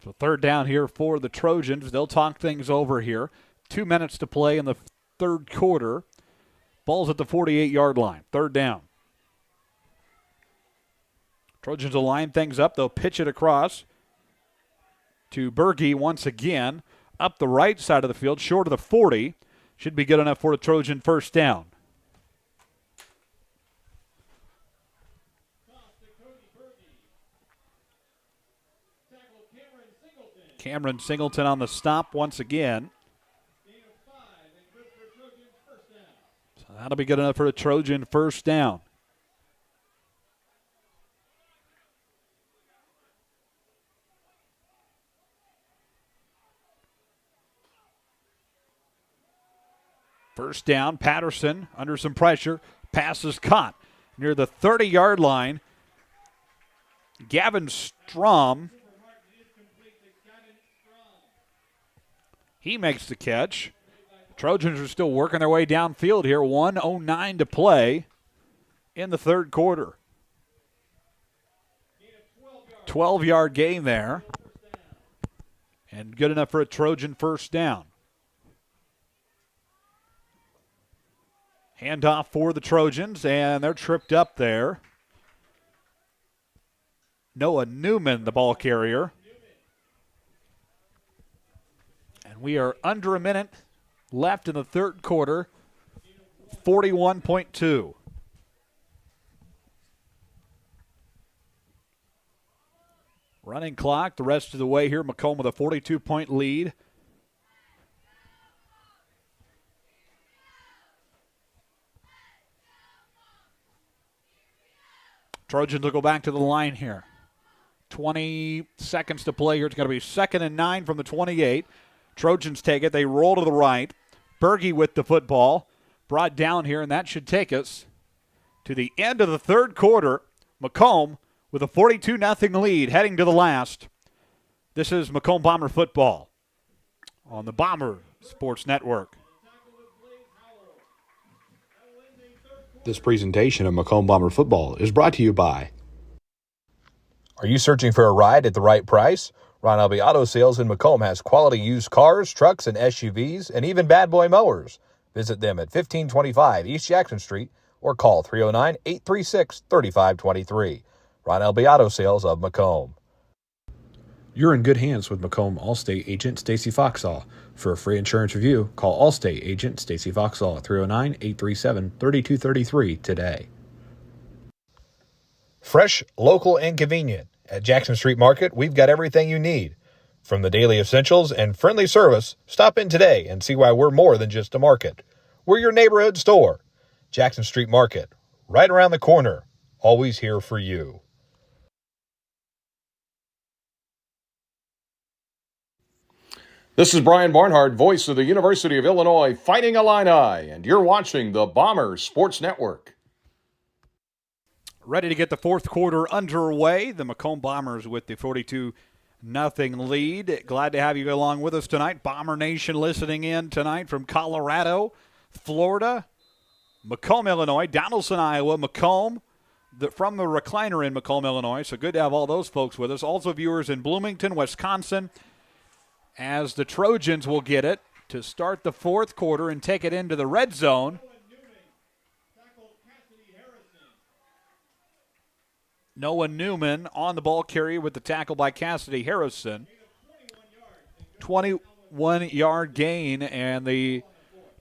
So 3rd down here for the Trojans. They'll talk things over here. 2 minutes to play in the third quarter. Ball's at the 48-yard line. 3rd down. Trojans will line things up. They'll pitch it across to Berge once again. Up the right side of the field, short of the 40. Should be good enough for a Trojan 1st down. Cameron Singleton on the stop once again. So that'll be good enough for a Trojan 1st down. First down, Patterson under some pressure. Pass is caught near the 30-yard line. Gavin Strom. He makes the catch. Trojans are still working their way downfield here. 1:09 to play in the third quarter. 12-yard gain there. And good enough for a Trojan first down. Handoff for the Trojans, and they're tripped up there. Noah Newman, the ball carrier. And we are under a minute left in the third quarter, 41.2. Running clock the rest of the way here. Macomb with a 42-point lead. Trojans will go back to the line here. 20 seconds to play here. It's going to be 2nd and 9 from the 28. Trojans take it. They roll to the right. Berge with the football. Brought down here, and that should take us to the end of the third quarter. Macomb with a 42-0 lead heading to the last. This is Macomb Bomber football on the Bomber Sports Network. This presentation of Macomb Bomber football is brought to you by. Are you searching for a ride at the right price? Ron Elby Auto Sales in Macomb has quality used cars, trucks, and SUVs, and even bad boy mowers. Visit them at 1525 East Jackson Street or call 309-836-3523. Ron Elby Auto Sales of Macomb. You're in good hands with Macomb Allstate agent Stacy Foxall. For a free insurance review, call Allstate agent Stacy Foxall at 309-837-3233 today. Fresh, local, and convenient. At Jackson Street Market, we've got everything you need. From the daily essentials and friendly service, stop in today and see why we're more than just a market. We're your neighborhood store. Jackson Street Market, right around the corner. Always here for you. This is Brian Barnhart, voice of the University of Illinois Fighting Illini, and you're watching the Bomber Sports Network. Ready to get the fourth quarter underway. The Macomb Bombers with the 42-0 lead. Glad to have you along with us tonight. Bomber Nation listening in tonight from Colorado, Florida, Macomb, Illinois, Donaldson, Iowa, Macomb, from the recliner in Macomb, Illinois. So good to have all those folks with us. Also viewers in Bloomington, Wisconsin, as the Trojans will get it to start the fourth quarter and take it into the red zone. Noah Newman on the ball carrier with the tackle by Cassidy Harrison. 21-yard gain, and the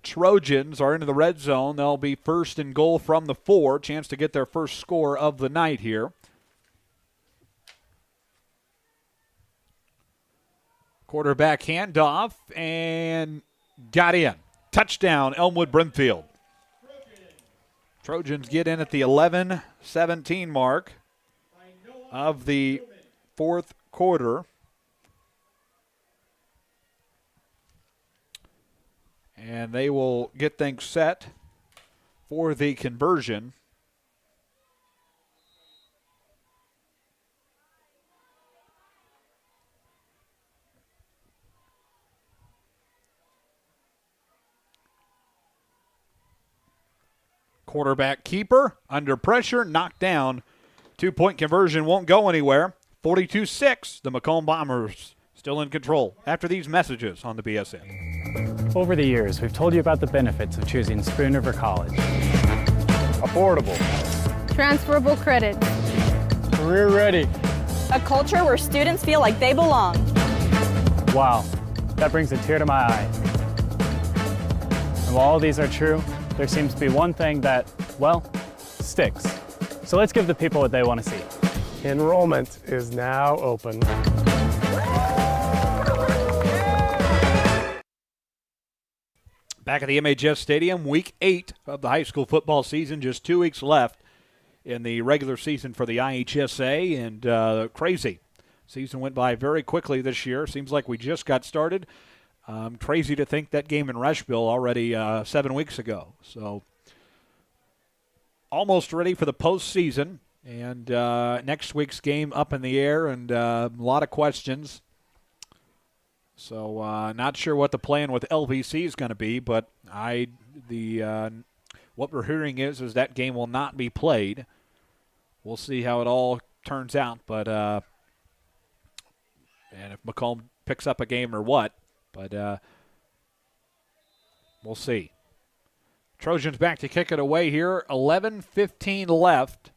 Trojans are into the red zone. They'll be first and goal from the 4. Chance to get their first score of the night here. Quarterback handoff, and got in. Touchdown, Elmwood-Brimfield. Trojans get in at the 11-17 mark of the fourth quarter. And they will get things set for the conversion. Quarterback keeper under pressure, knocked down. 2-point conversion won't go anywhere. 42-6, the Macomb Bombers still in control after these messages on the BSN. Over the years, we've told you about the benefits of choosing Spoon River College. Affordable. Transferable credit. Career ready. A culture where students feel like they belong. Wow, that brings a tear to my eye. And while all these are true, there seems to be one thing that, well, sticks. So let's give the people what they want to see. Enrollment is now open. Back at the MHS Stadium, week 8 of the high school football season. Just 2 weeks left in the regular season for the IHSA, and crazy. Season went by very quickly this year. Seems like we just got started. Crazy to think that game in Rushville already 7 weeks ago. So almost ready for the postseason, and next week's game up in the air, and a lot of questions. So not sure what the plan with LVC is going to be, but what we're hearing is that game will not be played. We'll see how it all turns out, but and if Macomb picks up a game or what. But we'll see. Trojans back to kick it away here. 11:15 left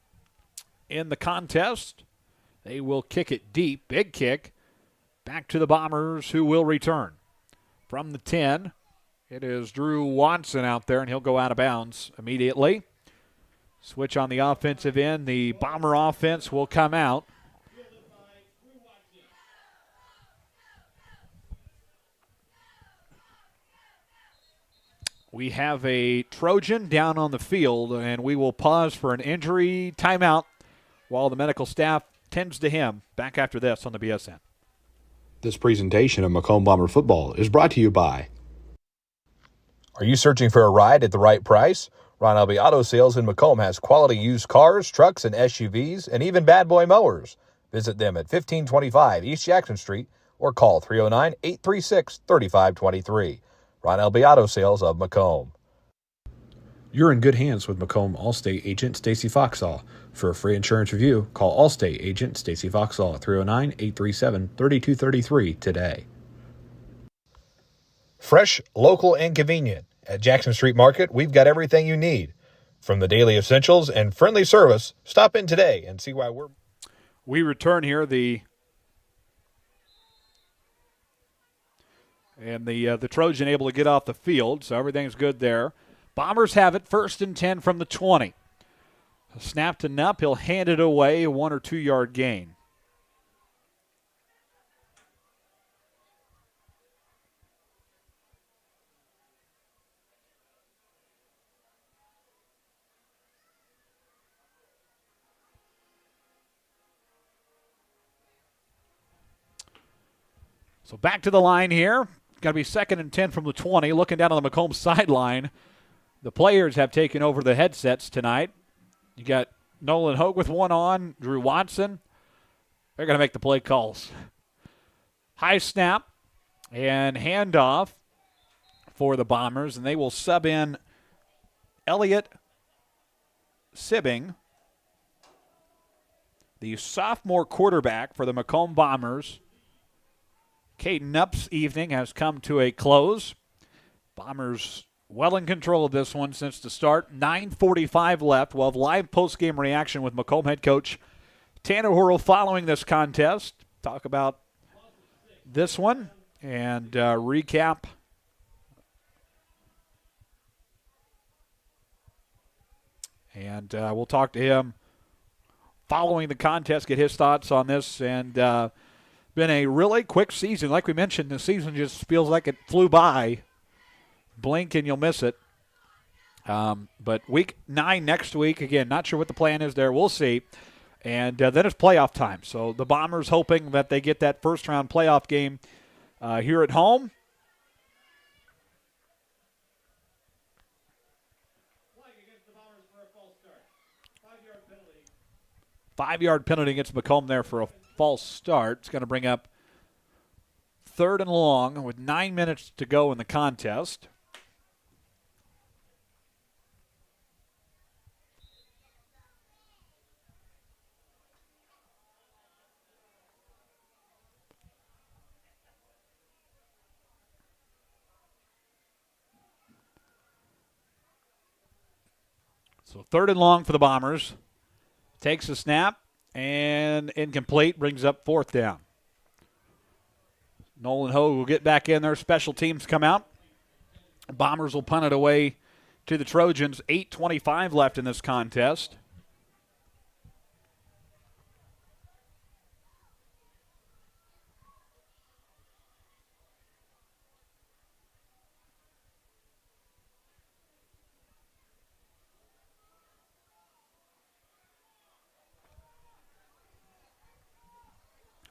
in the contest. They will kick it deep. Big kick. Back to the Bombers, who will return. From the 10, it is Drew Watson out there, and he'll go out of bounds immediately. Switch on the offensive end. The Bomber offense will come out. We have a Trojan down on the field, and we will pause for an injury timeout while the medical staff tends to him. Back after this on the BSN. This presentation of Macomb Bomber football is brought to you by. Are you searching for a ride at the right price? Ron Elby Auto Sales in Macomb has quality used cars, trucks, and SUVs, and even bad boy mowers. Visit them at 1525 East Jackson Street or call 309-836-3523. Ron Elby Auto Sales of Macomb. You're in good hands with Macomb Allstate agent Stacy Foxall. For a free insurance review, call Allstate agent Stacy Foxall at 309-837-3233 today. Fresh, local, and convenient. At Jackson Street Market, we've got everything you need. From the daily essentials and friendly service, stop in today and see why we return here. The Trojan able to get off the field, so everything's good there. Bombers have it, 1st and 10 from the 20. A snap to Nupp. He'll hand it away, a 1 or 2 yard gain. So back to the line here. Got to be 2nd and 10 from the 20. Looking down on the Macomb sideline, the players have taken over the headsets tonight. You got Nolan Hogue with one on, Drew Watson. They're going to make the play calls. High snap and handoff for the Bombers, and they will sub in Elliott Sibbing, the sophomore quarterback for the Macomb Bombers. Caden Nupp's evening has come to a close. Bombers well in control of this one since the start. 9:45 left. We'll have live post-game reaction with Macomb head coach Tanner Horrell following this contest. Talk about this one and recap. And we'll talk to him following the contest, get his thoughts on this. And been a really quick season. Like we mentioned, the season just feels like it flew by. Blink and you'll miss it. But week 9 next week, again, not sure what the plan is there. We'll see. And then it's playoff time. So the Bombers hoping that they get that first-round playoff game here at home. Flag against the Bombers for a false start. 5-yard penalty. 5-yard penalty against Macomb there for a false start. It's going to bring up 3rd and long with 9 minutes to go in the contest. So 3rd and long for the Bombers. Takes a snap and incomplete, brings up 4th down. Nolan Hogue will get back in there. Special teams come out. Bombers will punt it away to the Trojans. 8:25 left in this contest.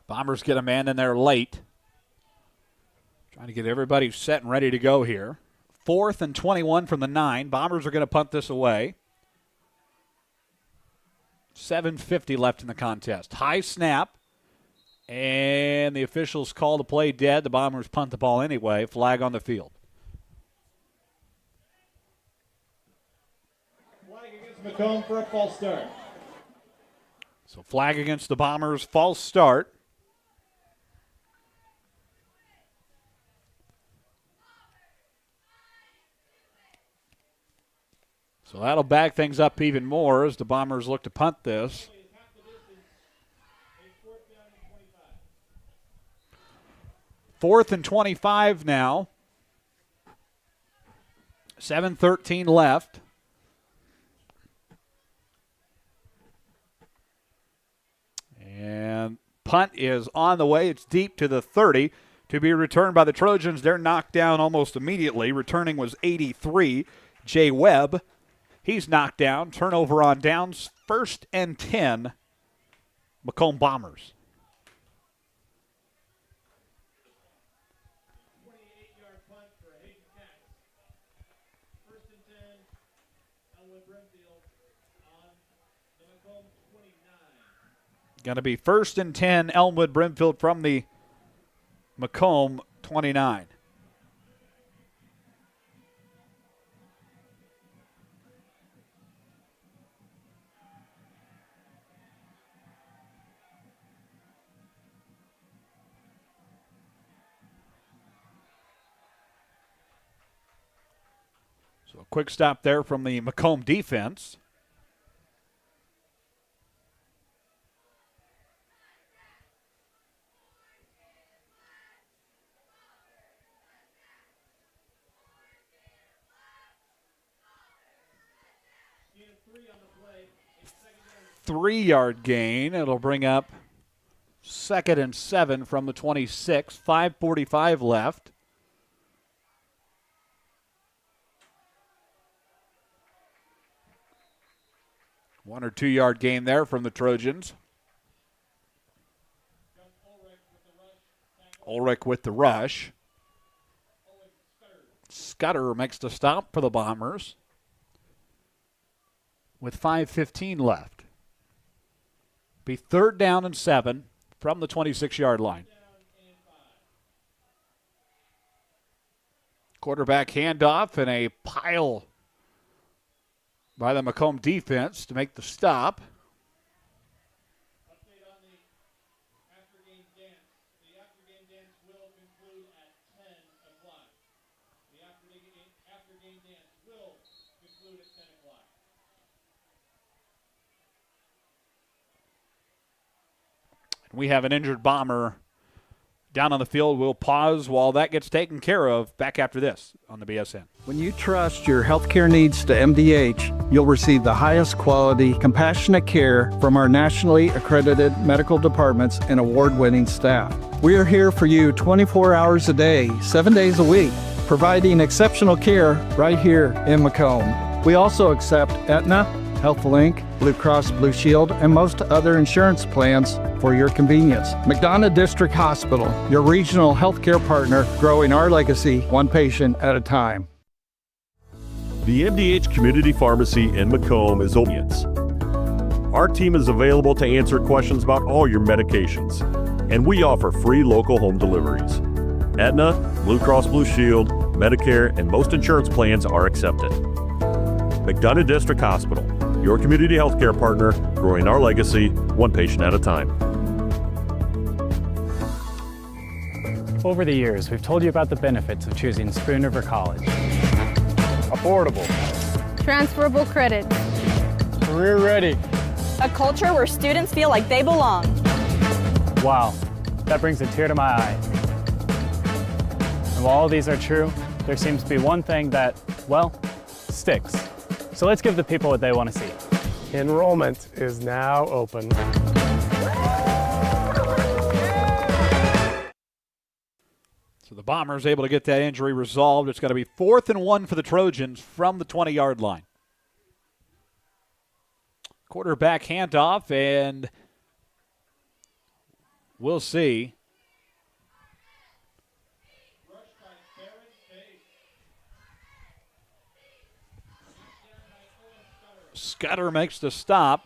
Bombers get a man in there late. Trying to get everybody set and ready to go here. 4th and 21 from the 9. Bombers are going to punt this away. 7:50 left in the contest. High snap. And the officials call the play dead. The Bombers punt the ball anyway. Flag on the field. Flag against Macomb for a false start. So flag against the Bombers. False start. So that'll back things up even more as the Bombers look to punt this. 4th and 25 now. 7:13 left. And punt is on the way. It's deep to the 30 to be returned by the Trojans. They're knocked down almost immediately. Returning was 83, Jay Webb. He's knocked down. Turnover on downs. 1st and 10, Macomb Bombers. 28-yard punt for Hayden Katz. 1st and 10, Elmwood-Brimfield on the Macomb 29. Going to be 1st and 10, Elmwood-Brimfield from the Macomb 29. So a quick stop there from the Macomb defense. Three-yard gain. It'll bring up 2nd and 7 from the 26. 5:45 left. One or 2 yard gain there from the Trojans. Ulrich with the rush. Scudder makes the stop for the Bombers with 5:15 left. Be 3rd down and 7 from the 26-yard line. Quarterback handoff and a pile by the Macomb defense to make the stop. Update on the after-game dance. The after-game dance will conclude at 10 o'clock. The after-game dance will conclude at 10 o'clock. We have an injured Bomber down on the field. We'll pause while that gets taken care of. Back after this on the BSN. When you trust your healthcare needs to MDH, you'll receive the highest quality, compassionate care from our nationally accredited medical departments and award-winning staff. We are here for you 24 hours a day, 7 days a week, providing exceptional care right here in Macomb. We also accept Aetna, HealthLink, Blue Cross Blue Shield, and most other insurance plans for your convenience. McDonough District Hospital, your regional healthcare partner, growing our legacy one patient at a time. The MDH Community Pharmacy in Macomb is open. Our team is available to answer questions about all your medications, and we offer free local home deliveries. Aetna, Blue Cross Blue Shield, Medicare, and most insurance plans are accepted. McDonough District Hospital, your community healthcare partner, growing our legacy one patient at a time. Over the years, we've told you about the benefits of choosing Spoon River College. Affordable. Transferable credit. Career ready. A culture where students feel like they belong. Wow, that brings a tear to my eye. And while all these are true, there seems to be one thing that, well, sticks. So let's give the people what they want to see. Enrollment is now open. So the Bombers able to get that injury resolved. It's going to be 4th and 1 for the Trojans from the 20-yard line. Quarterback handoff, and we'll see. Scudder makes the stop.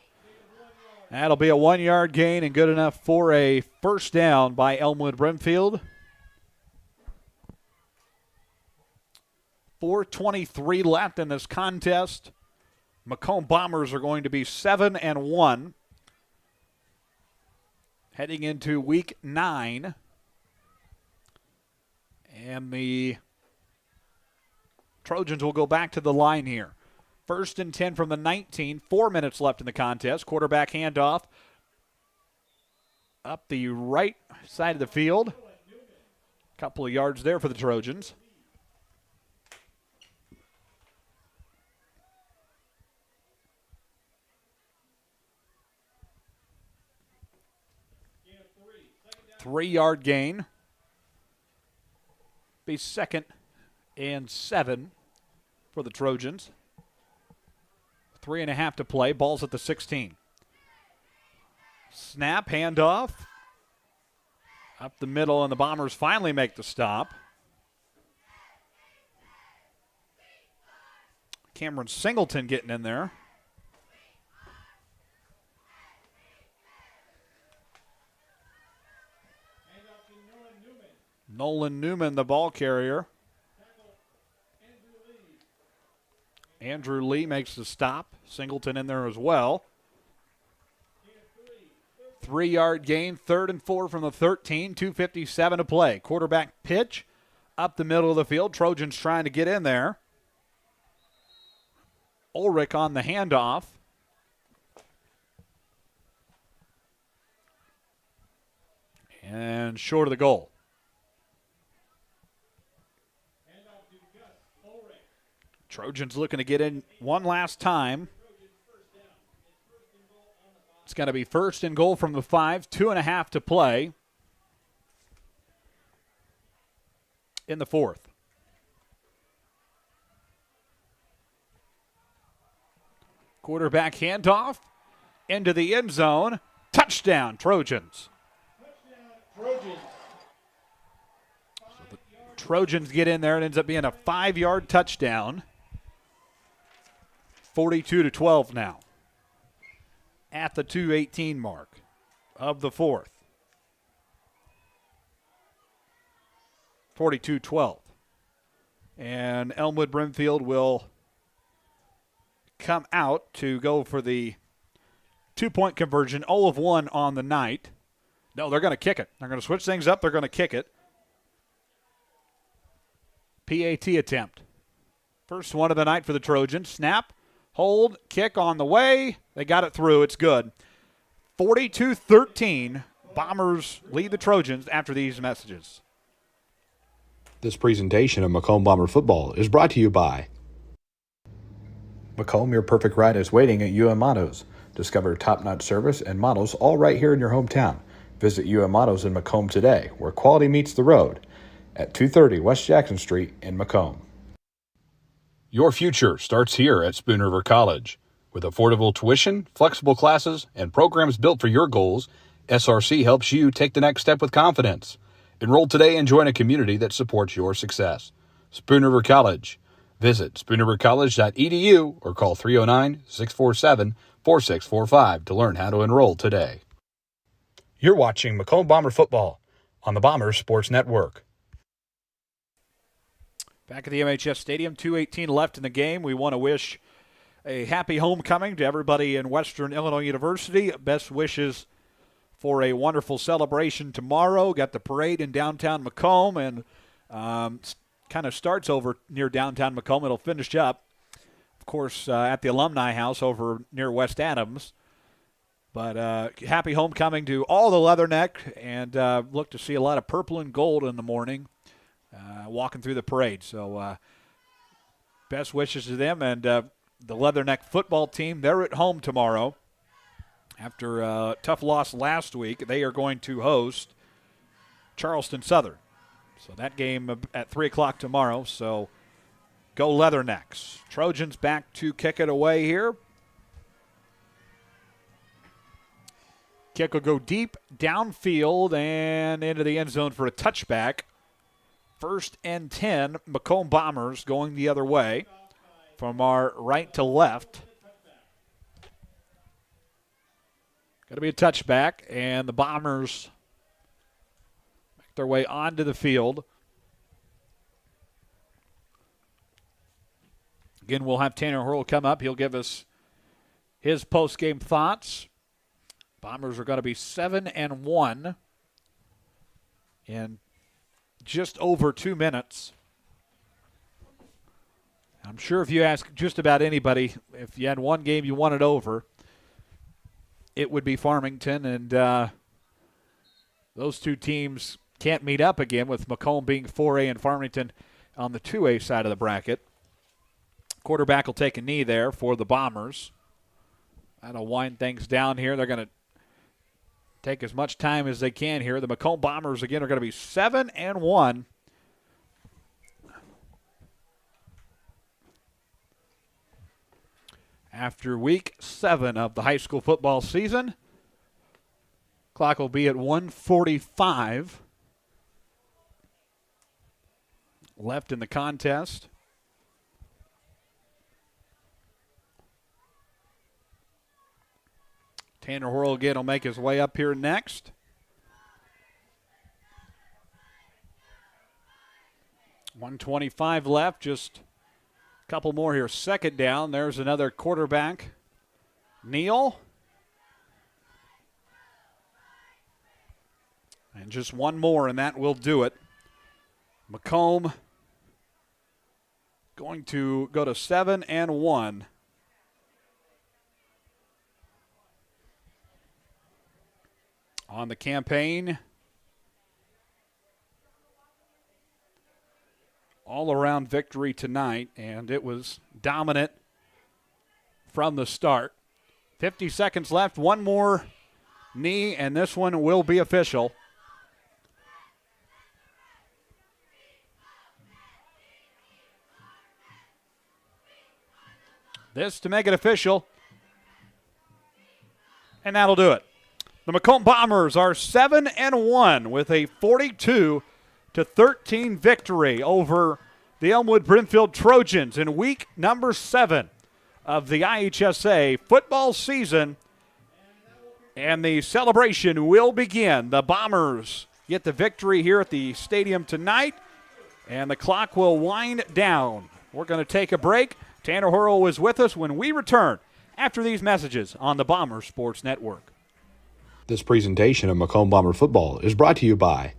That'll be a 1-yard gain and good enough for a first down by Elmwood-Brimfield. 4:23 left in this contest. Macomb Bombers are going to be 7 and 1. Heading into week 9. And the Trojans will go back to the line here. First and 10 from the 19. 4 minutes left in the contest. Quarterback handoff up the right side of the field. Couple of yards there for the Trojans. Three-yard gain. Be 2nd and 7 for the Trojans. 3.5 to play. Ball's at the 16. Snap, handoff. Up the middle, and the Bombers finally make the stop. Cameron Singleton getting in there. Nolan Newman, the ball carrier. Andrew Lee makes the stop. Singleton in there as well. 3-yard gain, 3rd and 4 from the 13, 2:57 to play. Quarterback pitch up the middle of the field. Trojans trying to get in there. Ulrich on the handoff. And short of the goal. Trojans looking to get in one last time. It's going to be 1st and goal from the 5, 2.5 to play in the 4th. Quarterback handoff into the end zone. Touchdown, Trojans. So the Trojans get in there. It ends up being a 5-yard touchdown. 42-12 now. At the 2:18 mark of the 4th. 42-12. And Elmwood-Brimfield will come out to go for the 2-point conversion. 0 of 1 on the night. No, they're going to kick it. They're going to switch things up. They're going to kick it. PAT attempt. First one of the night for the Trojans. Snap. Hold, kick on the way. They got it through. It's good. 42-13. Bombers lead the Trojans after these messages. This presentation of Macomb Bomber football is brought to you by Macomb, your perfect ride is waiting at UM Autos. Discover top-notch service and models all right here in your hometown. Visit UM Autos in Macomb today, where quality meets the road, at 230 West Jackson Street in Macomb. Your future starts here at Spoon River College. With affordable tuition, flexible classes, and programs built for your goals, SRC helps you take the next step with confidence. Enroll today and join a community that supports your success. Spoon River College. Visit spoonrivercollege.edu or call 309-647-4645 to learn how to enroll today. You're watching Macomb Bomber football on the Bombers Sports Network. Back at the MHS Stadium, 2:18 left in the game. We want to wish a happy homecoming to everybody in Western Illinois University. Best wishes for a wonderful celebration tomorrow. Got the parade in downtown Macomb, and kind of starts over near downtown Macomb. It'll finish up, of course, at the Alumni House over near West Adams. But happy homecoming to all the Leatherneck, and look to see a lot of purple and gold in the morning. Walking through the parade. So best wishes to them. And the Leatherneck football team, they're at home tomorrow. After a tough loss last week, they are going to host Charleston Southern. So that game at 3 o'clock tomorrow. So go Leathernecks. Trojans back to kick it away here. Kick will go deep downfield and into the end zone for a touchback. 1st and 10, Macomb Bombers going the other way from our right to left. Got to be a touchback, and the Bombers make their way onto the field. Again, we'll have Tanner Hurl come up. He'll give us his post-game thoughts. Bombers are going to be 7-1 in just over 2 minutes I'm sure if you ask just about anybody, if you had one game you wanted over, it would be Farmington, and those two teams can't meet up again, with Macomb being 4A and Farmington on the 2A side of the bracket. Quarterback will take a knee there for the Bombers. That'll wind things down here. They're going to take as much time as they can here. The Macomb Bombers, again, are going to be 7-1. After week 7 of the high school football season. Clock will be at 1:45 left in the contest. Tanner Horrell again will make his way up here next. $125 left, just a couple more here. Second down, there's another quarterback. Neal. And just one more, and that will do it. Macomb going to go to 7-1. On the campaign. All-around victory tonight, and it was dominant from the start. 50 seconds left. One more knee, and this one will be official. This to make it official, and that'll do it. The Macomb Bombers are 7-1 with a 42-13 victory over the Elmwood-Brimfield Trojans in week number 7 of the IHSA football season. And the celebration will begin. The Bombers get the victory here at the stadium tonight, and the clock will wind down. We're going to take a break. Tanner Horrell is with us when we return after these messages on the Bomber Sports Network. This presentation of Macomb Bomber football is brought to you by.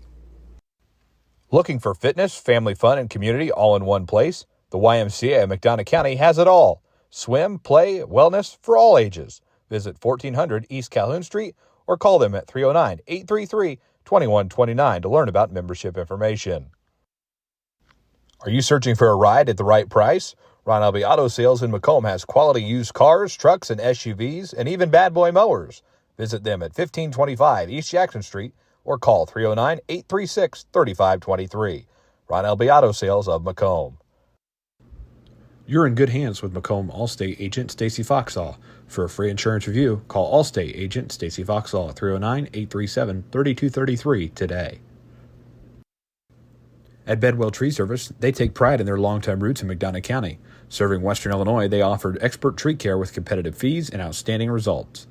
Looking for fitness, family fun, and community all in one place? The YMCA of McDonough County has it all. Swim, play, wellness for all ages. Visit 1400 East Calhoun Street or call them at 309-833-2129 to learn about membership information. Are you searching for a ride at the right price? Ron Albee Auto Sales in Macomb has quality used cars, trucks, and SUVs, and even bad boy mowers. Visit them at 1525 East Jackson Street or call 309-836-3523. Ron Albee Auto Sales of Macomb. You're in good hands with Macomb Allstate agent Stacy Foxall. For a free insurance review, call Allstate agent Stacy Foxall at 309-837-3233 today. At Bedwell Tree Service, they take pride in their long-time roots in McDonough County. Serving Western Illinois, they offered expert tree care with competitive fees and outstanding results.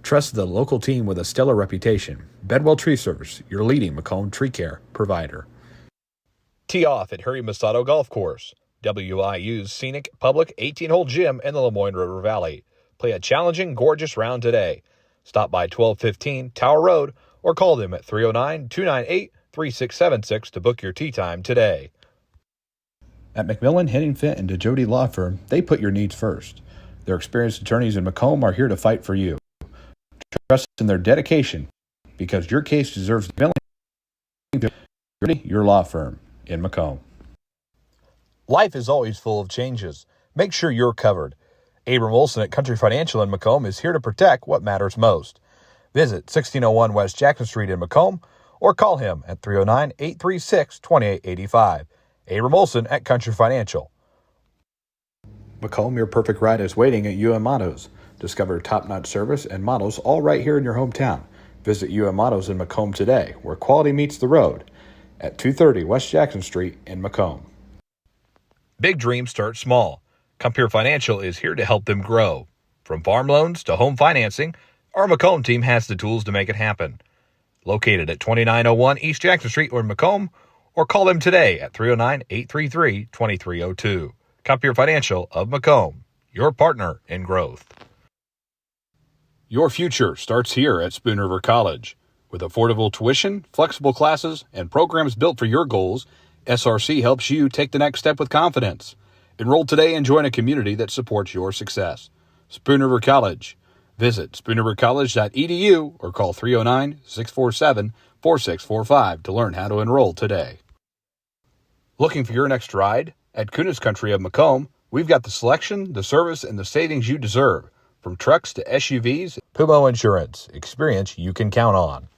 Trust the local team with a stellar reputation. Bedwell Tree Service, your leading Macomb tree care provider. Tee off at Harry Masato Golf Course, WIU's scenic public 18-hole gym in the Lemoyne River Valley. Play a challenging, gorgeous round today. Stop by 1215 Tower Road or call them at 309-298-3676 to book your tee time today. At McMillan, Henning Fint, and DeJody Law Firm, they put your needs first. Their experienced attorneys in Macomb are here to fight for you. Trust in their dedication, because your case deserves the your law firm in Macomb. Life is always full of changes. Make sure you're covered. Abram Olson at Country Financial in Macomb is here to protect what matters most. Visit 1601 West Jackson Street in Macomb or call him at 309-836-2885. Abram Olson at Country Financial. Macomb, your perfect ride is waiting at UM Autos. Discover top-notch service and models all right here in your hometown. Visit UM Autos in Macomb today, where quality meets the road, at 230 West Jackson Street in Macomb. Big dreams start small. Compeer Financial is here to help them grow. From farm loans to home financing, our Macomb team has the tools to make it happen. Located at 2901 East Jackson Street or in Macomb, or call them today at 309-833-2302. Compeer Financial of Macomb, your partner in growth. Your future starts here at Spoon River College. With affordable tuition, flexible classes, and programs built for your goals, SRC helps you take the next step with confidence. Enroll today and join a community that supports your success. Spoon River College. Visit spoonrivercollege.edu or call 309-647-4645 to learn how to enroll today. Looking for your next ride? At Kunis Country of Macomb, we've got the selection, the service, and the savings you deserve. From trucks to SUVs, Pumo Insurance. Experience you can count on.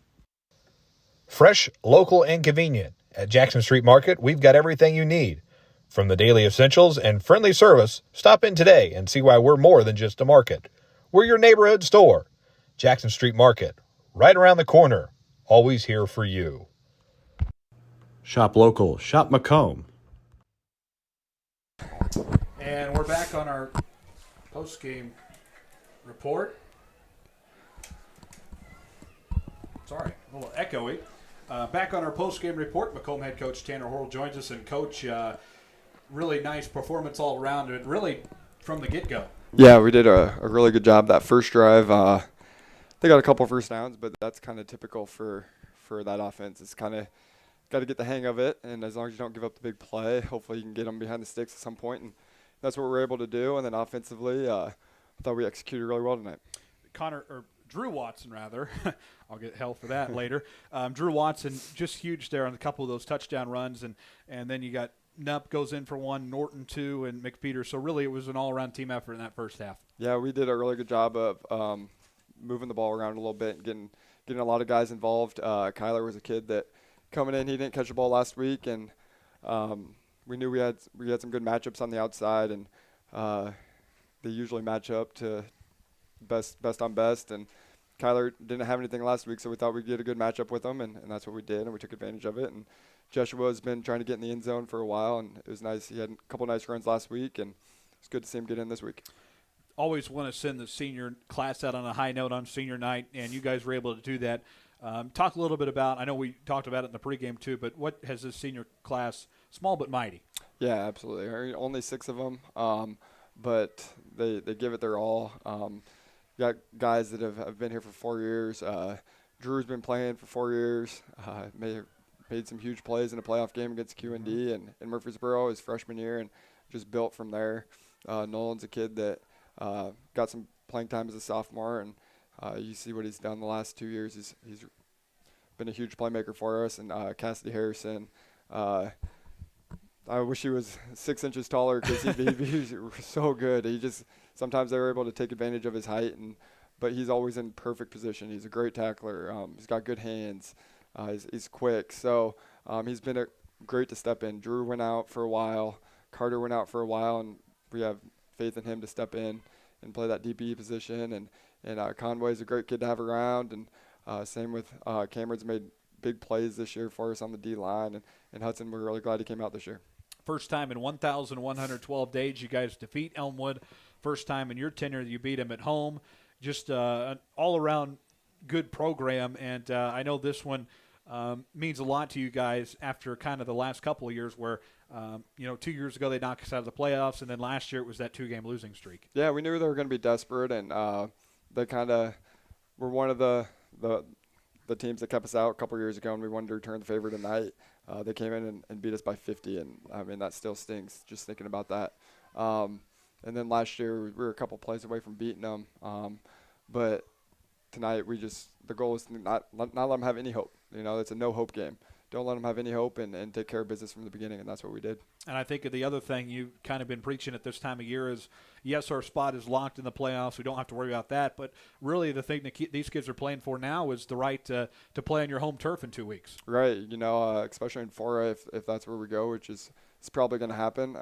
Fresh, local, and convenient. At Jackson Street Market, we've got everything you need. From the daily essentials and friendly service, stop in today and see why we're more than just a market. We're your neighborhood store. Jackson Street Market, right around the corner. Always here for you. Shop local. Shop Macomb. And we're back on our post-game report. Sorry, a little echoey. Back on our post-game report, Macomb head coach Tanner Horrell joins us. And, Coach, really nice performance all around, and really from the get-go. Yeah, we did a really good job that first drive. They got a couple first downs, but that's kind of typical for that offense. It's kind of got to get the hang of it, and as long as you don't give up the big play, hopefully you can get them behind the sticks at some point, and that's what we're able to do. And then offensively, I thought we executed really well tonight. Drew Watson, rather. I'll get hell for that later. Drew Watson, just huge there on a couple of those touchdown runs, and then you got Nupp goes in for one, Norton two, and McPeter. So really it was an all-around team effort in that first half. Yeah, we did a really good job of moving the ball around a little bit and getting a lot of guys involved. Kyler was a kid that coming in, he didn't catch the ball last week, and we knew we had some good matchups on the outside, and they usually match up to best on best, and Kyler didn't have anything last week, so we thought we'd get a good matchup with him, and that's what we did, and we took advantage of it. And Joshua has been trying to get in the end zone for a while, and it was nice. He had a couple nice runs last week, and it's good to see him get in this week. Always want to send the senior class out on a high note on senior night, and you guys were able to do that. Talk a little bit about, I know we talked about it in the pregame too, but what has this senior class, small but mighty? Yeah, absolutely. Only 6 of them, but they give it their all. Got guys that have been here for 4 years. Drew's been playing for 4 years. Made some huge plays in a playoff game against QND and Murfreesboro his freshman year, and just built from there. Nolan's a kid that got some playing time as a sophomore, and you see what he's done the last 2 years. He's been a huge playmaker for us. And Cassidy Harrison, I wish he was 6 inches taller because he'd be so good. Sometimes they were able to take advantage of his height, but he's always in perfect position. He's a great tackler. He's got good hands. He's quick. So he's been great to step in. Drew went out for a while. Carter went out for a while, and we have faith in him to step in and play that DPE position. And Conway's a great kid to have around. And same with Cameron's made big plays this year for us on the D-line. And Hudson, we're really glad he came out this year. First time in 1,112 days you guys defeat Elmwood. First time in your tenure you beat them at home. Just an all-around good program, and I know this one means a lot to you guys after kind of the last couple of years where, 2 years ago they knocked us out of the playoffs, and then last year it was that 2-game losing streak. Yeah, we knew they were going to be desperate, and they kind of were one of the teams that kept us out a couple of years ago, and we wanted to return the favor tonight. They came in and beat us by 50, and I mean that still stings just thinking about that. And then last year we were a couple plays away from beating them, but tonight the goal is to not let them have any hope. It's a no hope game. Don't let them have any hope and take care of business from the beginning, and that's what we did. And I think the other thing you've kind of been preaching at this time of year is, yes, our spot is locked in the playoffs. We don't have to worry about that. But really the thing that these kids are playing for now is the right to play on your home turf in 2 weeks. Right. Especially in 4A, if that's where we go, which is it's probably going to happen.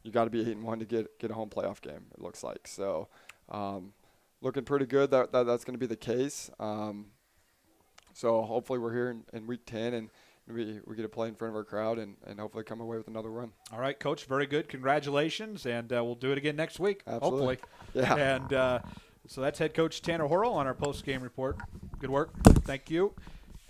You got to be 8-1 to get a home playoff game, it looks like. So looking pretty good that's going to be the case. So hopefully we're here in week 10 and we get to play in front of our crowd and hopefully come away with another run. All right, Coach, very good. Congratulations, and we'll do it again next week. Absolutely. Hopefully. Yeah. And so that's head coach Tanner Horrell on our post-game report. Good work. Thank you.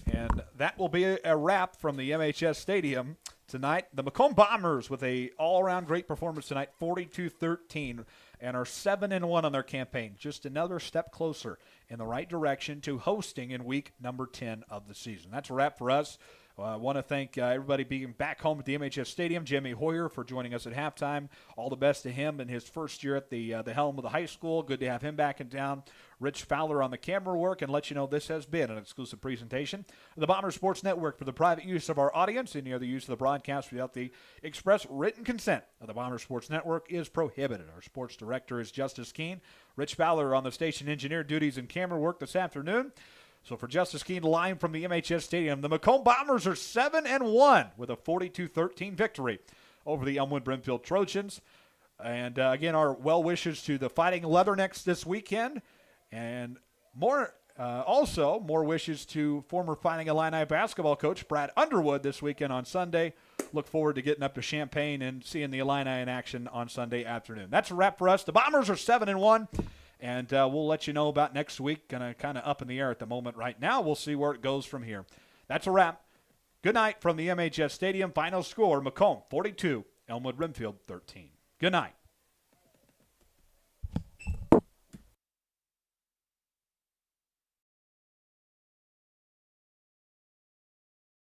And that will be a wrap from the MHS Stadium tonight. The Macomb Bombers with a all-around great performance tonight, 42-13, and are 7-1 on their campaign. Just another step closer in the right direction to hosting in week number 10 of the season. That's a wrap for us. I want to thank everybody being back home at the MHS Stadium. Jimmy Hoyer for joining us at halftime. All the best to him in his first year at the helm of the high school. Good to have him back in town. Rich Fowler on the camera work, and let you know this has been an exclusive presentation of the Bomber Sports Network for the private use of our audience. Any other use of the broadcast without the express written consent of the Bomber Sports Network is prohibited. Our sports director is Justice Keene. Rich Fowler on the station engineer duties and camera work this afternoon. So for Justice Keene, live from the MHS Stadium, the Macomb Bombers are 7-1 with a 42-13 victory over the Elmwood-Brimfield Trojans. And again, our well wishes to the Fighting Leathernecks this weekend, and more wishes to former Fighting Illini basketball coach Brad Underwood this weekend on Sunday. Look forward to getting up to Champaign and seeing the Illini in action on Sunday afternoon. That's a wrap for us. The Bombers are 7-1. And we'll let you know about next week. Kind of up in the air at the moment right now. We'll see where it goes from here. That's a wrap. Good night from the MHS Stadium. Final score, Macomb 42, Elmwood-Brimfield 13. Good night.